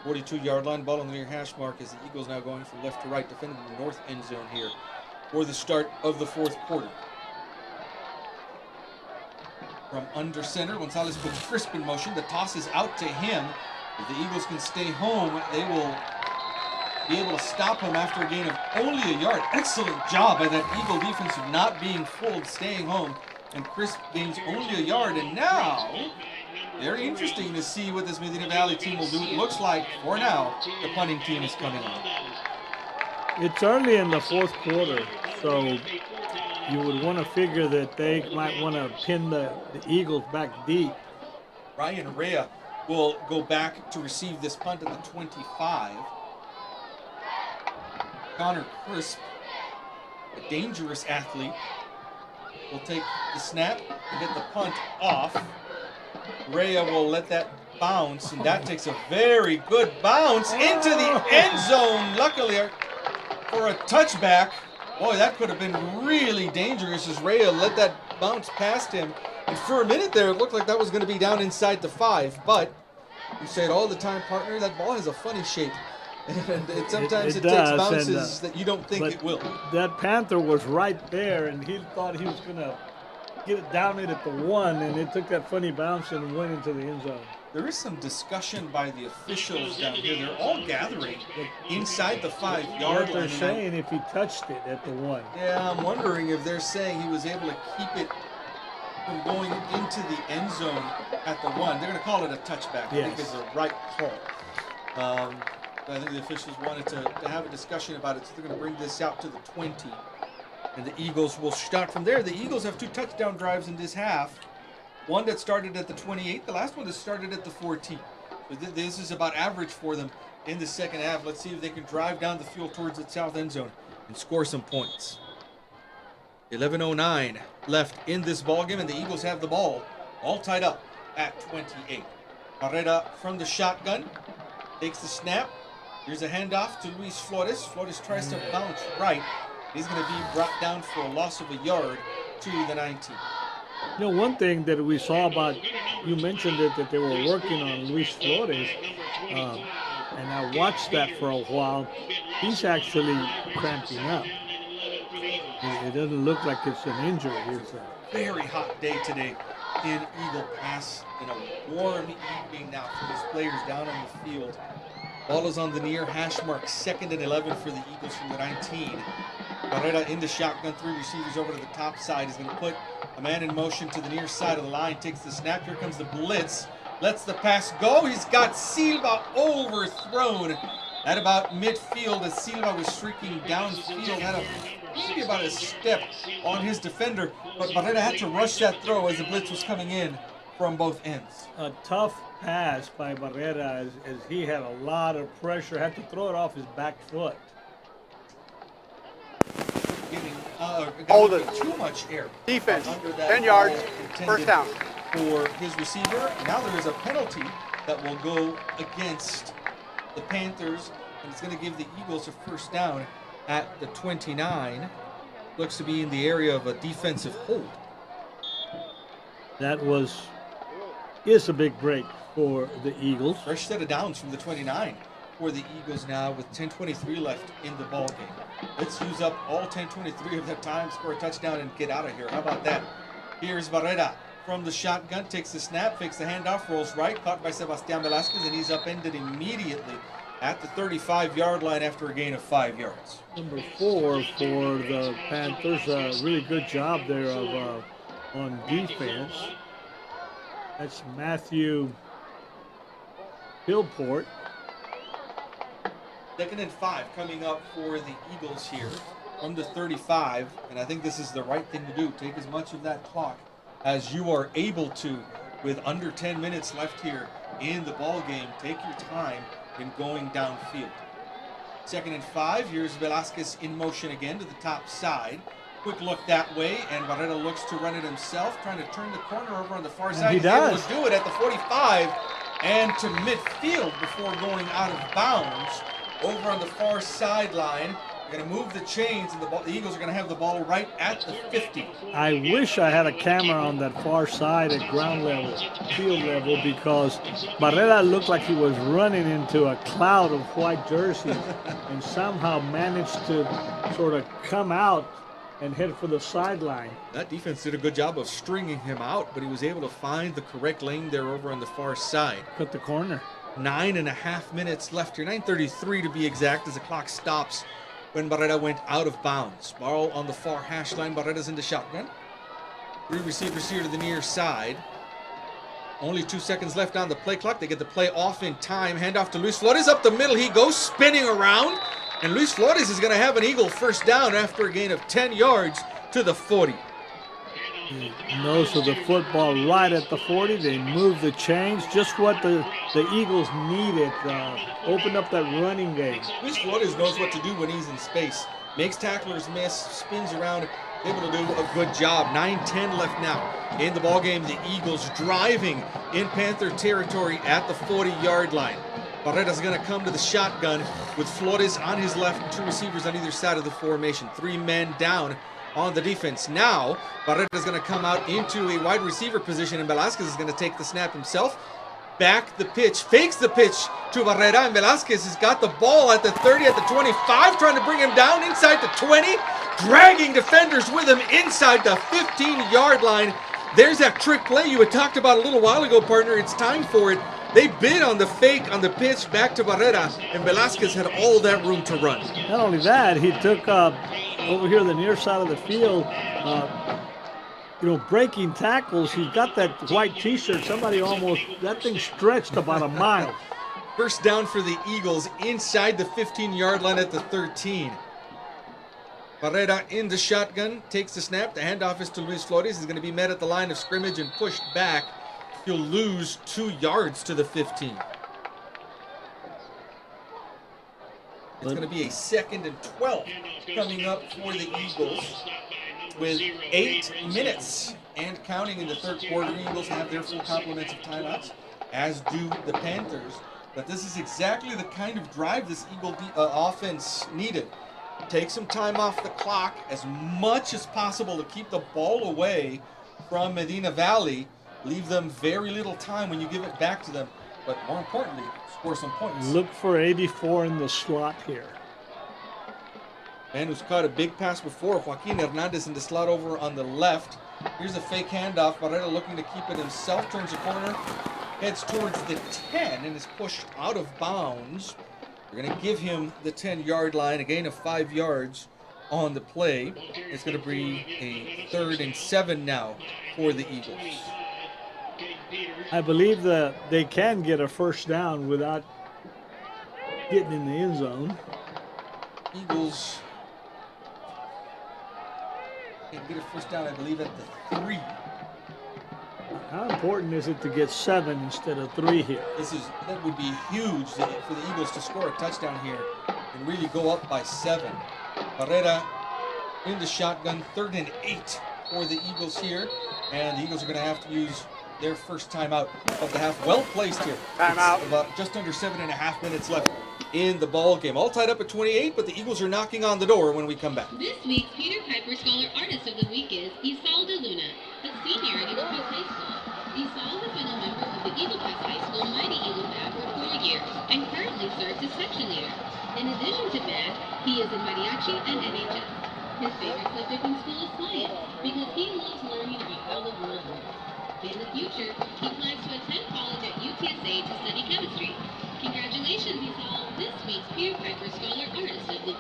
42-yard line, ball on the near hash mark as the Eagles now going from left to right, defending the north end zone here for the start of the 4th quarter. From under center, Gonzalez puts Crisp in motion. The toss is out to him. If the Eagles can stay home, they will be able to stop him after a gain of only a yard. Excellent job by that Eagle defense of not being fooled, staying home. And Crisp gains only a yard. And now, very interesting to see what this Medina Valley team will do. It looks like, for now, the punting team is coming on. It's early in the 4th quarter, so you would want to figure that they might want to pin the Eagles back deep. Ryan Rea will go back to receive this punt at the 25. Connor Crisp, a dangerous athlete, will take the snap and get the punt off. Rea will let that bounce, and that takes a very good bounce into the end zone. Luckily for a touchback. Boy, that could have been really dangerous as Rea let that bounce past him. And for a minute there, it looked like that was going to be down inside the 5. But you say it all the time, partner, that ball has a funny shape. And sometimes it takes bounces that you don't think it will. That Panther was right there, and he thought he was going to get it down at the 1, and it took that funny bounce and went into the end zone. There is some discussion by the officials down here. They're all gathering inside the 5-yard line. They're saying if he touched it at the 1. Yeah, I'm wondering if they're saying he was able to keep it from going into the end zone at the 1. They're going to call it a touchback. I think it's the right call. I think the officials wanted to have a discussion about it, so they're going to bring this out to the 20. And the Eagles will start from there. The Eagles have 2 touchdown drives in this half. One that started at the 28, the last one that started at the 14. So this is about average for them in the second half. Let's see if they can drive down the field towards the south end zone and score some points. 11:09 left in this ballgame, and the Eagles have the ball all tied up at 28. Barrera from the shotgun takes the snap. Here's a handoff to Luis Flores. Flores tries to bounce right. He's going to be brought down for a loss of a yard to the 19. You know, one thing that we saw about, you mentioned it, that they were working on Luis Flores, and I watched that for a while. He's actually cramping up. It doesn't look like it's an injury. It's a very hot day today in Eagle Pass, in a warm evening now for these players down on the field. Ball is on the near hash mark, 2nd and 11 for the Eagles from the 19. Barrera in the shotgun, 3 receivers over to the top side. He's going to put a man in motion to the near side of the line, takes the snap. Here comes the blitz, lets the pass go. He's got Silva overthrown at about midfield as Silva was streaking downfield. Had maybe about a step on his defender, but Barrera had to rush that throw as the blitz was coming in from both ends. a tough pass by Barrera as he had a lot of pressure, had to throw it off his back foot. Hold Too much air. Defense, under that 10 yards, ball first down. for his receiver. Now there is a penalty that will go against the Panthers, and it's going to give the Eagles a first down at the 29. Looks to be in the area of a defensive hold. That is a big break for the Eagles. Fresh set of downs from the 29 for the Eagles now with 10:23 left in the ball game. Let's use up all 10:23 of that time, score a touchdown, and get out of here. How about that? Here's Barrera from the shotgun, takes the snap, fakes the handoff, rolls right, caught by Sebastian Velasquez, and he's upended immediately at the 35-yard line after a gain of 5 yards. Number 4 for the Panthers, a really good job there of on defense. That's Matthew Hillport. 2nd and 5 coming up for the Eagles here from the 35, and I think this is the right thing to do. Take as much of that clock as you are able to with under 10 minutes left here in the ball game. Take your time in going downfield. 2nd and 5, here's Velasquez in motion again to the top side. Quick look that way, and Barrera looks to run it himself, trying to turn the corner over on the far side. He He's does. able to do it at the 45 and to midfield before going out of bounds. Over on the far sideline, They're going to move the chains, and the Eagles are going to have the ball right at the 50. I wish I had a camera on that far side at ground level, field level, because Barrera looked like he was running into a cloud of white jerseys and somehow managed to sort of come out and head for the sideline. That defense did a good job of stringing him out, but he was able to find the correct lane there over on the far side. Cut the corner. 9.5 minutes left here, 9:33 to be exact, as the clock stops when Barrera went out of bounds. Ball on the far hash line. Barrera's in the shotgun. 3 receivers here to the near side. Only 2 seconds left on the play clock. They get the play off in time. Handoff to Luis Flores up the middle. He goes spinning around. And Luis Flores is going to have an Eagle first down after a gain of 10 yards to the 40. Nose of the football right at the 40. They move the chains, just what the Eagles needed. Open up that running game. Luis Flores knows what to do when he's in space. Makes tacklers miss, spins around, able to do a good job. 9:10 left now in the ball game. The Eagles driving in Panther territory at the 40-yard line. Barrera's going to come to the shotgun with Flores on his left and 2 receivers on either side of the formation. 3 men down on the defense. Now, Barrera's going to come out into a wide receiver position, and Velasquez is going to take the snap himself. Back the pitch, fakes the pitch to Barrera, and Velasquez has got the ball at the 30, at the 25, trying to bring him down inside the 20, dragging defenders with him inside the 15-yard line. There's that trick play you had talked about a little while ago, partner. It's time for it. They bid on the fake on the pitch back to Barrera, and Velasquez had all that room to run. Not only that, he took over here the near side of the field, breaking tackles. He's got that white T-shirt. That thing stretched about a mile. First down for the Eagles inside the 15-yard line at the 13. Barrera in the shotgun, takes the snap. The handoff is to Luis Flores. He's going to be met at the line of scrimmage and pushed back. He'll lose 2 yards to the 15. It's going to be a 2nd and 12 coming up for the Eagles with 8 minutes and counting in the third quarter. The Eagles have their full complements of timeouts, as do the Panthers. But this is exactly the kind of drive this Eagle offense needed. Take some time off the clock as much as possible to keep the ball away from Medina Valley. Leave them very little time when you give it back to them. But more importantly, score some points. Look for 84 in the slot here. Man who's caught a big pass before, Joaquin Hernandez in the slot over on the left. Here's a fake handoff. Barrera looking to keep it himself. Turns the corner, heads towards the 10, and is pushed out of bounds. They're going to give him the 10-yard line, a gain of 5 yards on the play. It's going to be a 3rd and 7 now for the Eagles. I believe that they can get a first down without getting in the end zone. Eagles can get a first down, I believe, at the 3. How important is it to get 7 instead of 3 here? That would be huge for the Eagles to score a touchdown here and really go up by 7. Barrera in the shotgun, 3rd and 8 for the Eagles here, and the Eagles are going to have to use their first timeout of the half. Well placed here. Timeout. About just under 7.5 minutes left in the ball game. All tied up at 28, but the Eagles are knocking on the door when we come back. This week's Peter Piper Scholar Artist of the Week is Isal De Luna, a senior at Eagle Pass High School. Isal has been a member of the Eagle Pass High School Mighty Eagle Band for 4 years and currently serves as section leader. In addition to band, he is in mariachi and NHS. His favorite subject in school is science because he loves learning about how the world works. In the future, he plans to attend college at UTSA to study chemistry. Congratulations, Isal, this week's Peter Piper Scholar Artist of the Week.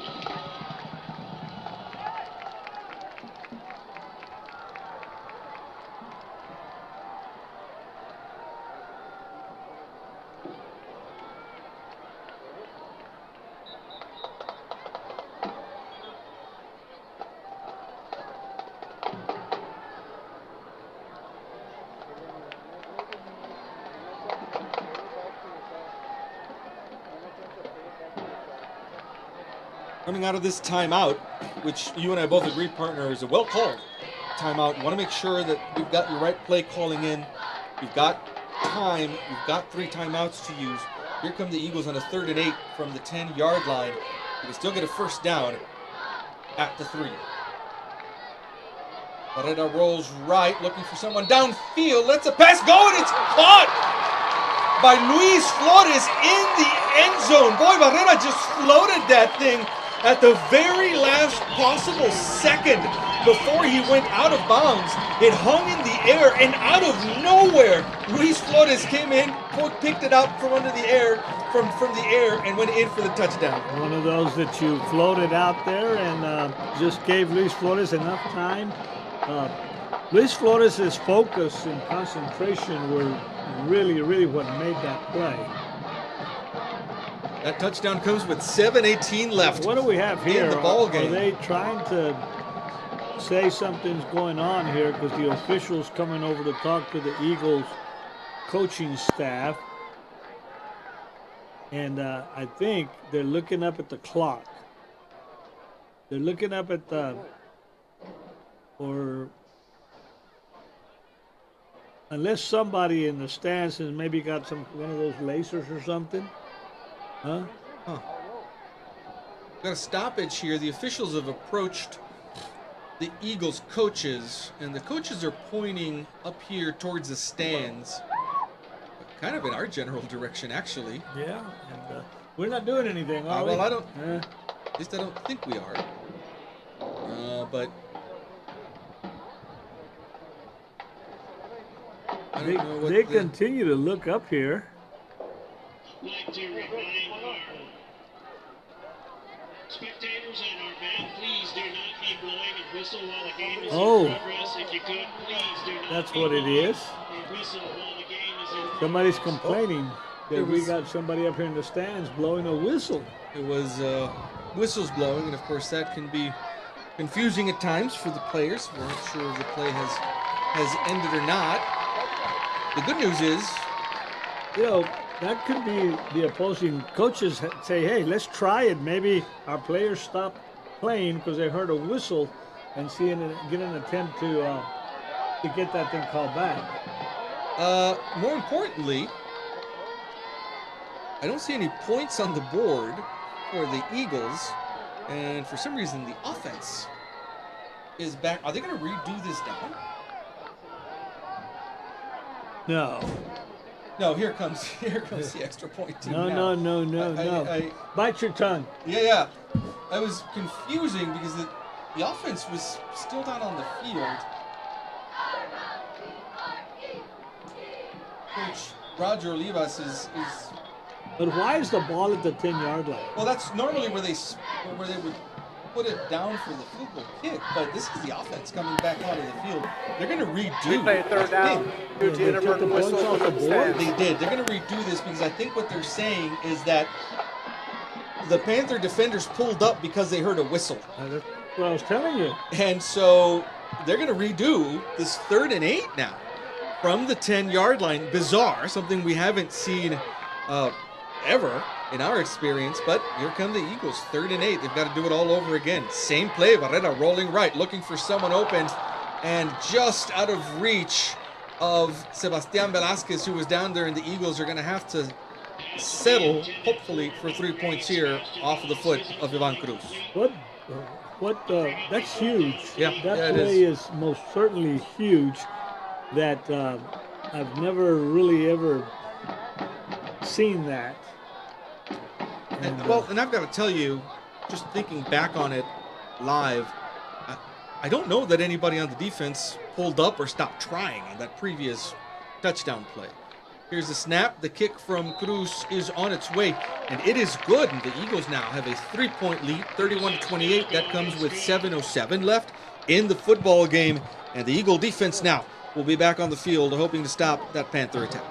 Coming out of this timeout, which you and I both agree, partner, is a well-called timeout. You want to make sure that you've got your right play calling in. You've got time. You've got 3 timeouts to use. Here come the Eagles on a 3rd and 8 from the 10-yard line. You can still get a first down at the 3. Barrera rolls right, looking for someone downfield. Lets a pass go, and it's caught by Luis Flores in the end zone. Boy, Barrera just floated that thing at the very last possible second before he went out of bounds. It hung in the air, and out of nowhere, Luis Flores came in, picked it up from under the air, from the air, and went in for the touchdown. One of those that you floated out there and just gave Luis Flores enough time. Luis Flores' focus and concentration were really what made that play. That touchdown comes with 7:18 left. What do we have here? In the ball game. Are they trying to say something's going on here because the officials coming over to talk to the Eagles coaching staff? And I think they're looking up at the clock. They're looking up at the, or unless somebody in the stands has maybe got one of those lasers or something. Huh? Got a stoppage here. The officials have approached the Eagles coaches, and the coaches are pointing up here towards the stands, kind of in our general direction, actually. Yeah, and we're not doing anything, are we? Well, I don't. At least I don't think we are. But I don't know what they continue to look up here. Like to remind our spectators and our band, please do not be blowing a whistle while the game is in progress. If you could, please do not. That's what it is. A whistle while the game is in progress. Somebody's complaining that we got somebody up here in the stands blowing a whistle. It was whistles blowing, and of course that can be confusing at times for the players. We're not sure if the play has ended or not. The good news is, that could be the opposing coaches say, hey, let's try it. Maybe our players stop playing because they heard a whistle and get an attempt to get that thing called back. More importantly, I don't see any points on the board for the Eagles, and for some reason the offense is back. Are they going to redo this down? No, here comes the extra point too. No. Bite your tongue. Yeah. I was confusing because the offense was still not on the field. Coach Roger Olivas is. But why is the ball at the 10-yard line? Well, that's normally where they would put it down for the field goal kick, but this is the offense coming back onto the field. They're going to redo. They play a third down due to inadvertent whistle from the stands. They did. They're going to redo this because I think what they're saying is that the Panther defenders pulled up because they heard a whistle. That's what I was telling you. And so they're going to redo this 3rd and 8 now from the 10-yard line. Bizarre, something we haven't seen ever in our experience, but here come the Eagles, 3rd and 8. They've got to do it all over again. Same play, Barrera rolling right, looking for someone open, and just out of reach of Sebastian Velasquez, who was down there, and the Eagles are going to have to settle, hopefully, for 3 points here off of the foot of Ivan Cruz. That's huge. Yeah, that play is most certainly huge. That I've never really ever seen that. And I've got to tell you, just thinking back on it live, I don't know that anybody on the defense pulled up or stopped trying on that previous touchdown play. Here's the snap. The kick from Cruz is on its way, and it is good. And the Eagles now have a 3-point lead, 31-28. That comes with 7:07 left in the football game. And the Eagle defense now will be back on the field, hoping to stop that Panther attack.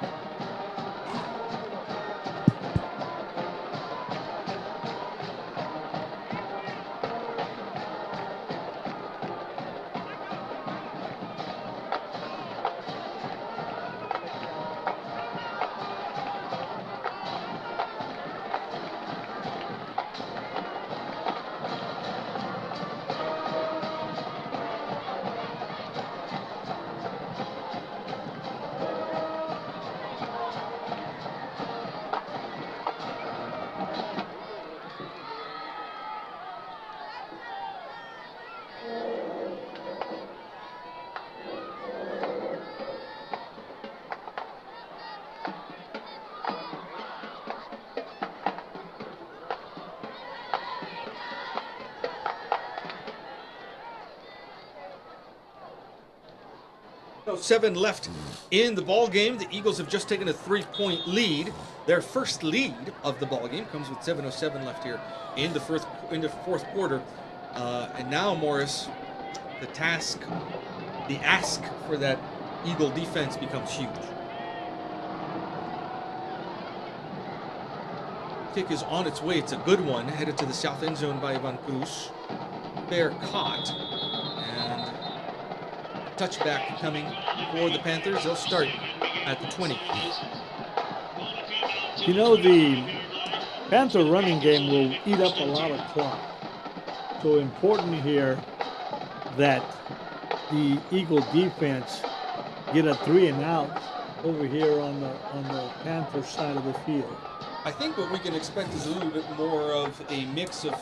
7 left in the ball game. The Eagles have just taken a 3-point lead. Their first lead of the ball game comes with 7:07 left here in the fourth quarter. And now, Morris, the ask for that Eagle defense becomes huge. Kick is on its way. It's a good one, headed to the south end zone by Ivan Cruz. Fair caught. And touchback coming for the Panthers. They'll start at the 20. You know, the Panther running game will eat up a lot of clock. So important here that the Eagle defense get a 3 and out over here on the Panther side of the field. I think what we can expect is a little bit more of a mix of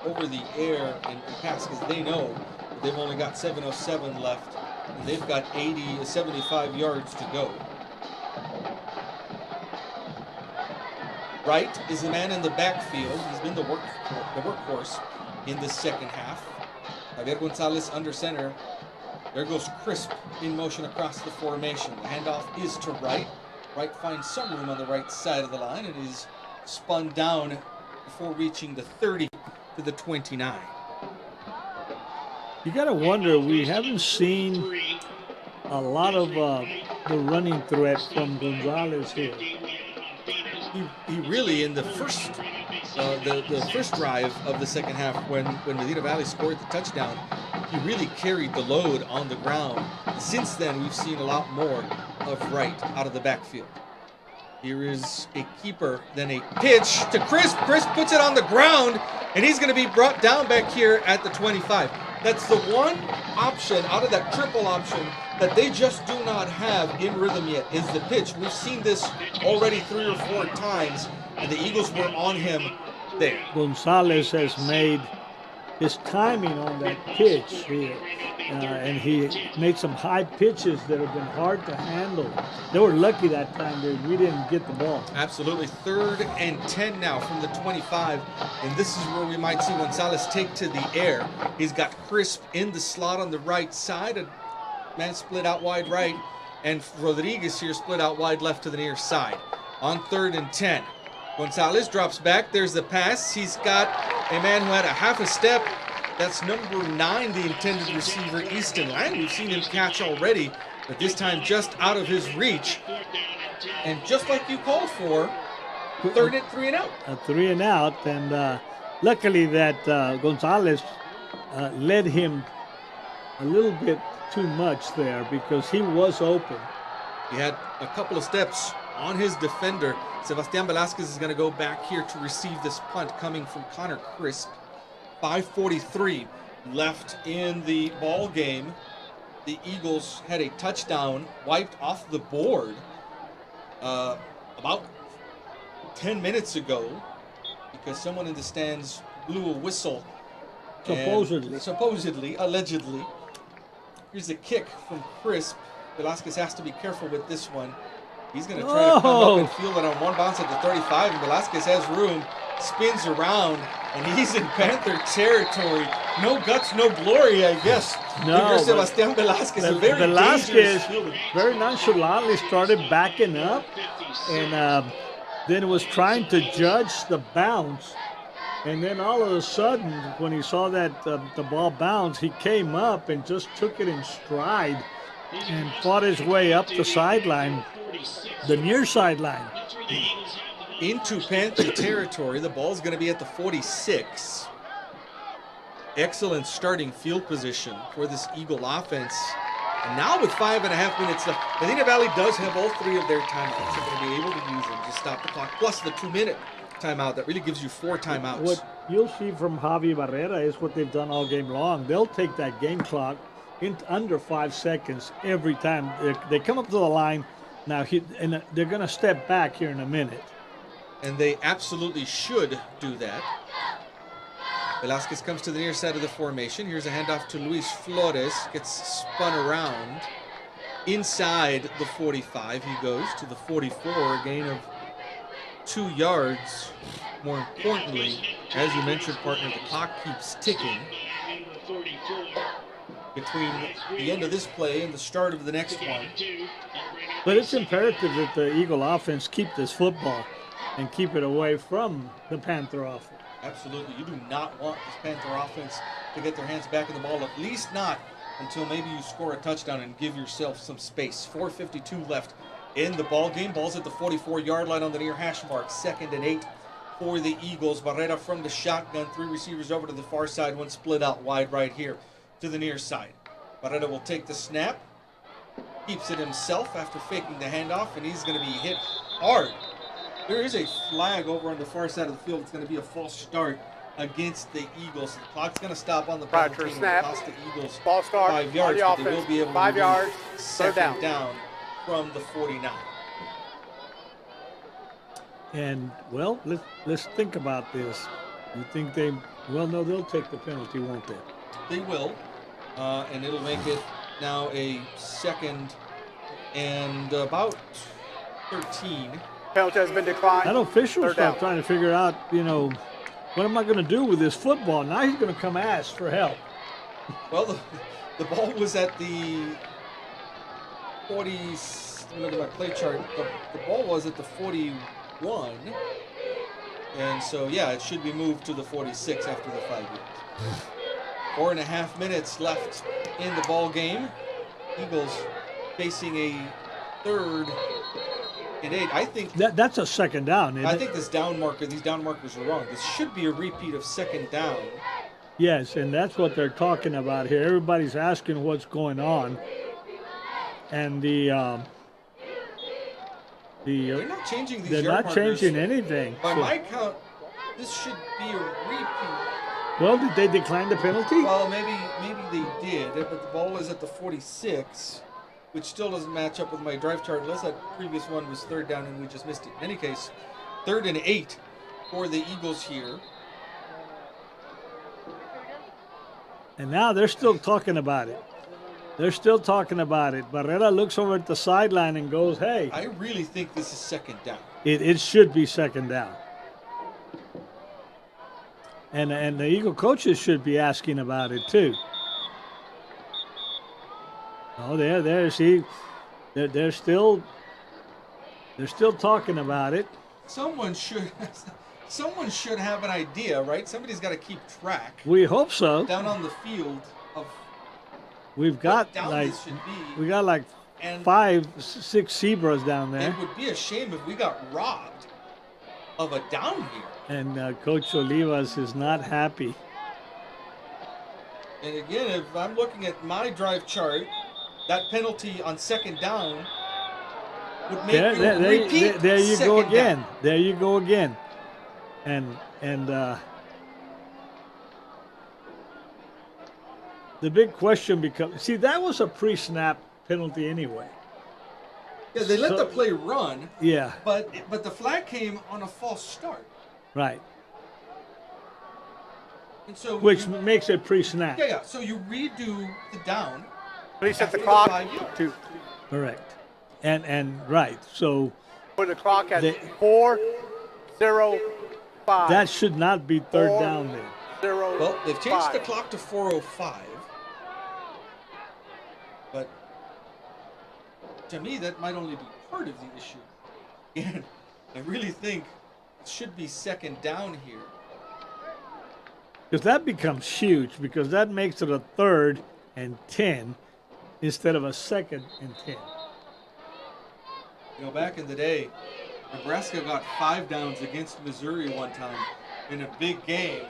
over the air and pass, because they know they've only got 7:07 left and they've got 75 yards to go. Wright is the man in the backfield. He's been the workhorse in this second half. Javier Gonzalez under center. There goes Crisp in motion across the formation. The handoff is to Wright. Wright finds some room on the right side of the line and is spun down before reaching the 30 to the 29. You got to wonder, we haven't seen a lot of the running threat from Gonzalez here. He really, in the first drive of the second half, when Medina Valley scored the touchdown, he really carried the load on the ground. Since then, we've seen a lot more of Wright out of the backfield. Here is a keeper, then a pitch to Crisp. Crisp puts it on the ground, and he's going to be brought down back here at the 25. That's the one option out of that triple option that they just do not have in rhythm yet, is the pitch. We've seen this already 3 or 4 times, and the Eagles were on him there. Gonzalez has made his timing on that pitch here, and he made some high pitches that have been hard to handle. They were lucky that time that we didn't get the ball. Absolutely. 3rd and 10 now from the 25, and this is where we might see Gonzalez take to the air. He's got Crisp in the slot on the right side, a man split out wide right, and Rodriguez here split out wide left to the near side. On 3rd and 10, Gonzalez drops back. There's the pass. He's got a man who had a half a step. That's number 9, the intended receiver, Easton Lang. We've seen him catch already, but this time just out of his reach. And just like you called for, 3rd and 3 and out. A 3 and out, and luckily that Gonzalez led him a little bit too much there because he was open. He had a couple of steps on his defender. Sebastian Velasquez is going to go back here to receive this punt coming from Connor Crisp. 5:43 left in the ball game. The Eagles had a touchdown wiped off the board about 10 minutes ago because someone in the stands blew a whistle. Supposedly, allegedly. Here's a kick from Crisp. Velasquez has to be careful with this one. He's going to try to come up and field it on one bounce at the 35, and Velasquez has room, spins around, and he's in Panther territory. No guts, no glory, I guess. No, Sebastian Velasquez, a very Velasquez dangerous very nonchalantly started backing up, and then was trying to judge the bounce. And then all of a sudden, when he saw that the ball bounce, he came up and just took it in stride and fought his way up the sideline, the near sideline. into Panther territory. The ball's going to be at the 46. Excellent starting field position for this Eagle offense. And now with 5.5 minutes left, Medina Valley does have all 3 of their timeouts. They're going to be able to use them to stop the clock, plus the 2-minute timeout. That really gives you 4 timeouts. What you'll see from Javi Barrera is what they've done all game long. They'll take that game clock in under 5 seconds every time. They come up to the line. Now, and they're going to step back here in a minute. And they absolutely should do that. Velasquez comes to the near side of the formation. Here's a handoff to Luis Flores. Gets spun around. Inside the 45, he goes to the 44, a gain of 2 yards. More importantly, as you mentioned, partner, the clock keeps ticking. between the end of this play and the start of the next one. But it's imperative that the Eagle offense keep this football and keep it away from the Panther offense. Absolutely. You do not want this Panther offense to get their hands back in the ball, at least not until maybe you score a touchdown and give yourself some space. 4:52 left in the ball game. Ball's at the 44-yard line on the near hash mark. 2nd and 8 for the Eagles. Barrera from the shotgun. 3 receivers over to the far side. 1 split out wide right here to the near side. Barrera will take the snap. Keeps it himself after faking the handoff, and he's going to be hit hard. There is a flag over on the far side of the field. It's going to be a false start against the Eagles. The clock's going to stop on the Prior penalty to and snap. cost the Eagles Ball start 5 yards, on but the they will offense. be able to 5 move yards, second third down. down from the 49. And, well, let's think about this. You think they, well, no, they'll take the penalty, won't they? They will, and it'll make it now a 2nd and about 13. Penalty has been declined. That official Third start down. trying to figure out, what am I going to do with this football? Now he's going to come ask for help. Well, the ball was at the 40. Let me look at my play chart. The ball was at the 41, and so yeah, it should be moved to the 46 after the 5 years. 4.5 minutes left in the ball game. Eagles facing a 3rd and 8. I think That's a 2nd down, isn't I it? think these down markers are wrong. This should be a repeat of 2nd down. Yes, and that's what they're talking about here. Everybody's asking what's going on. And They're not changing these they're yard not markers. changing anything. By So- my count, this should be a repeat. well, did they decline the penalty? Well, maybe they did, but the ball is at the 46, which still doesn't match up with my drive chart unless that previous one was 3rd down and we just missed it. In any case, 3rd and 8 for the Eagles here. And now they're still talking about it. They're still talking about it. Barrera looks over at the sideline and goes, hey, I really think this is 2nd down. it should be 2nd down. And the Eagle coaches should be asking about it too. Oh, there, see, they're still talking about it. Someone should have an idea, right? Somebody's got to keep track We hope so. down on the field of We've got down like this should be. we got like And 5, 6 zebras down there. it would be a shame if we got robbed of a down here. And Coach Olivas is not happy. And again, if I'm looking at my drive chart, that penalty on 2nd down would make you repeat. There you go 2nd again. down. There you go again. And the big question becomes, see, that was a pre-snap penalty anyway. Yeah, they let So- the play run, Yeah, but the flag came on a false start, right. and so Which you, makes it pre-snap. yeah. So you redo the down. Please set the after clock 5 yards. to Correct. And right. So put the clock at They- 4:05. that should not be 3rd down then. 0. Well, they've changed the clock to 4:05, but to me that might only be part of the issue. And I really think it should be 2nd down here. Because that becomes huge, because that makes it a 3rd and 10 instead of a 2nd and 10. You know, back in the day, Nebraska got 5 downs against Missouri one time in a big game.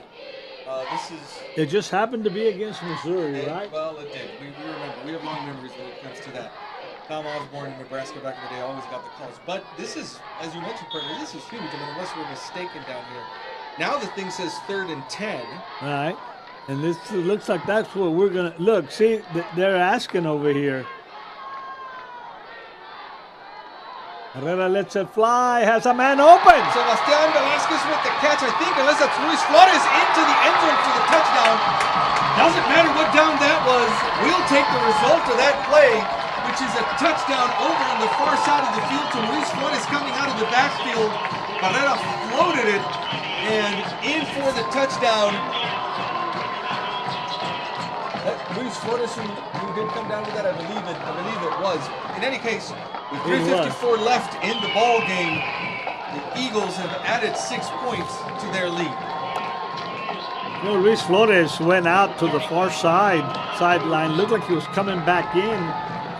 This is It just happened to be against Missouri, right? Well, it did. We remember. We have long memories when it comes to that. Tom Osborne in Nebraska back in the day always got the calls. But this is, as you mentioned, partner, this is huge. I mean, unless we're mistaken down here. Now the thing says 3rd and 10. Right. And this looks like that's what we're going to look. See, they're asking over here. Herrera lets it fly, has a man open. Sebastian Velasquez with the catch, I think, unless that's Luis Flores into the end zone for the touchdown. Doesn't matter what down that was. We'll take the result of that play, which is a touchdown over on the far side of the field to Luis Flores coming out of the backfield. Barrera floated it and in for the touchdown. Luis Flores who did come down with that? I believe it was. In any case, with 3:54 left in the ball game, the Eagles have added 6 points to their lead. You know, Luis Flores went out to the far sideline. Looked like he was coming back in,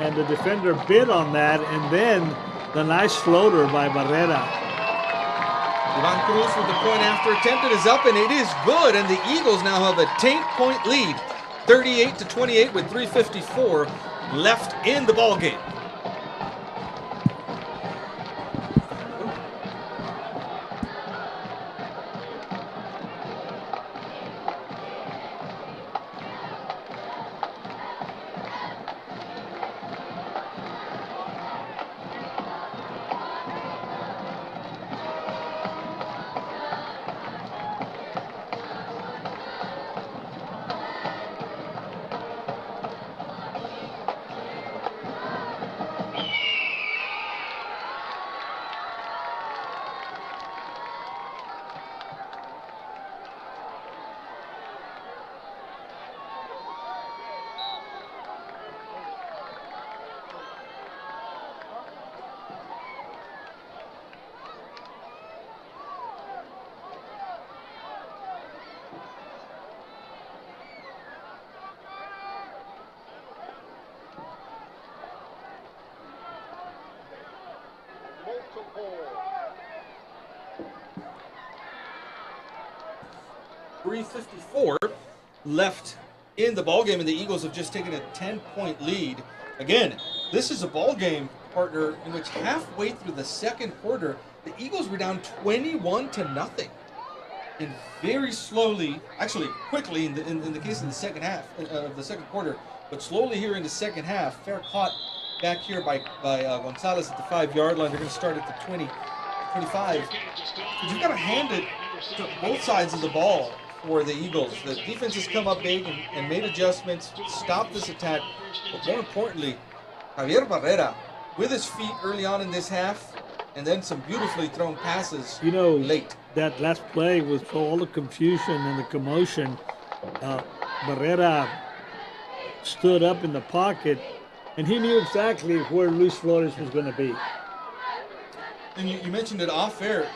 and the defender bid on that, and then the nice floater by Barrera. Ivan Cruz with the point after attempted is up, and it is good, and the Eagles now have a 10-point lead, 38-28 with 3:54 left in the ball game. Multiple. 3:54 left in the ball game, and the Eagles have just taken a 10-point lead. Again, this is a ball game, partner, in which halfway through the second quarter, the Eagles were down 21-0, and very slowly, actually quickly in the case of the second half of the second quarter, but slowly here in the second half, fair caught back here by Gonzalez at the 5-yard line. They're going to start at the 25. But you've got to hand it to both sides of the ball for the Eagles. The defense has come up big and made adjustments, stopped this attack. But more importantly, Javier Barrera with his feet early on in this half, and then some beautifully thrown passes late. That last play with all the confusion and the commotion, Barrera stood up in the pocket, and he knew exactly where Luis Flores was going to be. And you mentioned it off air,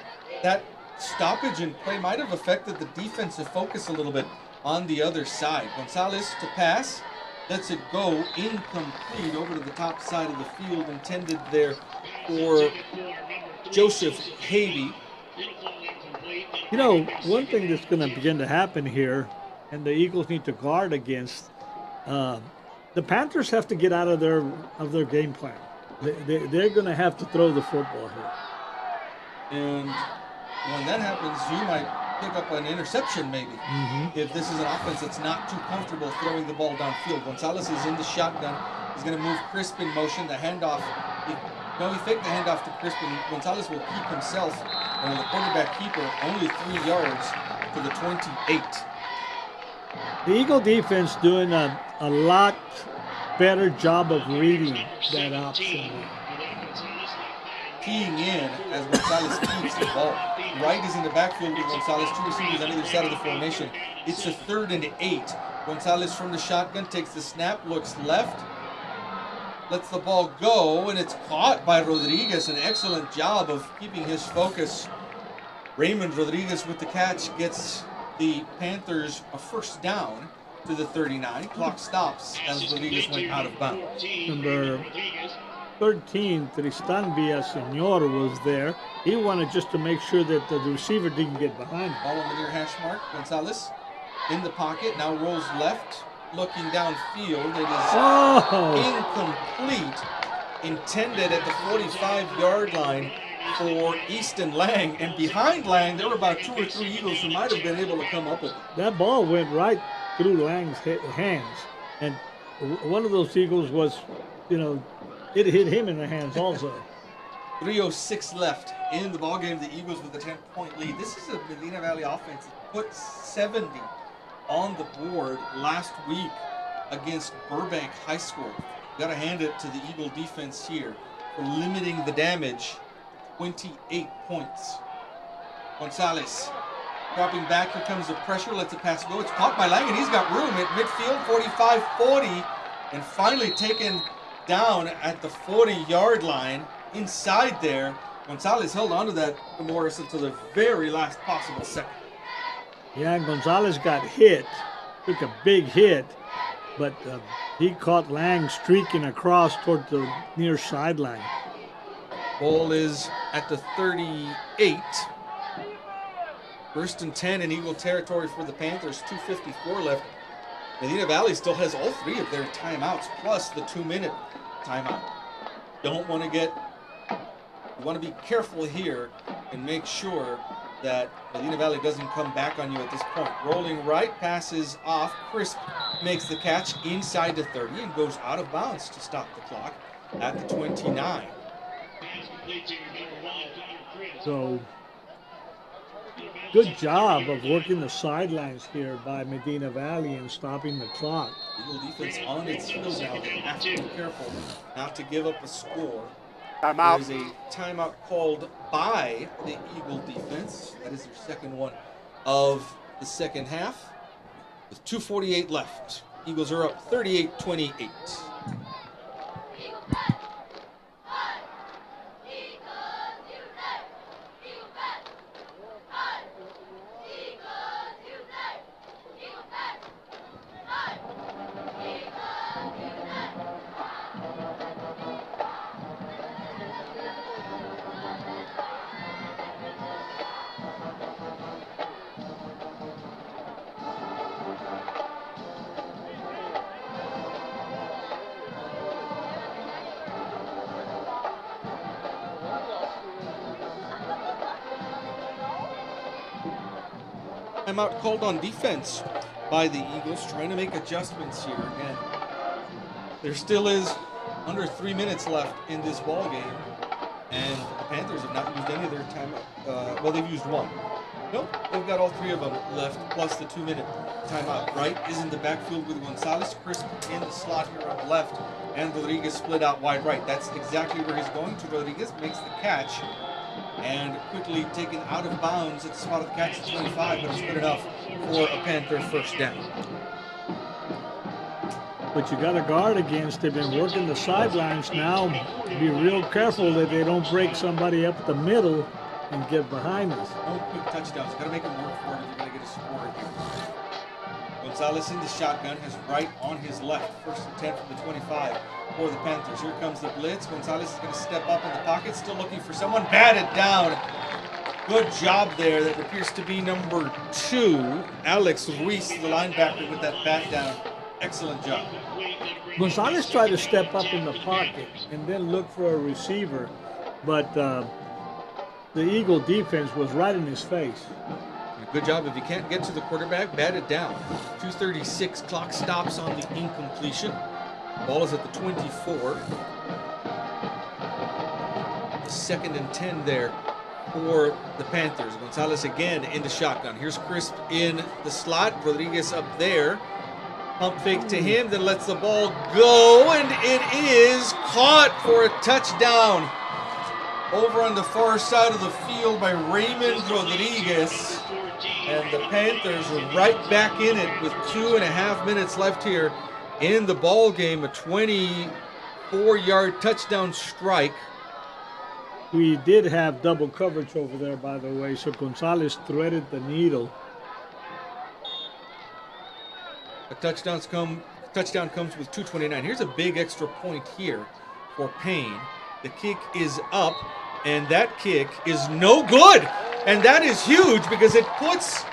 that stoppage in play might have affected the defensive focus a little bit on the other side. Gonzalez to pass, lets it go incomplete over to the top side of the field, intended there for Joseph Havey. You know, one thing that's going to begin to happen here, and the Eagles need to guard against, the Panthers have to get out of their game plan. They're going to have to throw the football here. And when that happens, you might pick up an interception maybe. If this is an offense that's not too comfortable throwing the ball downfield. Gonzalez is in the shotgun. He's going to move Crisp in motion. The handoff, he faked the handoff to Crisp, and Gonzalez will keep himself, and the quarterback keeper only 3 yards to the 28. The Eagle defense doing a lot better job of reading that option. Keying in as Gonzalez keeps the ball. Wright is in the backfield with Gonzalez, 2 receivers on either side of the formation. It's a 3rd and 8. Gonzalez from the shotgun takes the snap, looks left, lets the ball go, and it's caught by Rodriguez. An excellent job of keeping his focus. Raymond Rodriguez with the catch gets the Panthers a first down to the 39. Clock stops as Rodriguez went out of bounds. Number 13, Tristan Villaseñor was there. He wanted just to make sure that the receiver didn't get behind him. Ball on the near hash mark. Gonzalez in the pocket, now rolls left, looking downfield. It is incomplete, intended at the 45-yard line for Easton Lang. And behind Lang, there were about 2 or 3 Eagles who might have been able to come up with it. That ball went right through Lang's hands. And one of those Eagles was, it hit him in the hands also. 3:06 left in the ballgame. The Eagles with a 10-point lead. This is a Medina Valley offense that put 70 on the board last week against Burbank High School. Got to hand it to the Eagle defense here for limiting the damage. 28 points. Gonzalez Dropping back, here comes the pressure, lets the pass go. It's caught by Lang, and he's got room at midfield, 45-40, and finally taken down at the 40-yard line. Inside there, Gonzalez held onto that Morris until the very last possible second. Yeah, and Gonzalez got hit, took a big hit, but he caught Lang streaking across toward the near sideline. Ball is at the 38. First and 10 in Eagle territory for the Panthers, 2:54 left. Medina Valley still has all three of their timeouts, plus the 2-minute timeout. You want to be careful here and make sure that Medina Valley doesn't come back on you at this point. Rolling right, passes off. Crisp makes the catch inside the 30 and goes out of bounds to stop the clock at the 29. So, good job of working the sidelines here by Medina Valley and stopping the clock. Eagle defense on its heels now. They have to be careful not to give up a score. Timeout. There is a timeout called by the Eagle defense. That is their second one of the second half. With 2:48 left. Eagles are up 38-28. Timeout called on defense by the Eagles, trying to make adjustments here. Again, there still is under 3 minutes left in this ball game, and the Panthers have not used any of their timeout. Well, they've used one. Nope, they've got all three of them left, plus the 2-minute timeout. Wright is in the backfield with Gonzalez, Crisp in the slot here on the left, and Rodriguez split out wide right. That's exactly where he's going to. Rodriguez makes the catch, and quickly taken out of bounds at the spot of the catch at 25, but it's good enough for a Panther first down. But you got to guard against. They've been working the sidelines now. Be real careful that they don't break somebody up the middle and get behind us. No quick touchdowns. Got to make them work for it if you're going to get a score here. Gonzalez in the shotgun, has Wright on his left. First and 10 from the 25 for the Panthers. Here comes the blitz. Gonzalez is going to step up in the pocket, still looking for someone. Batted down. Good job there. That appears to be number 2, Alex Ruiz, the linebacker, with that bat down. Excellent job. Gonzalez tried to step up in the pocket and then look for a receiver, but the Eagle defense was right in his face. Good job. If you can't get to the quarterback, bat it down. 2:36, clock stops on the incompletion. Ball is at the 24. The 2nd and 10 there for the Panthers. Gonzalez again in the shotgun. Here's Crisp in the slot. Rodriguez up there. Pump fake to him, then lets the ball go, and it is caught for a touchdown. Over on the far side of the field by Raymond Rodriguez. And the Panthers are right back in it with 2.5 minutes left here in the ball game. A 24-yard touchdown strike. We did have double coverage over there, by the way, so Gonzalez threaded the needle. A touchdown comes with 2:29. Here's a big extra point here for Payne. The kick is up, and that kick is no good. And that is huge because it puts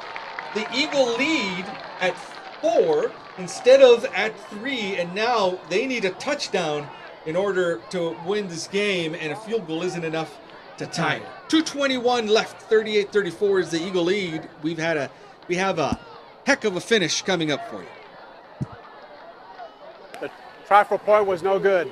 the Eagle lead at 4 instead of at 3, and now they need a touchdown in order to win this game, and a field goal isn't enough to tie it. 2:21 left, 38-34 is the Eagle lead. We have a heck of a finish coming up for you. The try for point was no good.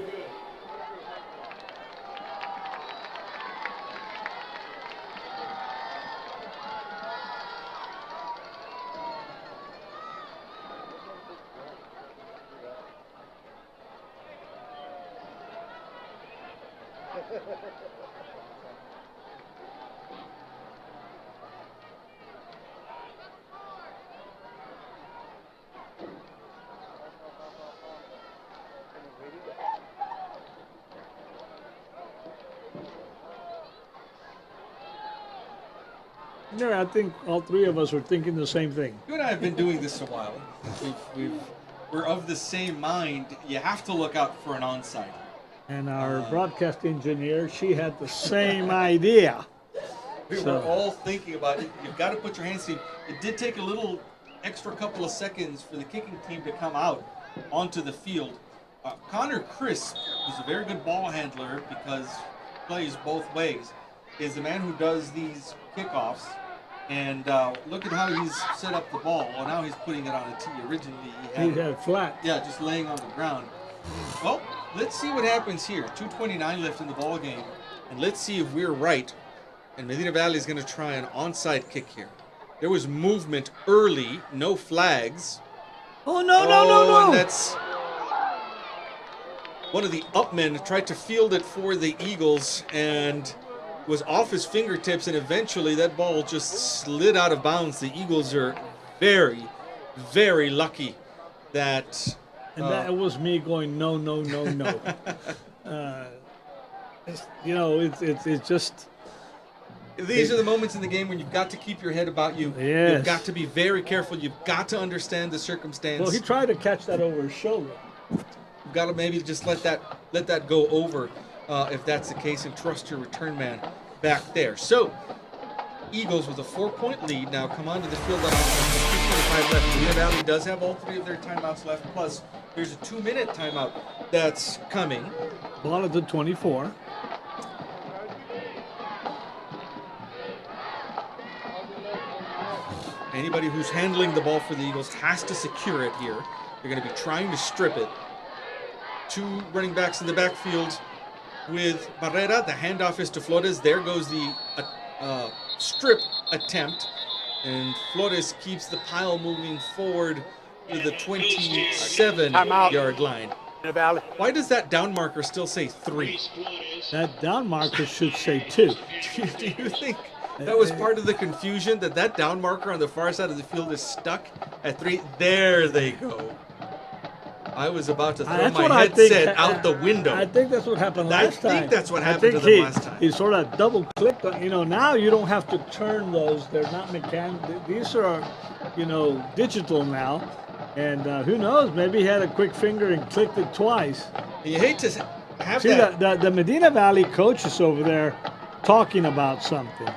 Yeah, I think all three of us are thinking the same thing. You and I have been doing this a while. We're of the same mind. You have to look out for an onside. And our broadcast engineer, she had the same idea. We were all thinking about it. You've got to put your hands in. It did take a little extra couple of seconds for the kicking team to come out onto the field. Connor Crisp, who's a very good ball handler because he plays both ways, is the man who does these kickoffs. And look at how he's set up the ball. Well, now he's putting it on a tee. Originally, he had it flat. Yeah, just laying on the ground. Well, let's see what happens here. 2:29 left in the ball game, and let's see if we're right. And Medina Valley is going to try an onside kick here. There was movement early, no flags. Oh no! And that's one of the upmen tried to field it for the Eagles and was off his fingertips, and eventually that ball just slid out of bounds. The Eagles are very, very lucky that. And that was me going no. It's just. These are the moments in the game when you've got to keep your head about you. Yes. You've got to be very careful. You've got to understand the circumstance. Well, he tried to catch that over his shoulder. You've got to maybe just let that go over if that's the case, and trust your return man back there. So, Eagles with a 4-point lead now come onto the field on 2:25 left. Medina Valley does have all three of their timeouts left. Plus, there's a 2-minute timeout that's coming. Ball at the 24. Anybody who's handling the ball for the Eagles has to secure it here. They're going to be trying to strip it. Two running backs in the backfield with Barrera. The handoff is to Flores. There goes the strip attempt. And Flores keeps the pile moving forward to the 27-yard line. Why does that down marker still say 3? That down marker should say 2. Do you think that was part of the confusion, that down marker on the far side of the field is stuck at 3? There they go. I was about to throw my headset out the window. I think that's what happened last time. I think that's what happened to them last time. He sort of double clicked on, now you don't have to turn those. They're not mechanical. These are, digital now. And who knows, maybe he had a quick finger and clicked it twice. You hate to have See, that. the Medina Valley coach is over there talking about something.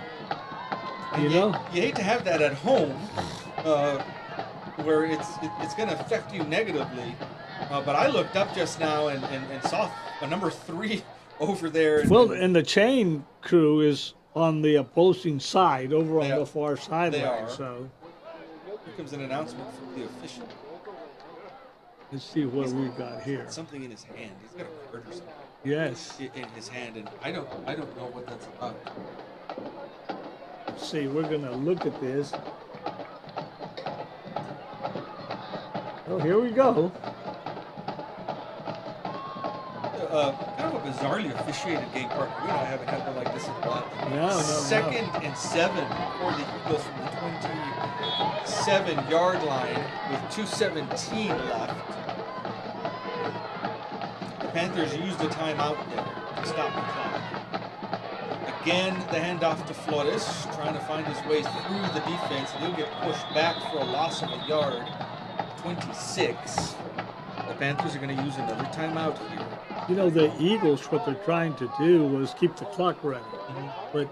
You hate to have that at home, where it's going to affect you negatively. But I looked up just now and saw a number 3 over there. And the chain crew is on the opposing side, over on the far sideline. So here comes an announcement from the official. Let's see what we got here. Something in his hand. He's got a card or something. Yes. In his hand, and I don't know what that's about. Let's see, we're gonna look at this. Oh, here we go. Kind of a bizarrely officiated game, partner. You and I haven't had one like this in a while. No. 2nd and 7 for the Eagles from the 27-yard line with 2:17 left. The Panthers used a timeout there to stop the clock. Again, the handoff to Flores, trying to find his way through the defense, and he'll get pushed back for a loss of a yard. 26. The Panthers are going to use another timeout here. The Eagles, what they're trying to do was keep the clock running. Mm-hmm. But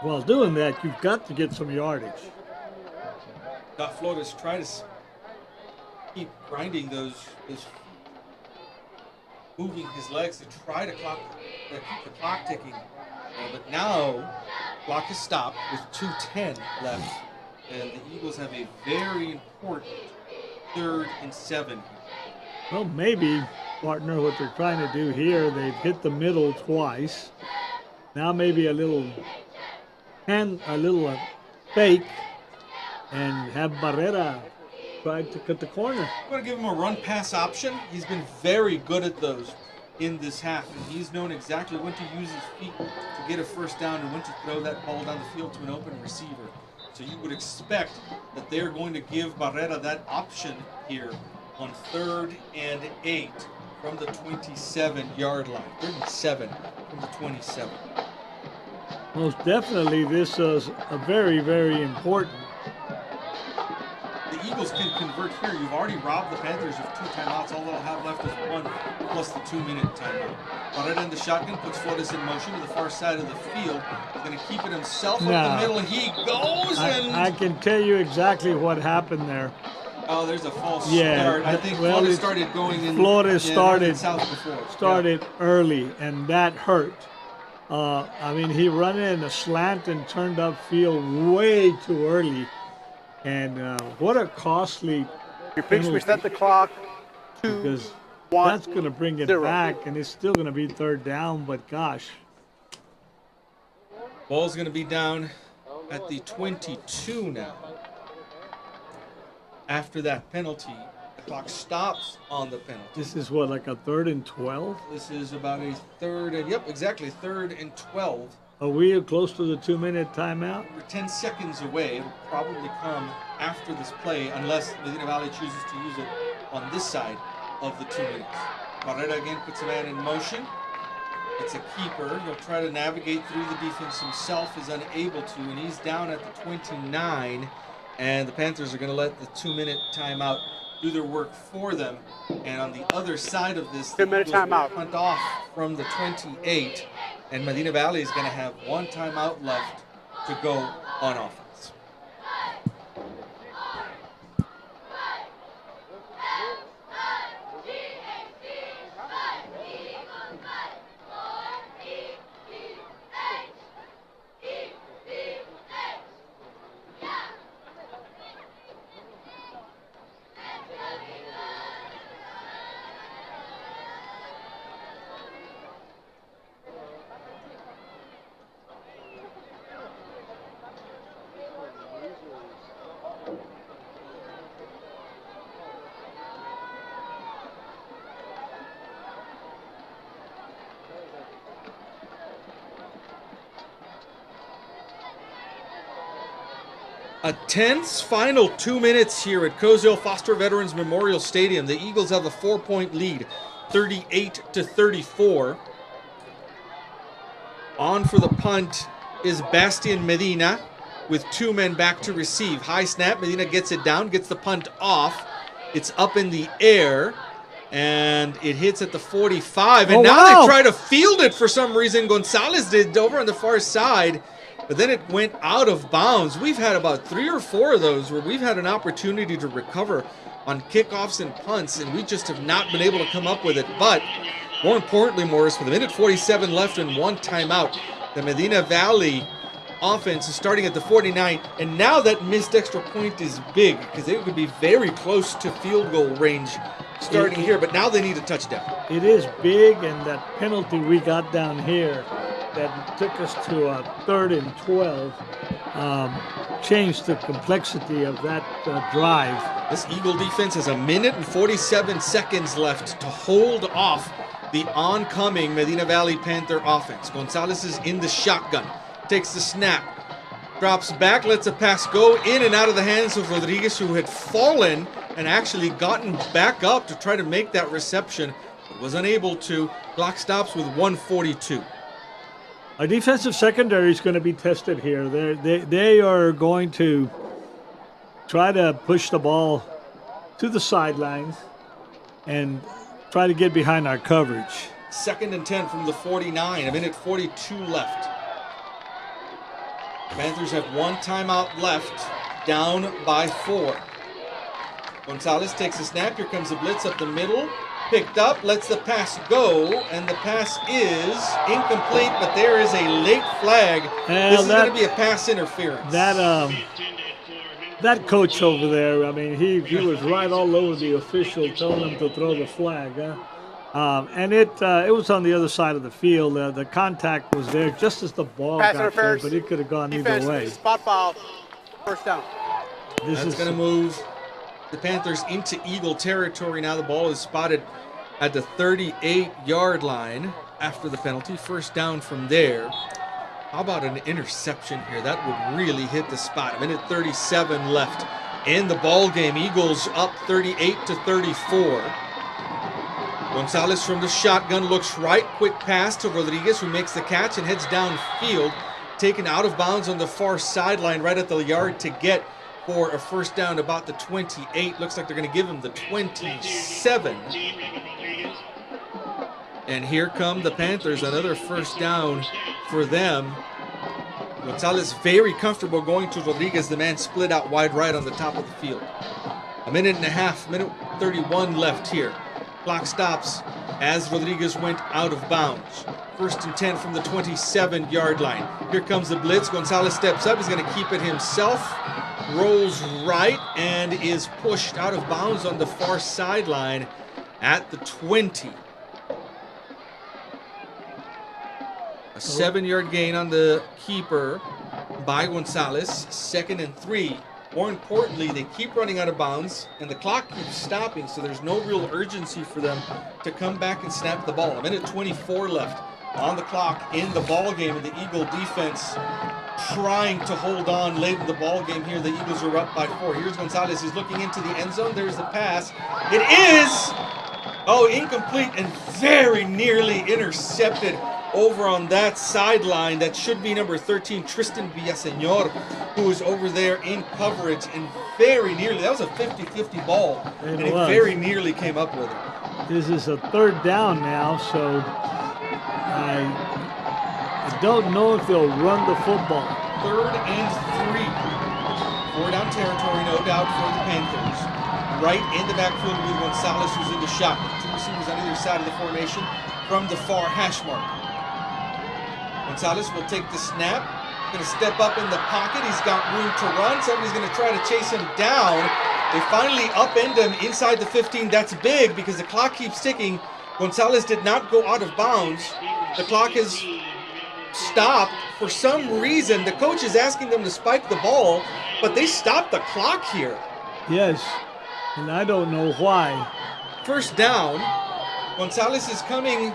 while doing that, you've got to get some yardage. Flores try to keep grinding those moving his legs to try to keep the clock ticking. But now, clock is stopped with 2:10 left, and the Eagles have a very important 3rd and 7. Well, maybe, partner, what they're trying to do here, they've hit the middle twice. Now maybe a little fake, and have Barrera try to cut the corner. I'm going to give him a run-pass option. He's been very good at those in this half, and he's known exactly when to use his feet to get a first down and when to throw that ball down the field to an open receiver. So you would expect that they're going to give Barrera that option here on 3rd and 8 from the 27-yard line. 3rd and 7 from the 27. Most definitely, this is a very, very important. The Eagles can convert here. You've already robbed the Panthers of 2 timeouts. All they'll have left is 1 plus the 2-minute timeout. Barrera in the shotgun puts Flores in motion to the far side of the field. He's going to keep it himself up the middle. He goes and... I can tell you exactly what happened there. Oh, there's a false start. I think Flores started going in. Flores started before. Early, and that hurt. I mean, he ran in a slant and turned upfield way too early. And what a costly We set the clock to because 1. that's going to bring it 0. back, and it's still going to be 3rd down, but gosh. Ball's going to be down at the 22 now. After that penalty, the clock stops on the penalty. This is what, like a 3rd and 12? This is about a 3rd and, yep, exactly, 3rd and 12. Are we close to the 2-minute timeout? We're 10 seconds away. It'll probably come after this play unless Medina Valley chooses to use it on this side of the 2 minutes. Barrera again puts a man in motion. It's a keeper. He'll try to navigate through the defense himself, is unable to, and he's down at the 29. And the Panthers are going to let the 2-minute timeout do their work for them. And on the other side of this, the 2-minute Eagles will timeout. punt off from the 28. And Medina Valley is going to have 1 timeout left to go on offense. A tense final 2 minutes here at Cozumel Foster Veterans Memorial Stadium. The Eagles have a 4-point lead, 38-34. On for the punt is Bastian Medina with 2 men back to receive. High snap, Medina gets it down, gets the punt off. It's up in the air, and it hits at the 45. And now they try to field it for some reason. Gonzalez did over on the far side. But then it went out of bounds. We've had about 3 or 4 of those where we've had an opportunity to recover on kickoffs and punts, and we just have not been able to come up with it. But more importantly, Morris, with a minute 47 left and 1 timeout, the Medina Valley offense is starting at the 49, and now that missed extra point is big because they would be very close to field goal range starting here, but now they need a touchdown. It is big, and that penalty we got down here that took us to a 3rd and 12 changed the complexity of that drive. This Eagle defense has a minute and 47 seconds left to hold off the oncoming Medina Valley Panther offense. Gonzalez is in the shotgun, takes the snap, drops back, lets a pass go in and out of the hands of Rodriguez, who had fallen and actually gotten back up to try to make that reception, but was unable to. Clock stops with 1:42. Our defensive secondary is going to be tested here. They are going to try to push the ball to the sidelines and try to get behind our coverage. 2nd and 10 from the 49, a minute 42 left. Panthers have 1 timeout left, down by 4. Gonzalez takes a snap. Here comes a blitz up the middle. Picked up, lets the pass go, and the pass is incomplete, but there is a late flag. This is going to be a pass interference. That coach over there, I mean, he was right all over the official telling him to throw the flag. And it was on the other side of the field. The contact was there just as the ball got there, but it could have gone either way. Spot foul, 1st down. That's going to move the Panthers into Eagle territory. Now the ball is spotted at the 38-yard line after the penalty. 1st down from there. How about an interception here? That would really hit the spot. A minute 37 left in the ball game. Eagles up 38-34. Gonzalez from the shotgun looks right. Quick pass to Rodriguez, who makes the catch and heads downfield. taken out of bounds on the far sideline right at the yard to get for a first down about the 28. Looks like they're going to give him the 27. And here come the Panthers, another first down for them. Gonzalez very comfortable going to Rodriguez, the man split out wide right on the top of the field. A minute and a half, minute 31 left here. Clock stops as Rodriguez went out of bounds. First and 10 from the 27-yard line. Here comes the blitz. Gonzalez steps up. He's going to keep it himself. Rolls right and is pushed out of bounds on the far sideline at the 20. A 7-yard gain on the keeper by Gonzalez. 2nd and 3. More importantly, they keep running out of bounds, and the clock keeps stopping, so there's no real urgency for them to come back and snap the ball. A minute 24 left on the clock in the ball game, and the Eagle defense trying to hold on late in the ball game here. The Eagles are up by 4. Here's Gonzalez. He's looking into the end zone. There's the pass. It is, incomplete and very nearly intercepted over on that sideline. That should be number 13, Tristan Villaseñor, who is over there in coverage, and very nearly, that was a 50-50 ball, and it very nearly came up with it. This is a 3rd down now, so I don't know if they'll run the football. 3rd and 3. 4-down territory, no doubt, for the Panthers. Right in the backfield with Gonzalez, who's in the shotgun. 2 receivers on either side of the formation from the far hash mark. Gonzalez will take the snap, going to step up in the pocket. He's got room to run. Somebody's going to try to chase him down. They finally upend him inside the 15. That's big because the clock keeps ticking. Gonzalez did not go out of bounds. The clock has stopped. For some reason, the coach is asking them to spike the ball, but they stopped the clock here. Yes, and I don't know why. First down. Gonzalez is coming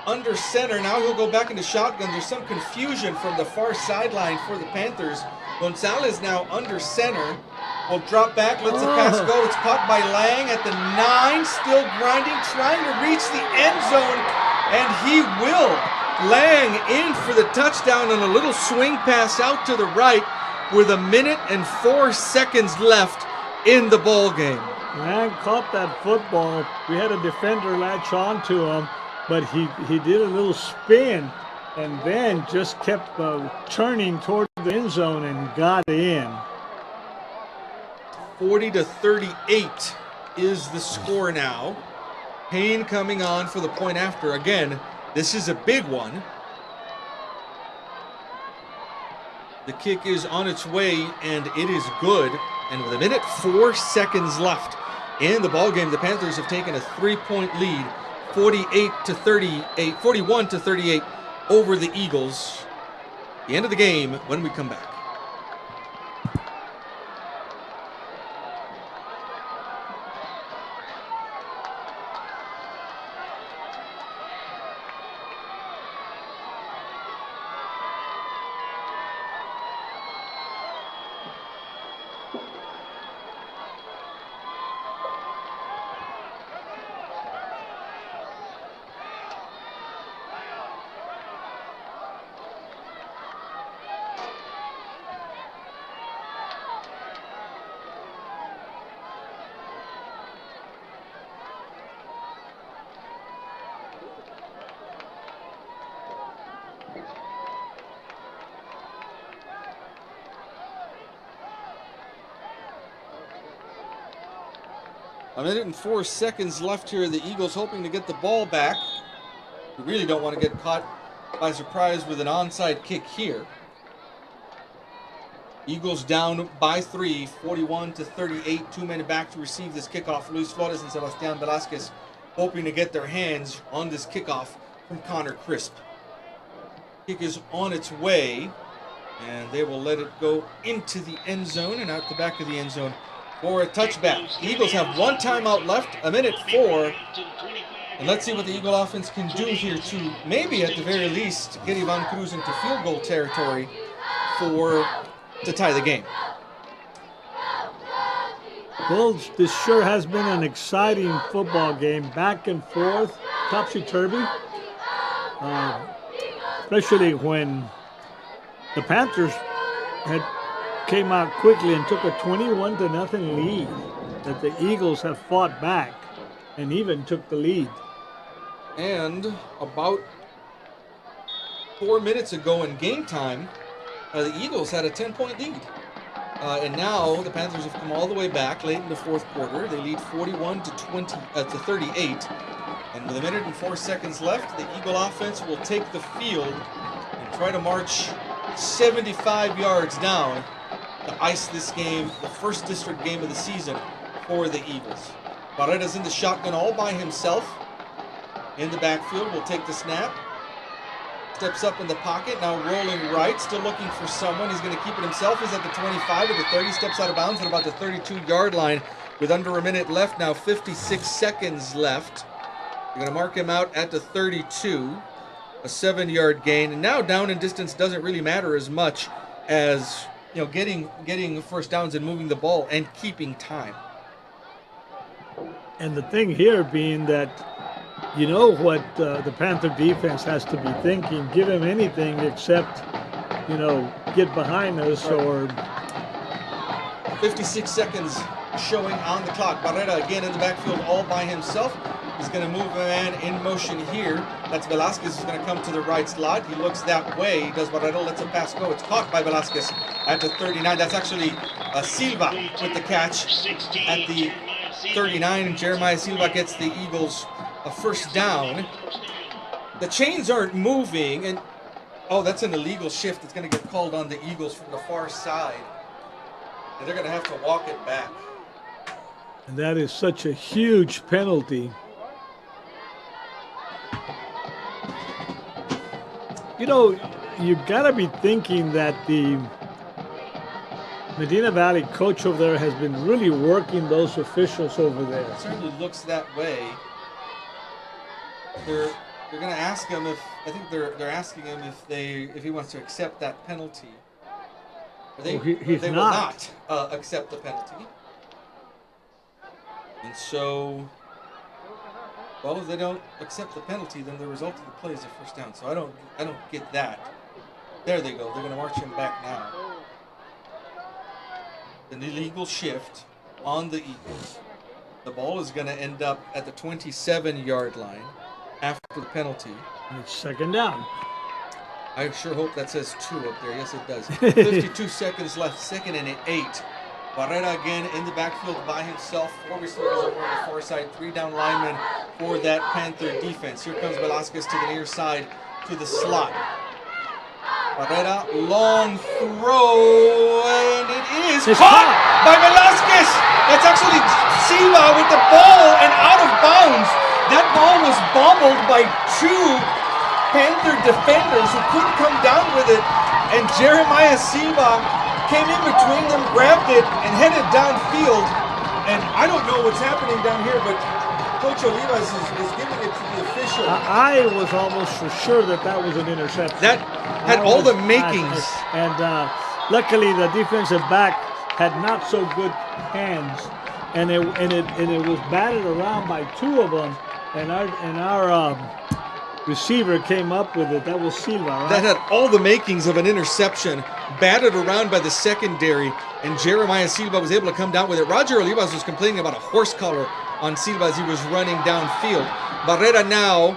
under center. Now he'll go back into shotgun. There's some confusion from the far sideline for the Panthers. Gonzalez now under center. Will drop back, lets the pass go. It's caught by Lang at the 9. Still grinding, trying to reach the end zone, and he will. Lang in for the touchdown on a little swing pass out to the right with a minute and 4 seconds left in the ball game. Lang caught that football. We had a defender latch on to him, but he did a little spin and then just kept turning toward the end zone and got in. 40-38 is the score now. Payne coming on for the point after. Again, this is a big one. The kick is on its way, and it is good. And with a minute 4 seconds left in the ball game, the Panthers have taken a 3-point lead. 41-38 over the Eagles. The end of the game when we come back. A minute and 4 seconds left here. The Eagles hoping to get the ball back. We really don't want to get caught by surprise with an onside kick here. Eagles down by 3, 41-38. 2 men back to receive this kickoff. Luis Flores and Sebastian Velasquez hoping to get their hands on this kickoff from Connor Crisp. Kick is on its way, and they will let it go into the end zone and out the back of the end zone for a touchback. The Eagles have 1 timeout left, a minute 4. And let's see what the Eagle offense can do here to maybe at the very least get Ivan Cruz into field goal territory to tie the game. Well, this sure has been an exciting football game, back and forth, topsy-turvy, especially when the Panthers came out quickly and took a 21-0 lead that the Eagles have fought back and even took the lead. And about 4 minutes ago in game time, the Eagles had a 10-point lead. And now the Panthers have come all the way back late in the fourth quarter. They lead 41-38. And with 1:04 seconds left, the Eagle offense will take the field and try to march 75 yards down to ice this game, the first district game of the season for the Eagles. Barrera's in the shotgun all by himself. In the backfield, will take the snap. Steps up in the pocket, now rolling right, still looking for someone. He's going to keep it himself. He's at the 25 or the 30, steps out of bounds at about the 32-yard line with under a minute left now, 56 seconds left. They're going to mark him out at the 32, a 7-yard gain. And now down in distance doesn't really matter as much as, you know, getting first downs and moving the ball and keeping time. And the thing here being that, you know what the Panther defense has to be thinking, give him anything except, you know, get behind us or... 56 seconds showing on the clock. Barrera again in the backfield all by himself. He's going to move a man in motion here. That's Velasquez who's going to come to the right slot. He looks that way. Does Barrera, lets a pass go. It's caught by Velasquez at the 39. That's actually Silva with the catch at the 39. Jeremiah Silva gets the Eagles a first down. The chains aren't moving, and oh, that's an illegal shift. It's going to get called on the Eagles from the far side, and they're going to have to walk it back. And that is such a huge penalty. You know, you've got to be thinking that the Medina Valley coach over there has been really working those officials over there. It certainly looks that way. They're going to ask him if, I think they're asking him if he wants to accept that penalty. They will not accept the penalty. And so, well, if they don't accept the penalty, then the result of the play is a first down. So I don't get that. There they go. They're going to march him back now. An illegal shift on the Eagles. The ball is going to end up at the 27-yard line after the penalty. And it's second down. I sure hope that says 2 up there. Yes, it does. 52 seconds left. 2nd and 8. Barrera again in the backfield by himself. 4 receivers over on the far side. 3 down linemen for that Panther defense. Here comes Velasquez to the near side to the slot. Barrera, long throw, and it is caught by Velasquez. That's actually Silva with the ball and out of bounds. That ball was bobbled by 2 Panther defenders who couldn't come down with it, and Jeremiah Silva came in between them, grabbed it, and headed downfield. And I don't know what's happening down here, but Coach Olivas is giving it to the official. I was almost for sure that was an interception. That had all the makings. And luckily the defensive back had not so good hands, and it was batted around by 2 of them, and our receiver came up with it. That was Silva, right? That had all the makings of an interception, batted around by the secondary, and Jeremiah Silva was able to come down with it. Roger Olivas was complaining about a horse collar on Silva as he was running downfield. Barrera now,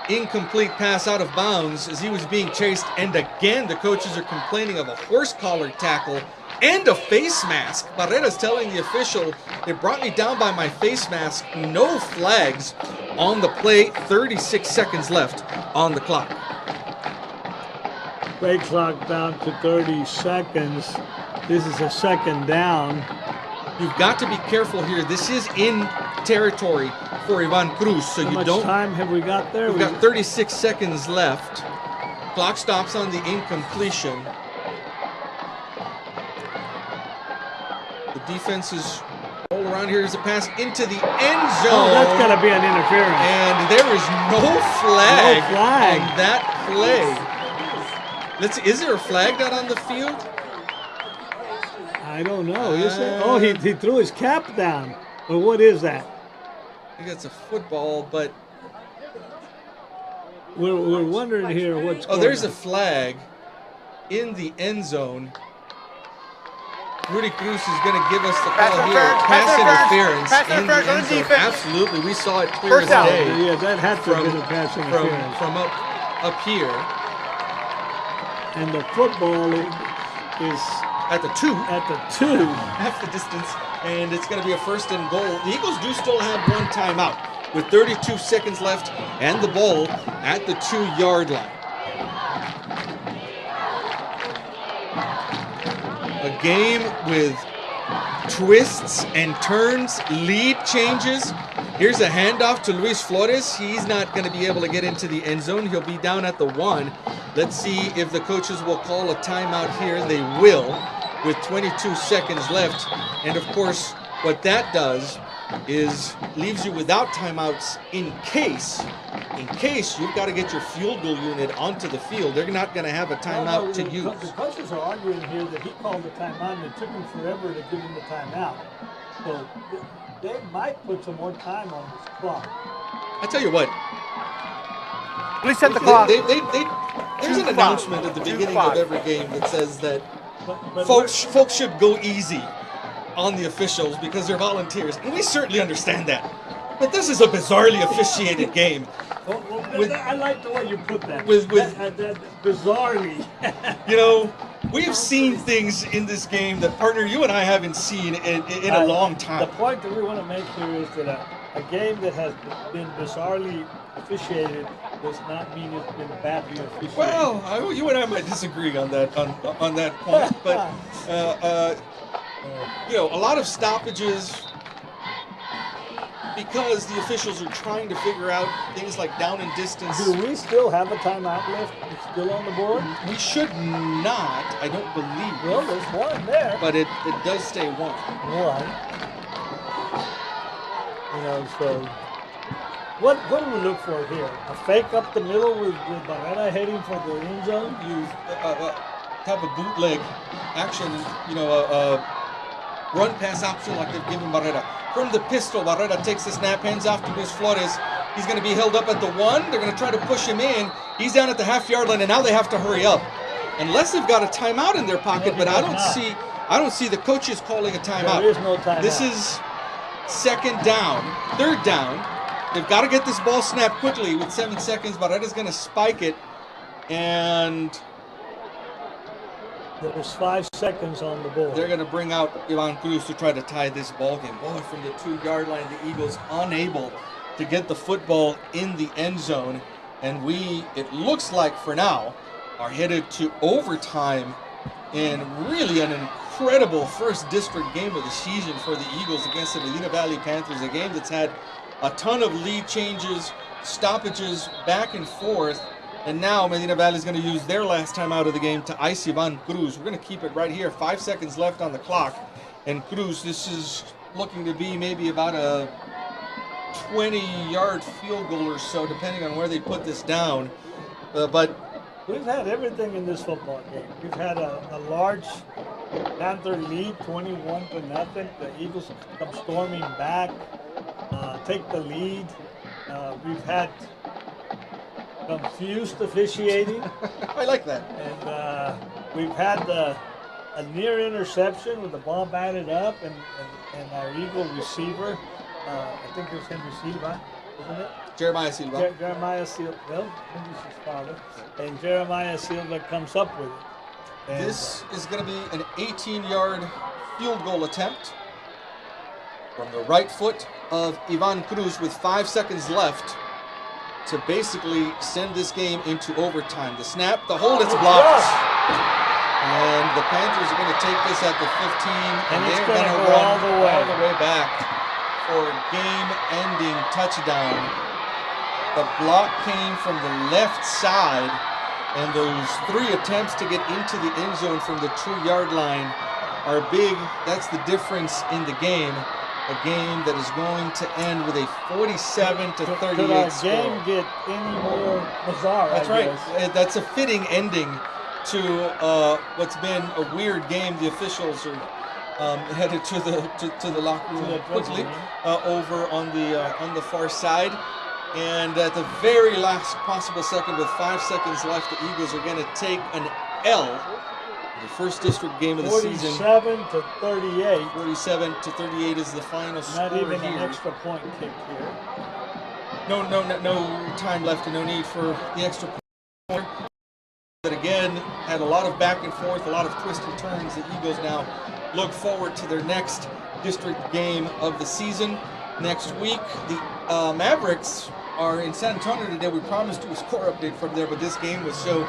incomplete pass out of bounds as he was being chased, and again the coaches are complaining of a horse collar tackle and a face mask. Barrera's telling the official, they brought me down by my face mask. No flags on the play. 36 seconds left on the clock. Play clock down to 30 seconds. This is a second down. You've got to be careful here. This is in territory for Ivan Cruz, so How you much don't. time have we got there? We've got 36 seconds left. Clock stops on the incompletion. The defense is all around here. Here's a pass into the end zone. Oh, that's got to be an interference. And there is no flag, No flag. on that play. Is there a flag out on the field? I don't know. Is it? Oh, he threw his cap down. But what is that? I think it's a football, but We're wondering here what's going there's on. a flag. in the end zone. Rudy Cruz is going to give us the Pass call here. interference. Pass interference Pass in the interference on end zone. defense. Absolutely, we saw it clear First as down. day. Yeah, that had to have been a pass interference. From up here And the football is at the 2. at the 2. Half the distance, and it's going to be a 1st and goal. The Eagles do still have one timeout with 32 seconds left and the ball at the 2-yard line. A game with twists and turns, lead changes. Here's a handoff to Luis Flores. He's not going to be able to get into the end zone. He'll be down at the 1. Let's see if the coaches will call a timeout here. They will, with 22 seconds left. And of course, what that does is leaves you without timeouts in case you've got to get your field goal unit onto the field. They're not going to have a timeout to use. The coaches are arguing here that he called the timeout and it took him forever to give him the timeout. So they might put some more time on this clock. I tell you what, Please set the clock. there's an announcement at the beginning of every game that says that But folks should go easy on the officials because they're volunteers, and we certainly understand that. But this is a bizarrely officiated game. I like the way you put that. That bizarrely. You know, we've seen things in this game that, partner, you and I haven't seen in a long time. The point that we want to make here is that a game that has been bizarrely officiated does not mean it's been badly officiated. Well, you and I might disagree on that point, but you know, a lot of stoppages because the officials are trying to figure out things like down and distance. Do we still have a timeout left? It's still on the board? We should not, I don't believe. Well, there's one there. But it does stay 1. One. You know, so what do we look for here? A fake up the middle with Barrera heading for the end zone? You have a bootleg action, you know, a run pass option like they've given Barrera. From the pistol, Barrera takes the snap, hands off to Luis Flores. He's going to be held up at the 1. They're going to try to push him in. He's down at the half-yard line, and now they have to hurry up. Unless they've got a timeout in their pocket, but I don't see the coaches calling a timeout. There is no timeout. This is 2nd down, 3rd down. They've got to get this ball snapped quickly with 7 seconds. Barrera's going to spike it, and there's 5 seconds on the board. they're going to bring out Ivan Cruz to try to tie this ball game. Boy, from the 2-yard line, the Eagles unable to get the football in the end zone. And it looks like for now, are headed to overtime in really an incredible first district game of the season for the Eagles against the Medina Valley Panthers, a game that's had a ton of lead changes, stoppages back and forth. And now Medina Valley is going to use their last time out of the game to ice Ivan Cruz. We're going to keep it right here. 5 seconds left on the clock. And Cruz, this is looking to be maybe about a 20-yard field goal or so, depending on where they put this down. But we've had everything in this football game. We've had a large Panther lead, 21-0. The Eagles come storming back, take the lead. We've had confused officiating. I like that. And we've had a near interception with the ball batted up, and our Eagle receiver, I think it was Henry Silva, isn't it? Jeremiah Silva. Jeremiah Silva, well, Henry's his father. And Jeremiah Silva comes up with it. And this is going to be an 18-yard field goal attempt from the right foot of Ivan Cruz with 5 seconds left to basically send this game into overtime. The snap, the hold, it's blocked. And the Panthers are going to take this at the 15, and they're going to run all the way back for a game-ending touchdown. The block came from the left side, and those 3 attempts to get into the end zone from the 2-yard line are big. That's the difference in the game. A game that is going to end with a 47-38 score. Could our game get any more bizarre? That's right. That's a fitting ending to what's been a weird game. The officials are headed to the locker room quickly over on the far side. And at the very last possible second, with 5 seconds left, the Eagles are going to take an L, the first district game of the season. 47 to 38. 47 to 38 is the final score Not even here. an extra point kick here. No time left and no need for the extra point. That again had a lot of back and forth, a lot of twists and turns. The Eagles now look forward to their next district game of the season next week. The Mavericks are in San Antonio today. We promised to a score update from there, but this game was so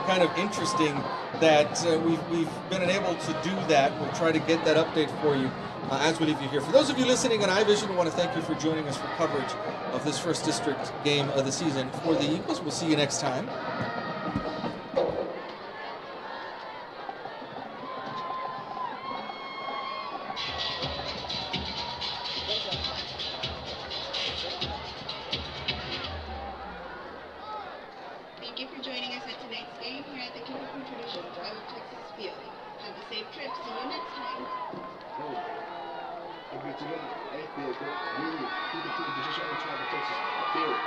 kind of interesting that we've been unable to do that. We'll try to get that update for you as we leave you here. For those of you listening on iVision, I want to thank you for joining us for coverage of this first district game of the season for the Eagles. We'll see you next time. Thank you for joining us at tonight's game here at the Kickoff Tradition Drive of Texas Field. Have a safe trip. See you next time. Hey, Phil, you need to put the position on the Texas field.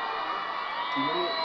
You know what?